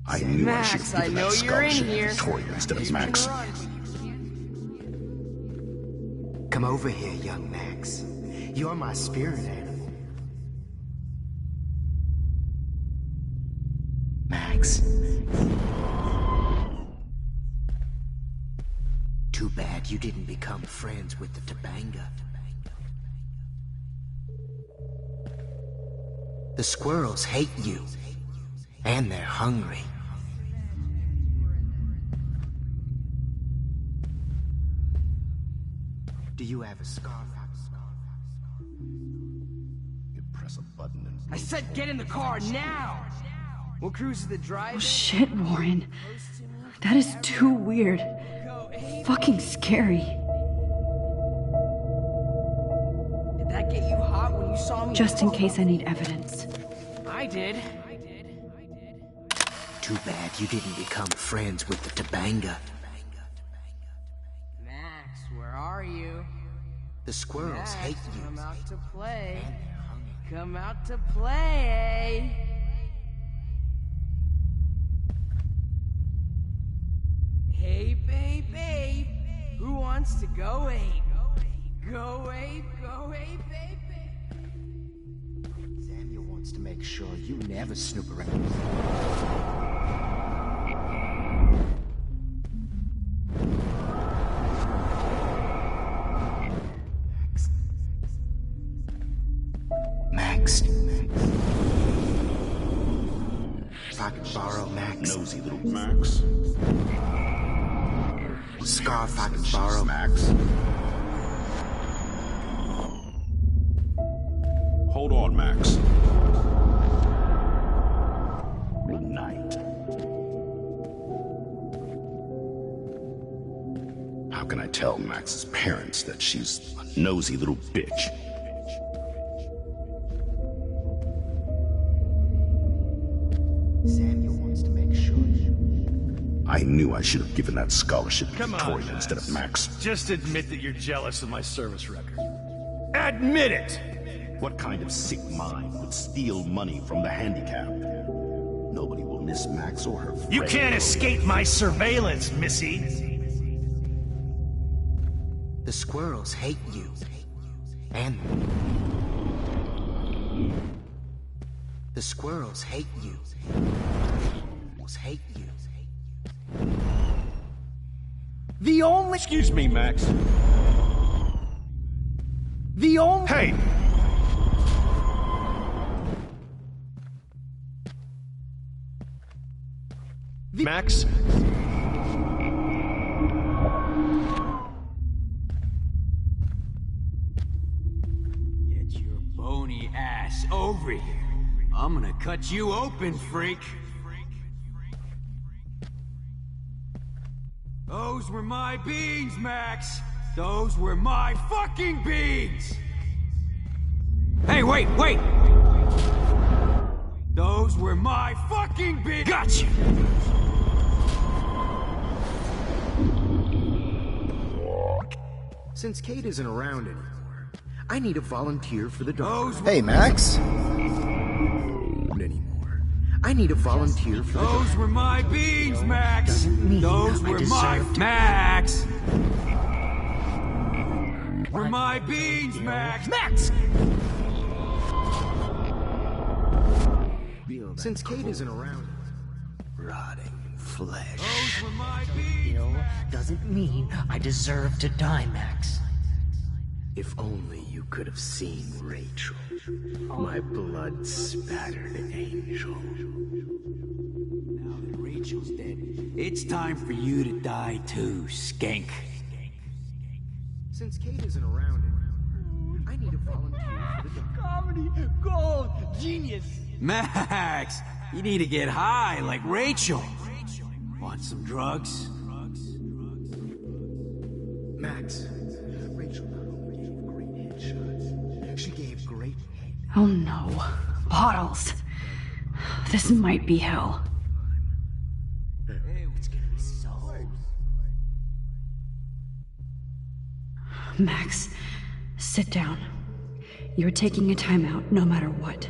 I knew I should Max, have I given know that you're in scholarship to here. Victoria instead of Max. Come over here, young Max. You're my spirit animal. Max. Too bad you didn't become friends with the Tobanga. The squirrels hate you. And they're hungry. Do you have a scarf? You press a button and... I said get in the car now! We'll cruise to the drive. Oh shit, Warren. That is too weird. Fucking scary. Did that get you hot when you saw me? Just in case I need evidence. I did. Too bad you didn't become friends with the Tobanga. Max, where are you? The squirrels Max, hate you. come out to play. Come out to play. Hey, babe, babe. Who wants to go ape? Go ape, babe, babe. Samuel wants to make sure you never snoop around. Max. If I could borrow Max. Nosy little Max. Scarf I could borrow. Max. Hold on, Max. Midnight. How can I tell Max's parents that she's a nosy little bitch? Samuel wants to make sure I knew I should have given that scholarship to Come on, Victoria instead of Max. Just admit that you're jealous of my service record. Admit it! What kind of sick mind would steal money from the handicapped? Nobody will miss Max or her friend. You can't escape my surveillance, Missy. the squirrels hate you. And the squirrels hate you. Hate you. The only... Excuse me, Max. The only... Hey! Max? Get your bony ass over here. I'm gonna cut you open, freak. Those were my beans, Max. Those were my fucking beans. Hey, wait, wait. Those were my fucking beans. Gotcha. Since Kate isn't around anymore, I need a volunteer for the dog. Hey, Max. Anymore. I need a volunteer for the Those were my beans, Max. Those were my Max. Were my beans, Max. Max. Since Kate isn't around, Rotting flesh. Those were my beans. Doesn't mean I deserve to die, Max. if only you could have seen Rachel, my blood-spattered angel. Now that Rachel's dead, it's time for you to die too, skank. Since Kate isn't around anymore, I need a volunteer for the dog. Comedy gold, genius. Max, you need to get high like Rachel. Want some drugs? Max, Rachel not only gave great headshots, she gave great head Oh no. Bottles. This might be hell. Max, sit down. You're taking a timeout no matter what.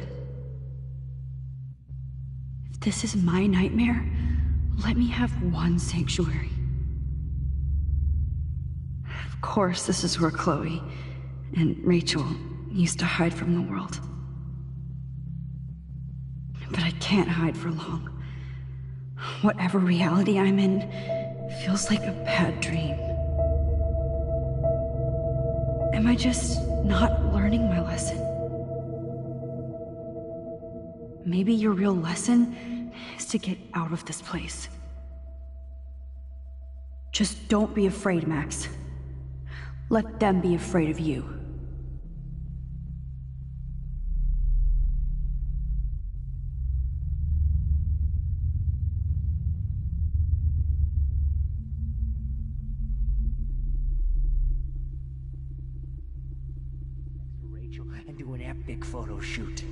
If this is my nightmare, let me have one sanctuary. Of course, this is where Chloe and Rachel used to hide from the world. But I can't hide for long. Whatever reality I'm in feels like a bad dream. Am I just not learning my lesson? Maybe your real lesson is to get out of this place. Just don't be afraid, Max. Let them be afraid of you. Rachel and do an epic photo shoot.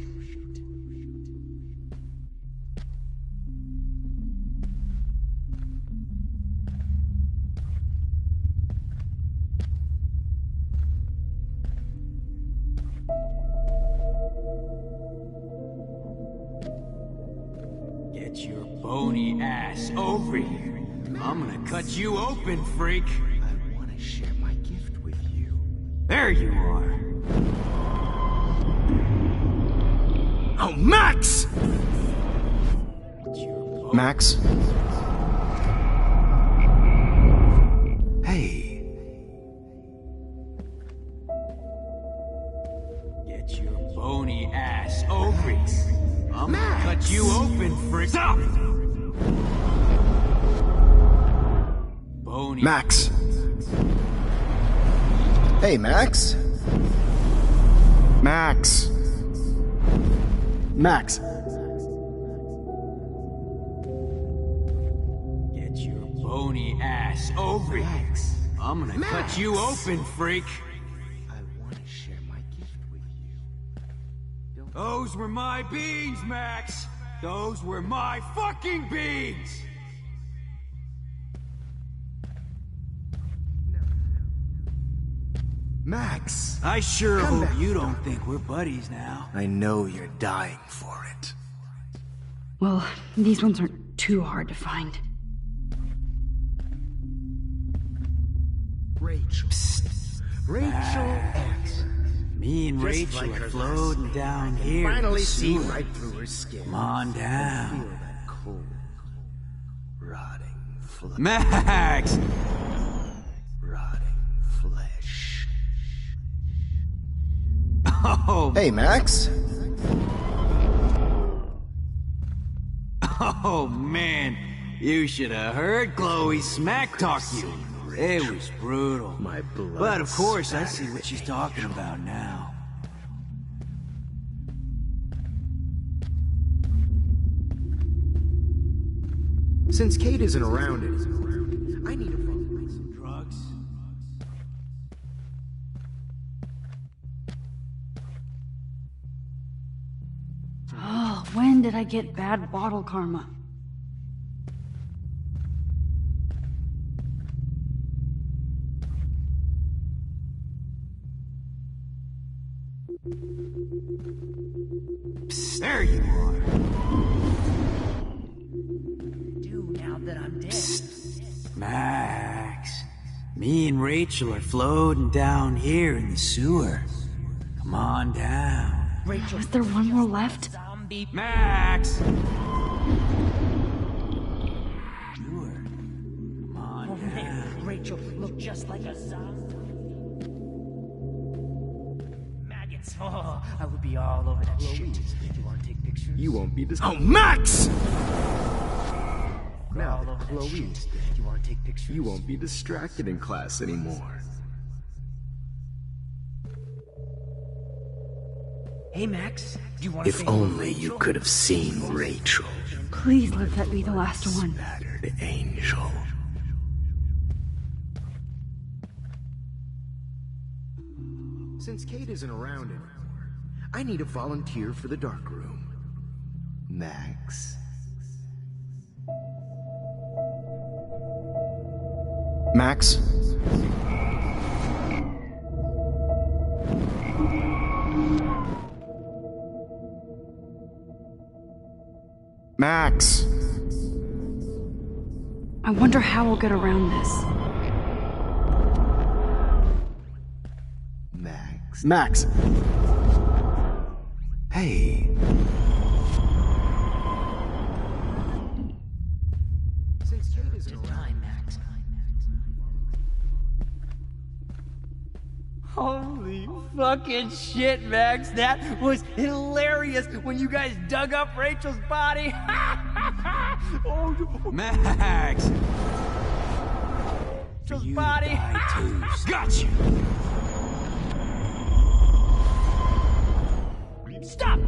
Get your bony ass over here. I'm gonna cut you open, freak. I want to share my gift with you. There you are. Oh, Max! Max? Hey. Get your bony ass over here. I'm gonna cut you open, freak. Stop! Bony. Max. Hey, Max. Max. Max. Get your bony ass over here. I'm gonna cut you open, freak. I want to share my gift with you. Those were my beans, Max. Those were my fucking beans. Max. I sure hope you don't think we're buddies now. I know you're dying for it. Well, these ones aren't too hard to find. Rachel. Psst. Rachel X. Me and Rachel are floating down here. Finally see right through her skin. Come on down. Feel that cold, rotting flesh. Max! Rotting flesh. Oh. Hey, Max. Oh, man. You should have heard Chloe smack talk you. It was brutal. My blood. But of course, I see what she's talking about now. Since Kate isn't around anymore, I need to find some drugs. Oh, when did I get bad bottle karma? Psst, there you are. Do now that I'm dead. Psst. Max. Me and Rachel are floating down here in the sewer. Come on down. Rachel, Is there one more left? zombie. Max! Sewer. Come on Oh, down. man, Rachel looked just like a zombie. Maggots. Oh, I would be all over that shit. Do you want to take pictures? You won't be Oh, Max! Now all that over that Chloe shit. is Do you want to take pictures? You won't be distracted in class anymore. Hey, Max. Do you want to If say hello to only you Rachel? could have seen Rachel. Please let that be the last one. Battered angel. Since Kate isn't around anymore, I need a volunteer for the dark room. Max? Max? Max! I wonder how we'll get around this. Max? Max! Hey. Holy fucking shit, Max. That was hilarious when you guys dug up Rachel's body. Oh, no. Max! Rachel's You body. die too. Got you! Stop!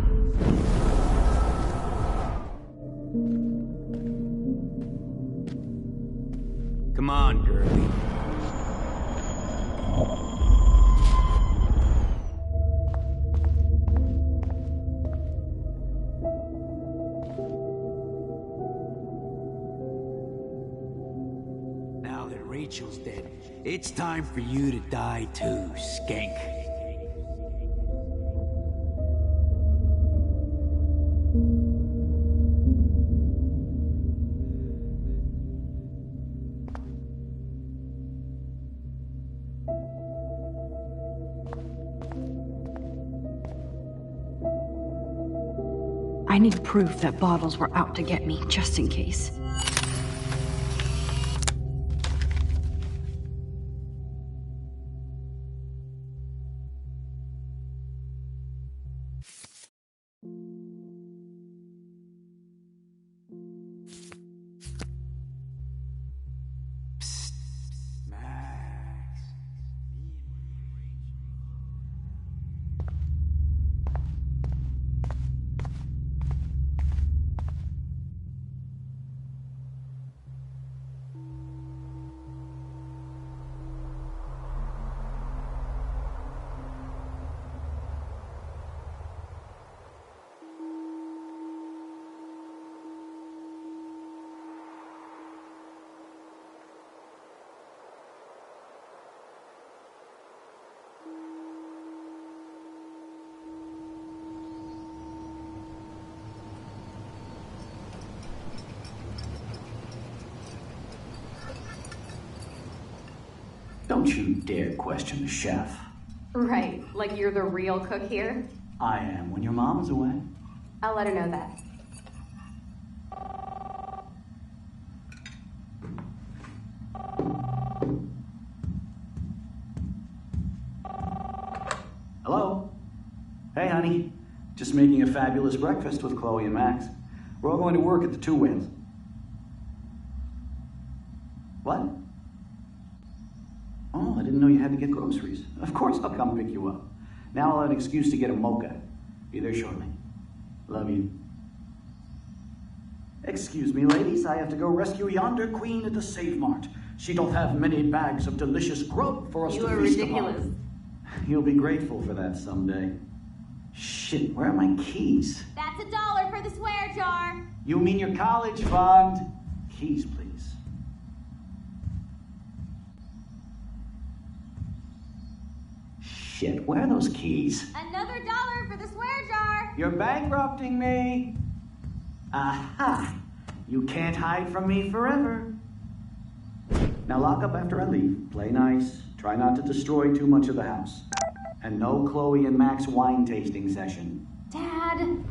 Come on, girlie. Now that Rachel's dead, it's time for you to die too, skank. I need proof that bottles were out to get me, just in case. Don't you dare question the chef. Right, like you're the real cook here? I am when your mom is away. I'll let her know that. Hello? Hey, honey. Just making a fabulous breakfast with Chloe and Max. We're all going to work at the Two Whales. What? Oh, I didn't know you had to get groceries. Of course I'll come pick you up. Now I'll have an excuse to get a mocha. Be there shortly. Love you. Excuse me, ladies. I have to go rescue yonder queen at the Save Mart. She don't have many bags of delicious grub for us You to are feast ridiculous. upon. You'll be grateful for that someday. Shit, where are my keys? That's $1 for the swear jar. You mean your college fund? Keys, please. Shit, where are those keys? Another $1 for the swear jar. You're bankrupting me. Aha! You can't hide from me forever. Now lock up after I leave. Play nice. Try not to destroy too much of the house. And no Chloe and Max wine tasting session. Dad.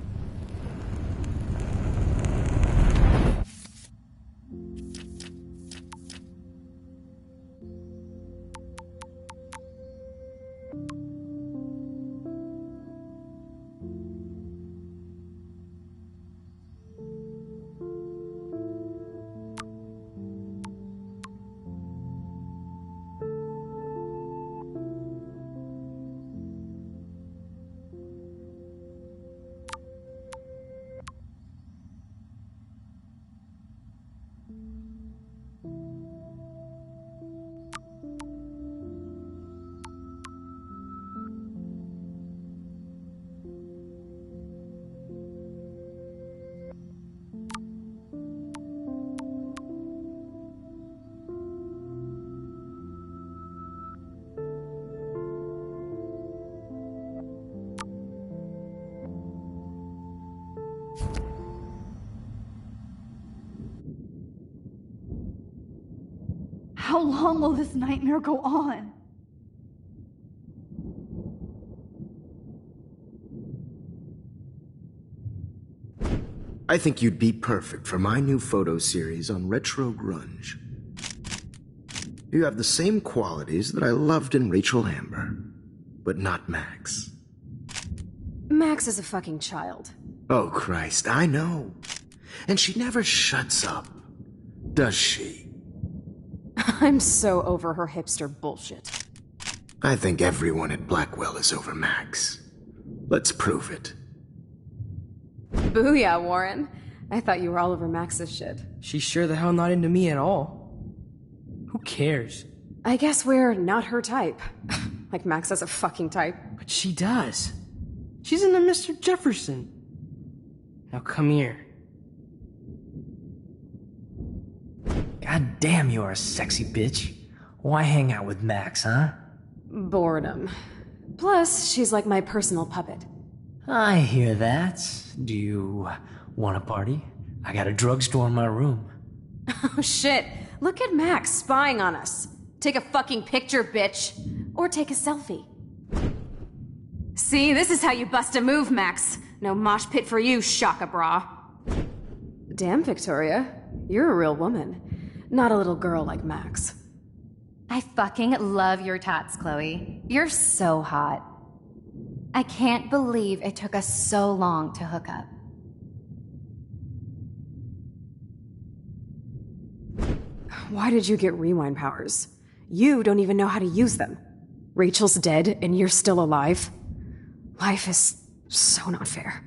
How long will this nightmare go on? I think you'd be perfect for my new photo series on retro grunge. You have the same qualities that I loved in Rachel Amber, but not Max. Max is a fucking child. Oh, Christ, I know. And she never shuts up, does she? I'm so over her hipster bullshit. I think everyone at Blackwell is over Max. Let's prove it. Booyah, Warren. I thought you were all over Max's shit. She's sure the hell not into me at all. Who cares? I guess we're not her type. Like Max has a fucking type. But she does. She's into Mr. Jefferson. Now come here. God damn, you are a sexy bitch. Why hang out with Max, huh? Boredom. Plus, she's like my personal puppet. I hear that. Do you want a party? I got a drugstore in my room. Oh shit. Look at Max spying on us. Take a fucking picture, bitch. Or take a selfie. See, this is how you bust a move, Max. No mosh pit for you, Shaka Bra. Damn, Victoria. You're a real woman. Not a little girl like Max. I fucking love your tots, Chloe. You're so hot. I can't believe it took us so long to hook up. Why did you get rewind powers? You don't even know how to use them. Rachel's dead and you're still alive. Life is so not fair.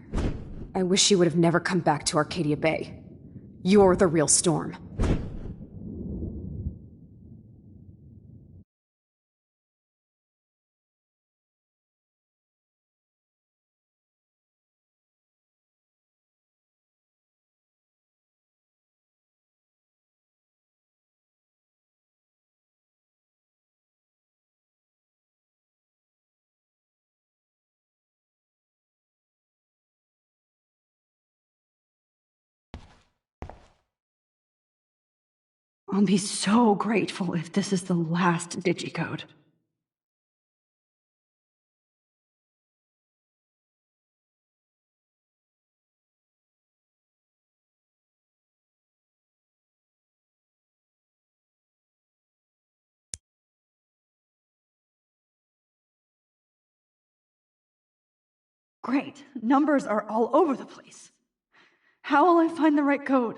I wish she would have never come back to Arcadia Bay. You're the real Storm. I'll be so grateful if this is the last digicode. Great. Numbers are all over the place. How will I find the right code?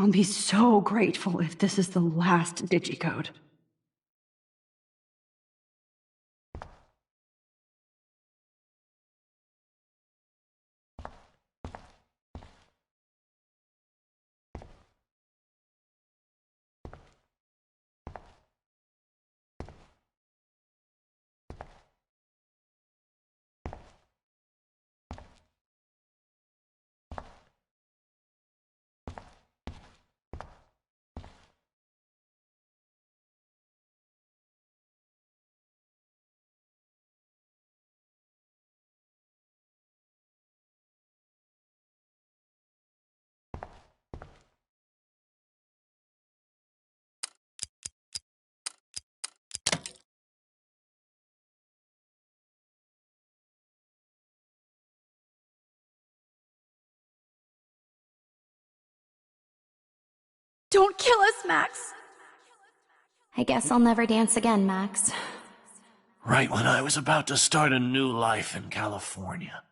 I'll be so grateful if this is the last digicode. Don't kill us, Max! I guess I'll never dance again, Max. Right when I was about to start a new life in California.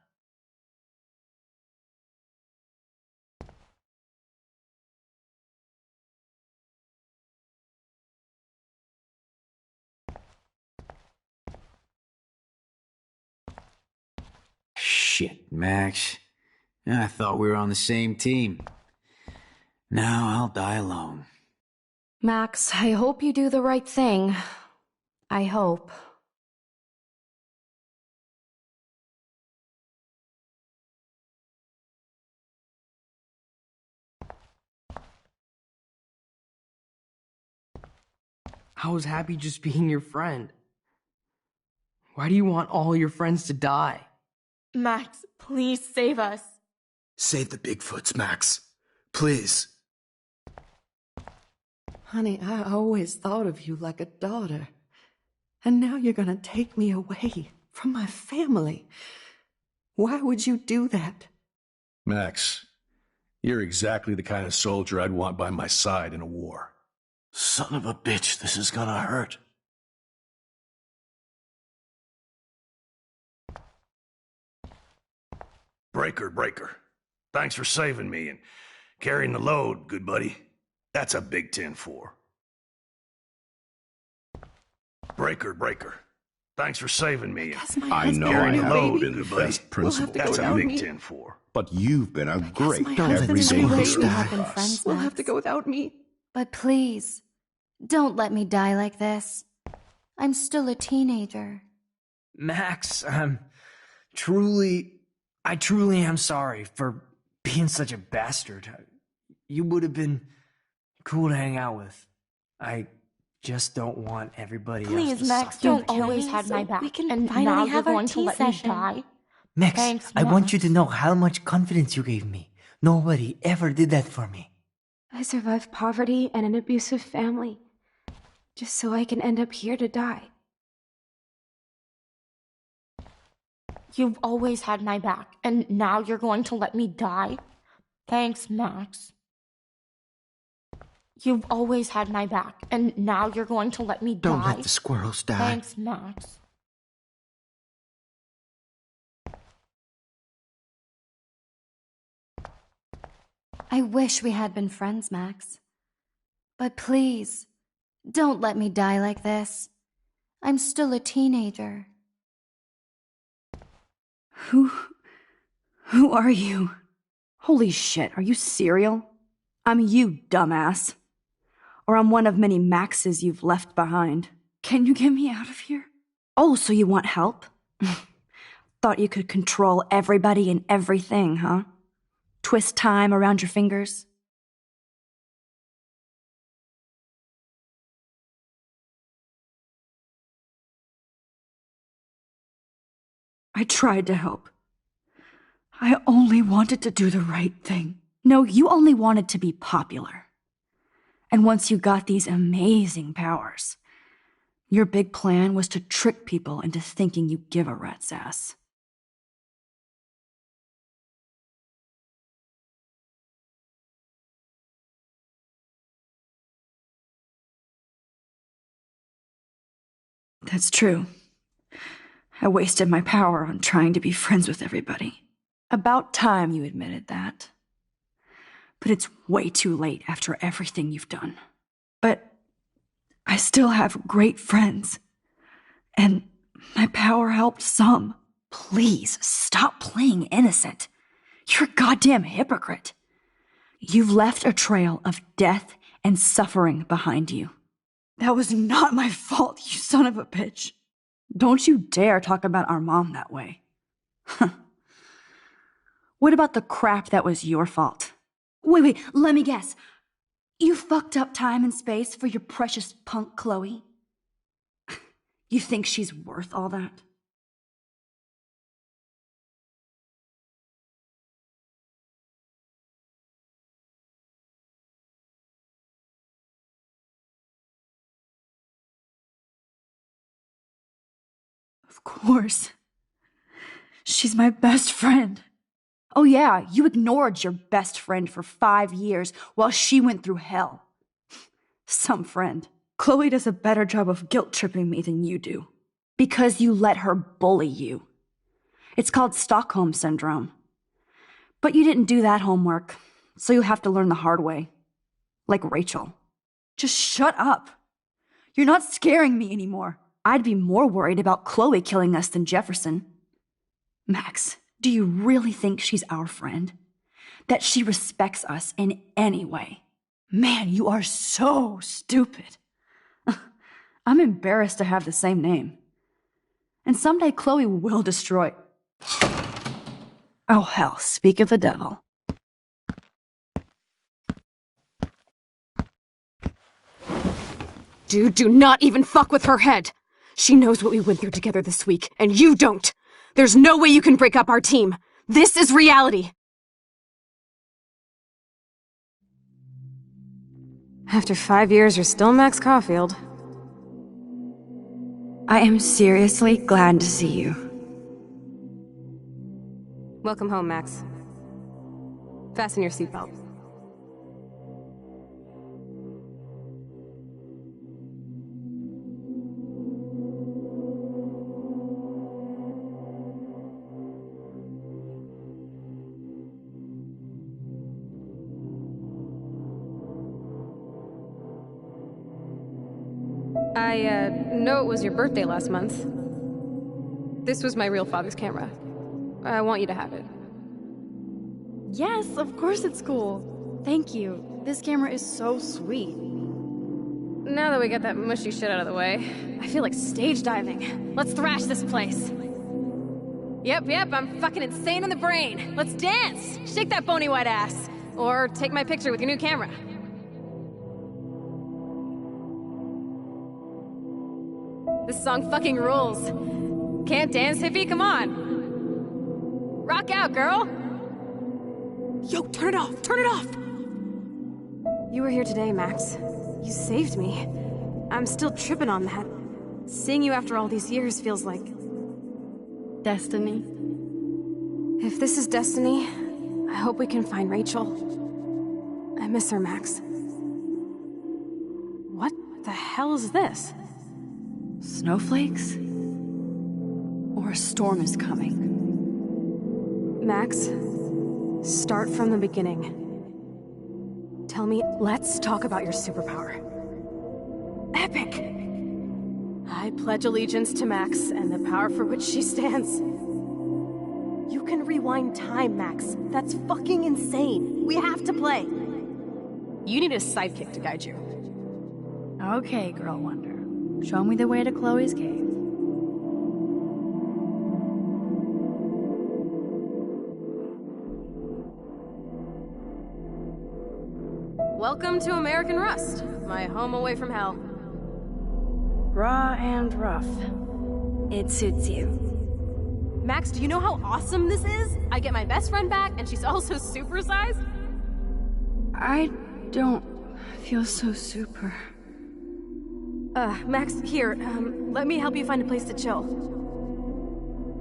Shit, Max. I thought we were on the same team. Now I'll die alone. Max, I hope you do the right thing. I hope. I was happy just being your friend. Why do you want all your friends to die? Max, please save us. Save the Bigfoots, Max. Please. Honey, I always thought of you like a daughter. And now you're gonna take me away from my family. Why would you do that? Max, you're exactly the kind of soldier I'd want by my side in a war. Son of a bitch, this is gonna hurt. Breaker. Thanks for saving me and carrying the load, good buddy. That's a big 10-4. Breaker. Thanks for saving me and I know I carrying the haven't load, been the good buddy. best principal That's a around big me, 10-4. but you've been a great We everyday hero have been to us. friends, We'll Max. have to go without me. But please, don't let me die like this. I'm still a teenager. Max, I truly am sorry for being such a bastard. You would have been cool to hang out with. I just don't want everybody else Please, to Max, suffer. you've always had my back. we can And finally now have you're our going to tea let session. me die? Max, Thanks, I want Max. you to know how much confidence you gave me. Nobody ever did that for me. I survived poverty and an abusive family, just so I can end up here to die. You've always had my back, and now you're going to let me die? Thanks, Max. You've always had my back, and now you're going to let me die? Don't let the squirrels die. Thanks, Max. I wish we had been friends, Max. But please, don't let me die like this. I'm still a teenager. Who are you? Holy shit, are you serial? I'm you, dumbass. Or I'm one of many Maxes you've left behind. Can you get me out of here? Oh, so you want help? Thought you could control everybody and everything, huh? Twist time around your fingers? I tried to help. I only wanted to do the right thing. No, you only wanted to be popular. And once you got these amazing powers, your big plan was to trick people into thinking you give a rat's ass. That's true. I wasted my power on trying to be friends with everybody. About time you admitted that. But it's way too late after everything you've done. But I still have great friends. And my power helped some. Please, stop playing innocent. You're a goddamn hypocrite. You've left a trail of death and suffering behind you. That was not my fault, you son of a bitch. Don't you dare talk about our mom that way. What about the crap that was your fault? Wait, let me guess. You fucked up time and space for your precious punk Chloe? You think she's worth all that? Of course. She's my best friend. Oh yeah, you ignored your best friend for 5 years while she went through hell. Some friend. Chloe does a better job of guilt-tripping me than you do. Because you let her bully you. It's called Stockholm Syndrome. But you didn't do that homework, so you'll have to learn the hard way. Like Rachel. Just shut up. You're not scaring me anymore. I'd be more worried about Chloe killing us than Jefferson. Max, do you really think she's our friend? That she respects us in any way? Man, you are so stupid. I'm embarrassed to have the same name. And someday Chloe will destroy... Oh hell, speak of the devil. Dude, do not even fuck with her head. She knows what we went through together this week, and you don't. There's no way you can break up our team. This is reality. After 5 years, you're still Max Caulfield. I am seriously glad to see you. Welcome home, Max. Fasten your seatbelt. I know it was your birthday last month. This was my real father's camera. I want you to have it. Yes, of course it's cool. Thank you. This camera is so sweet. Now that we got that mushy shit out of the way, I feel like stage diving. Let's thrash this place. Yep, I'm fucking insane in the brain. Let's dance! Shake that bony white ass. Or take my picture with your new camera. This song fucking rules. Can't dance, hippie? Come on. Rock out, girl! Yo, turn it off! Turn it off! You were here today, Max. You saved me. I'm still tripping on that. Seeing you after all these years feels like... destiny. If this is destiny, I hope we can find Rachel. I miss her, Max. What the hell is this? Snowflakes? Or a storm is coming? Max, start from the beginning. Tell me, let's talk about your superpower. Epic! I pledge allegiance to Max and the power for which she stands. You can rewind time, Max. That's fucking insane. We have to play. You need a sidekick to guide you. Okay, Girl Wonder. Show me the way to Chloe's cave. Welcome to American Rust, my home away from hell. Raw and rough. It suits you. Max, do you know how awesome this is? I get my best friend back, and she's also supersized. I don't feel so super. Max, here, let me help you find a place to chill.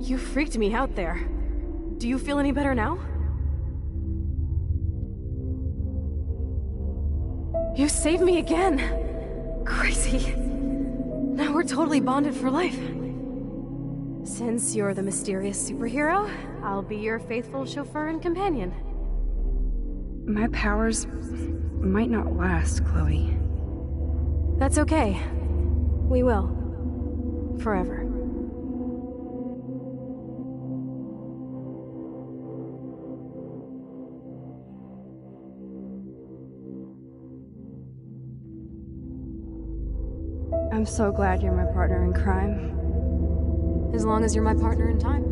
You freaked me out there. Do you feel any better now? You saved me again! Crazy. Now we're totally bonded for life. Since you're the mysterious superhero, I'll be your faithful chauffeur and companion. My powers might not last, Chloe. That's okay. We will. Forever. I'm so glad you're my partner in crime. As long as you're my partner in time.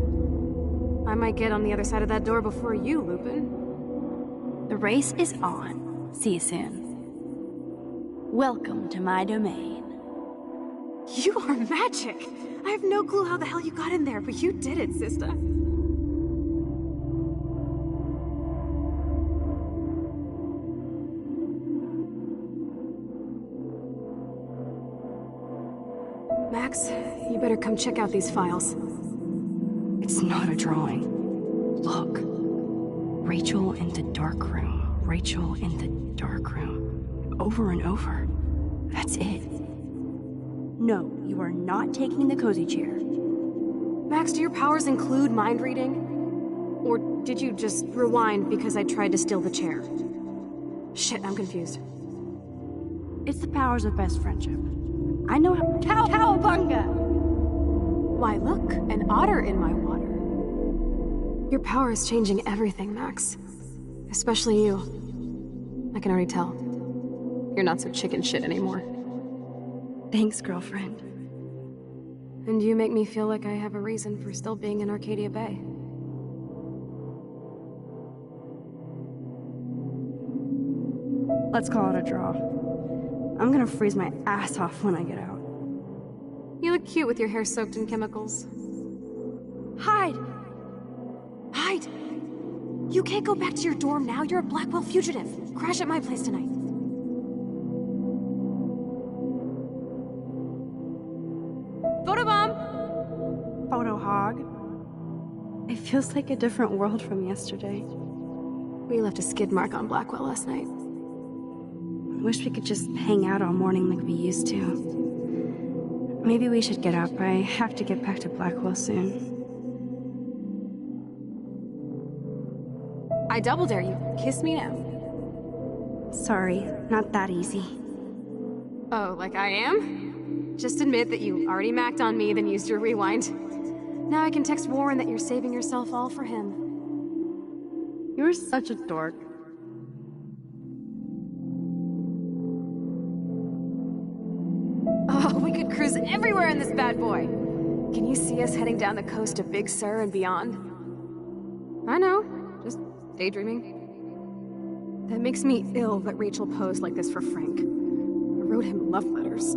I might get on the other side of that door before you, Lupin. The race is on. See you soon. Welcome to my domain. You are magic! I have no clue how the hell you got in there, but you did it, sister. Max, you better come check out these files. It's not a drawing. Look. Rachel in the dark room. Rachel in the dark room. Over and over. That's it. No, you are not taking the cozy chair. Max, do your powers include mind reading? Or did you just rewind because I tried to steal the chair? Shit, I'm confused. It's the powers of best friendship. I know how- Cowabunga! Why, look, an otter in my water. Your power is changing everything, Max. Especially you. I can already tell. You're not so chicken shit anymore. Thanks, girlfriend. And you make me feel like I have a reason for still being in Arcadia Bay. Let's call it a draw. I'm gonna freeze my ass off when I get out. You look cute with your hair soaked in chemicals. Hide! Hide! You can't go back to your dorm now. You're a Blackwell fugitive. Crash at my place tonight. feels like a different world from yesterday. We left a skid mark on Blackwell last night. I wish we could just hang out all morning like we used to. Maybe we should get up. I have to get back to Blackwell soon. I double dare you. Kiss me now. Sorry, not that easy. Oh, like I am? Just admit that you already macked on me, then used your rewind. Now I can text Warren that you're saving yourself all for him. You're such a dork. Oh, we could cruise everywhere in this bad boy. Can you see us heading down the coast to Big Sur and beyond? I know, just daydreaming. That makes me ill that Rachel posed like this for Frank. I wrote him love letters.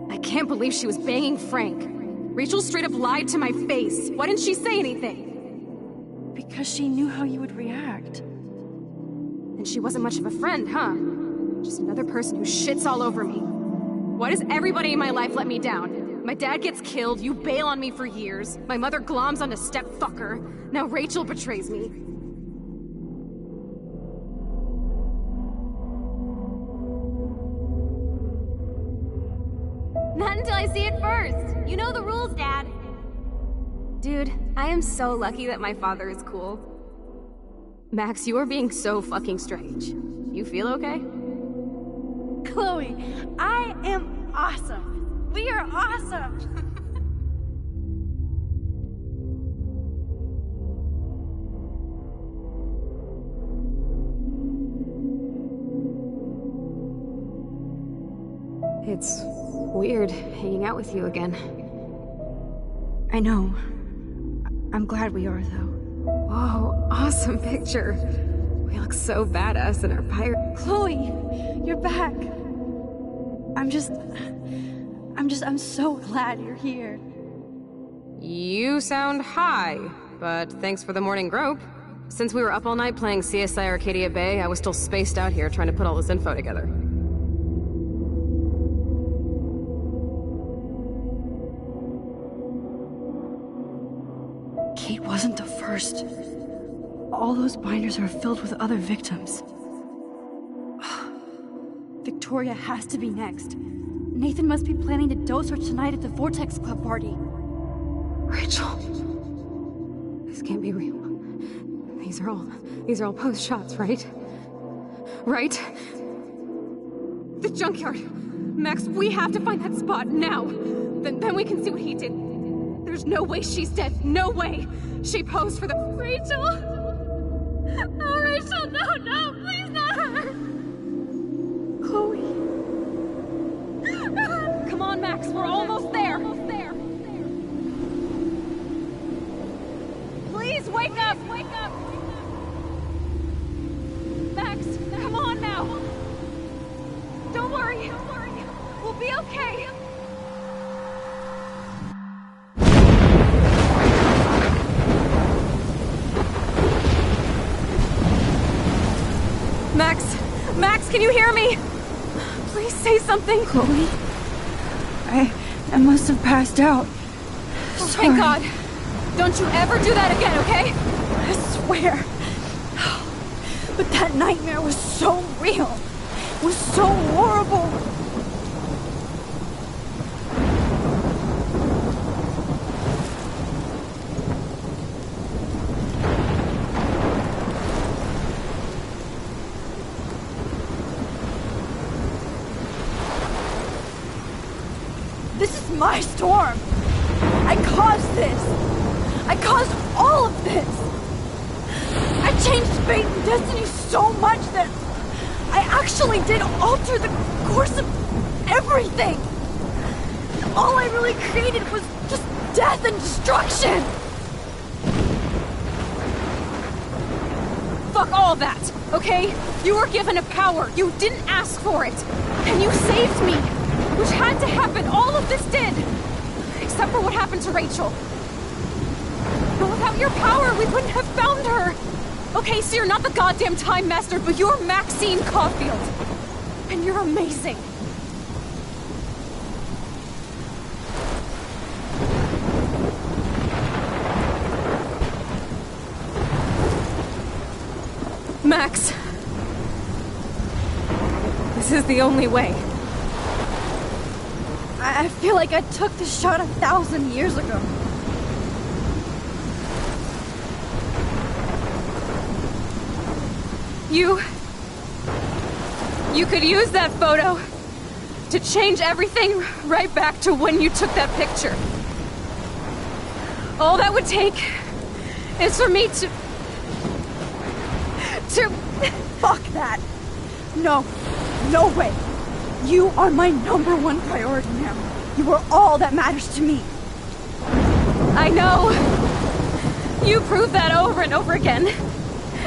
I can't believe she was banging Frank. Rachel straight up lied to my face. Why didn't she say anything? Because she knew how you would react. And she wasn't much of a friend, huh? Just another person who shits all over me. Why does everybody in my life let me down? My dad gets killed, you bail on me for years. My mother gloms onto stepfucker. Now Rachel betrays me. Not until I see it first. You know the rules, Dad. Dude, I am so lucky that my father is cool. Max, you are being so fucking strange. You feel okay? Chloe, I am awesome. We are awesome. It's weird hanging out with you again. I know. I'm glad we are, though. Whoa, awesome picture. We look so badass in our pirate. Chloe, you're back. I'm so glad you're here. You sound high, but thanks for the morning grope. Since we were up all night playing CSI Arcadia Bay, I was still spaced out here trying to put all this info together. Kate wasn't the first. All those binders are filled with other victims. Victoria has to be next. Nathan must be planning to dose her tonight at the Vortex Club party. Rachel. This can't be real. These are all post shots, right? Right? The junkyard. Max, we have to find that spot now. Then we can see what he did. There's no way she's dead. No way. She posed for the... Rachel? Oh, Rachel, no, please not her. Chloe. Come on, Max, we're almost there. Please wake up. Max, come on now. Don't worry. We'll be okay. Max, can you hear me? Please say something. Chloe, I must have passed out. Oh, thank God. Don't you ever do that again, okay? I swear. But that nightmare was so real. It was so horrible. This is my storm. I caused this. I caused all of this. I changed fate and destiny so much that I actually did alter the course of everything. And all I really created was just death and destruction. Fuck all that, okay? You were given a power. You didn't ask for it. And you saved me. Which had to happen. All of this did. Except for what happened to Rachel. But without your power, we wouldn't have found her. Okay, so you're not the goddamn Time Master, but you're Maxine Caulfield. And you're amazing. Max. This is the only way. I feel like I took this shot 1,000 years ago. You could use that photo to change everything right back to when you took that picture. All that would take is for me to... Fuck that! No way! You are my #1 priority now. You are all that matters to me. I know. You proved that over and over again.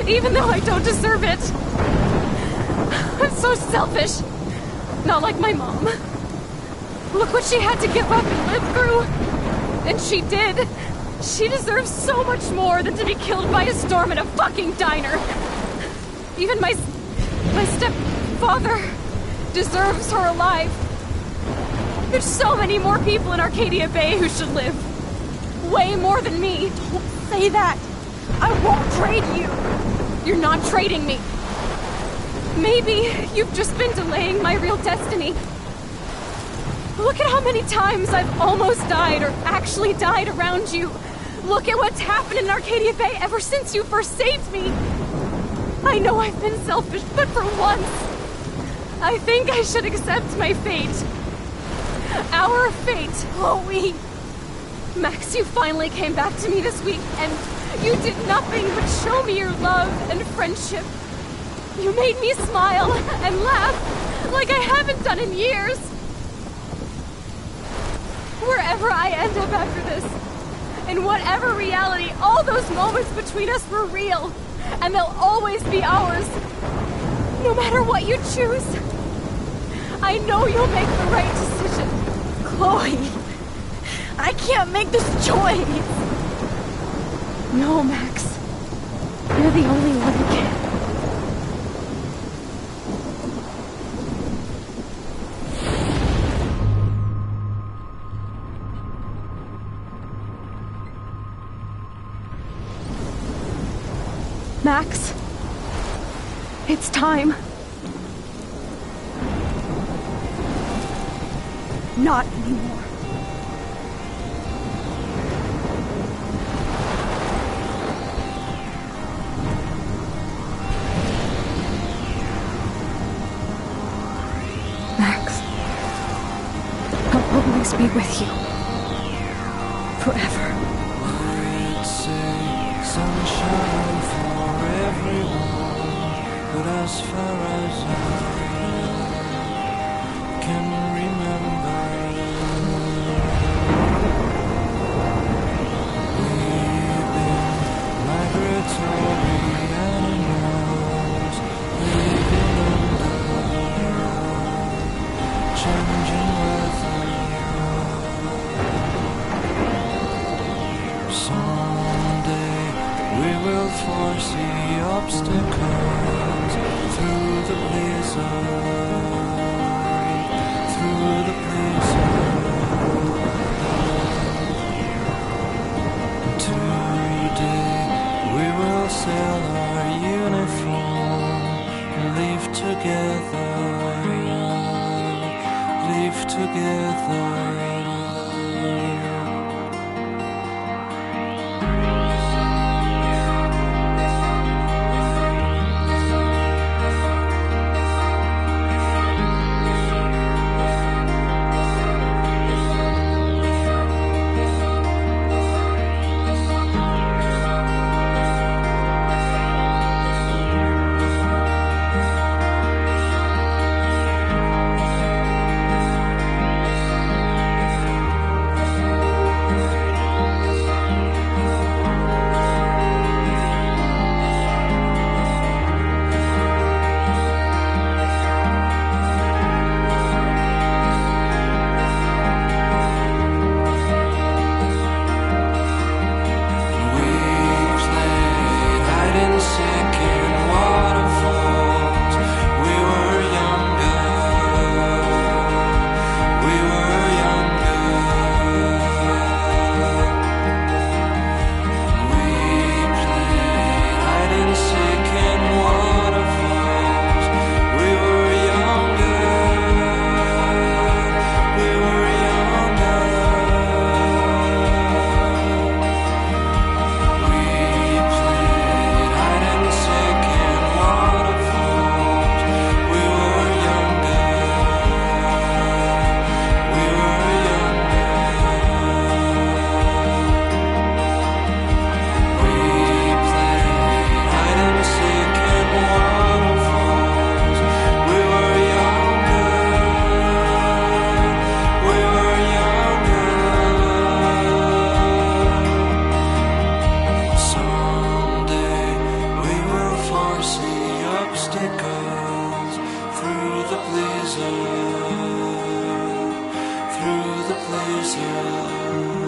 Even though I don't deserve it. I'm so selfish. Not like my mom. Look what she had to give up and live through. And she did. She deserves so much more than to be killed by a storm in a fucking diner. Even my stepfather deserves her alive. There's so many more people in Arcadia Bay who should live. Way more than me. Don't say that. I won't trade you. You're not trading me. Maybe you've just been delaying my real destiny. Look at how many times I've almost died or actually died around you. Look at what's happened in Arcadia Bay ever since you first saved me. I know I've been selfish, but for once, I think I should accept my fate. Our fate. Chloe! Max, you finally came back to me this week, and you did nothing but show me your love and friendship. You made me smile and laugh like I haven't done in years. Wherever I end up after this, in whatever reality, all those moments between us were real, and they'll always be ours. No matter what you choose, I know you'll make the right decision. Chloe, I can't make this choice. No, Max. You're the only one who can. Max, it's time. Not anymore. Max, I'll always be with you. Forever. Sunshine for everyone, but as far as I can remember, we've been migratory animals, living under changing weather. Someday we will foresee obstacles through the blizzard, through the blizzard. Today we will sell our uniform and live together. blizzard, through the blizzard.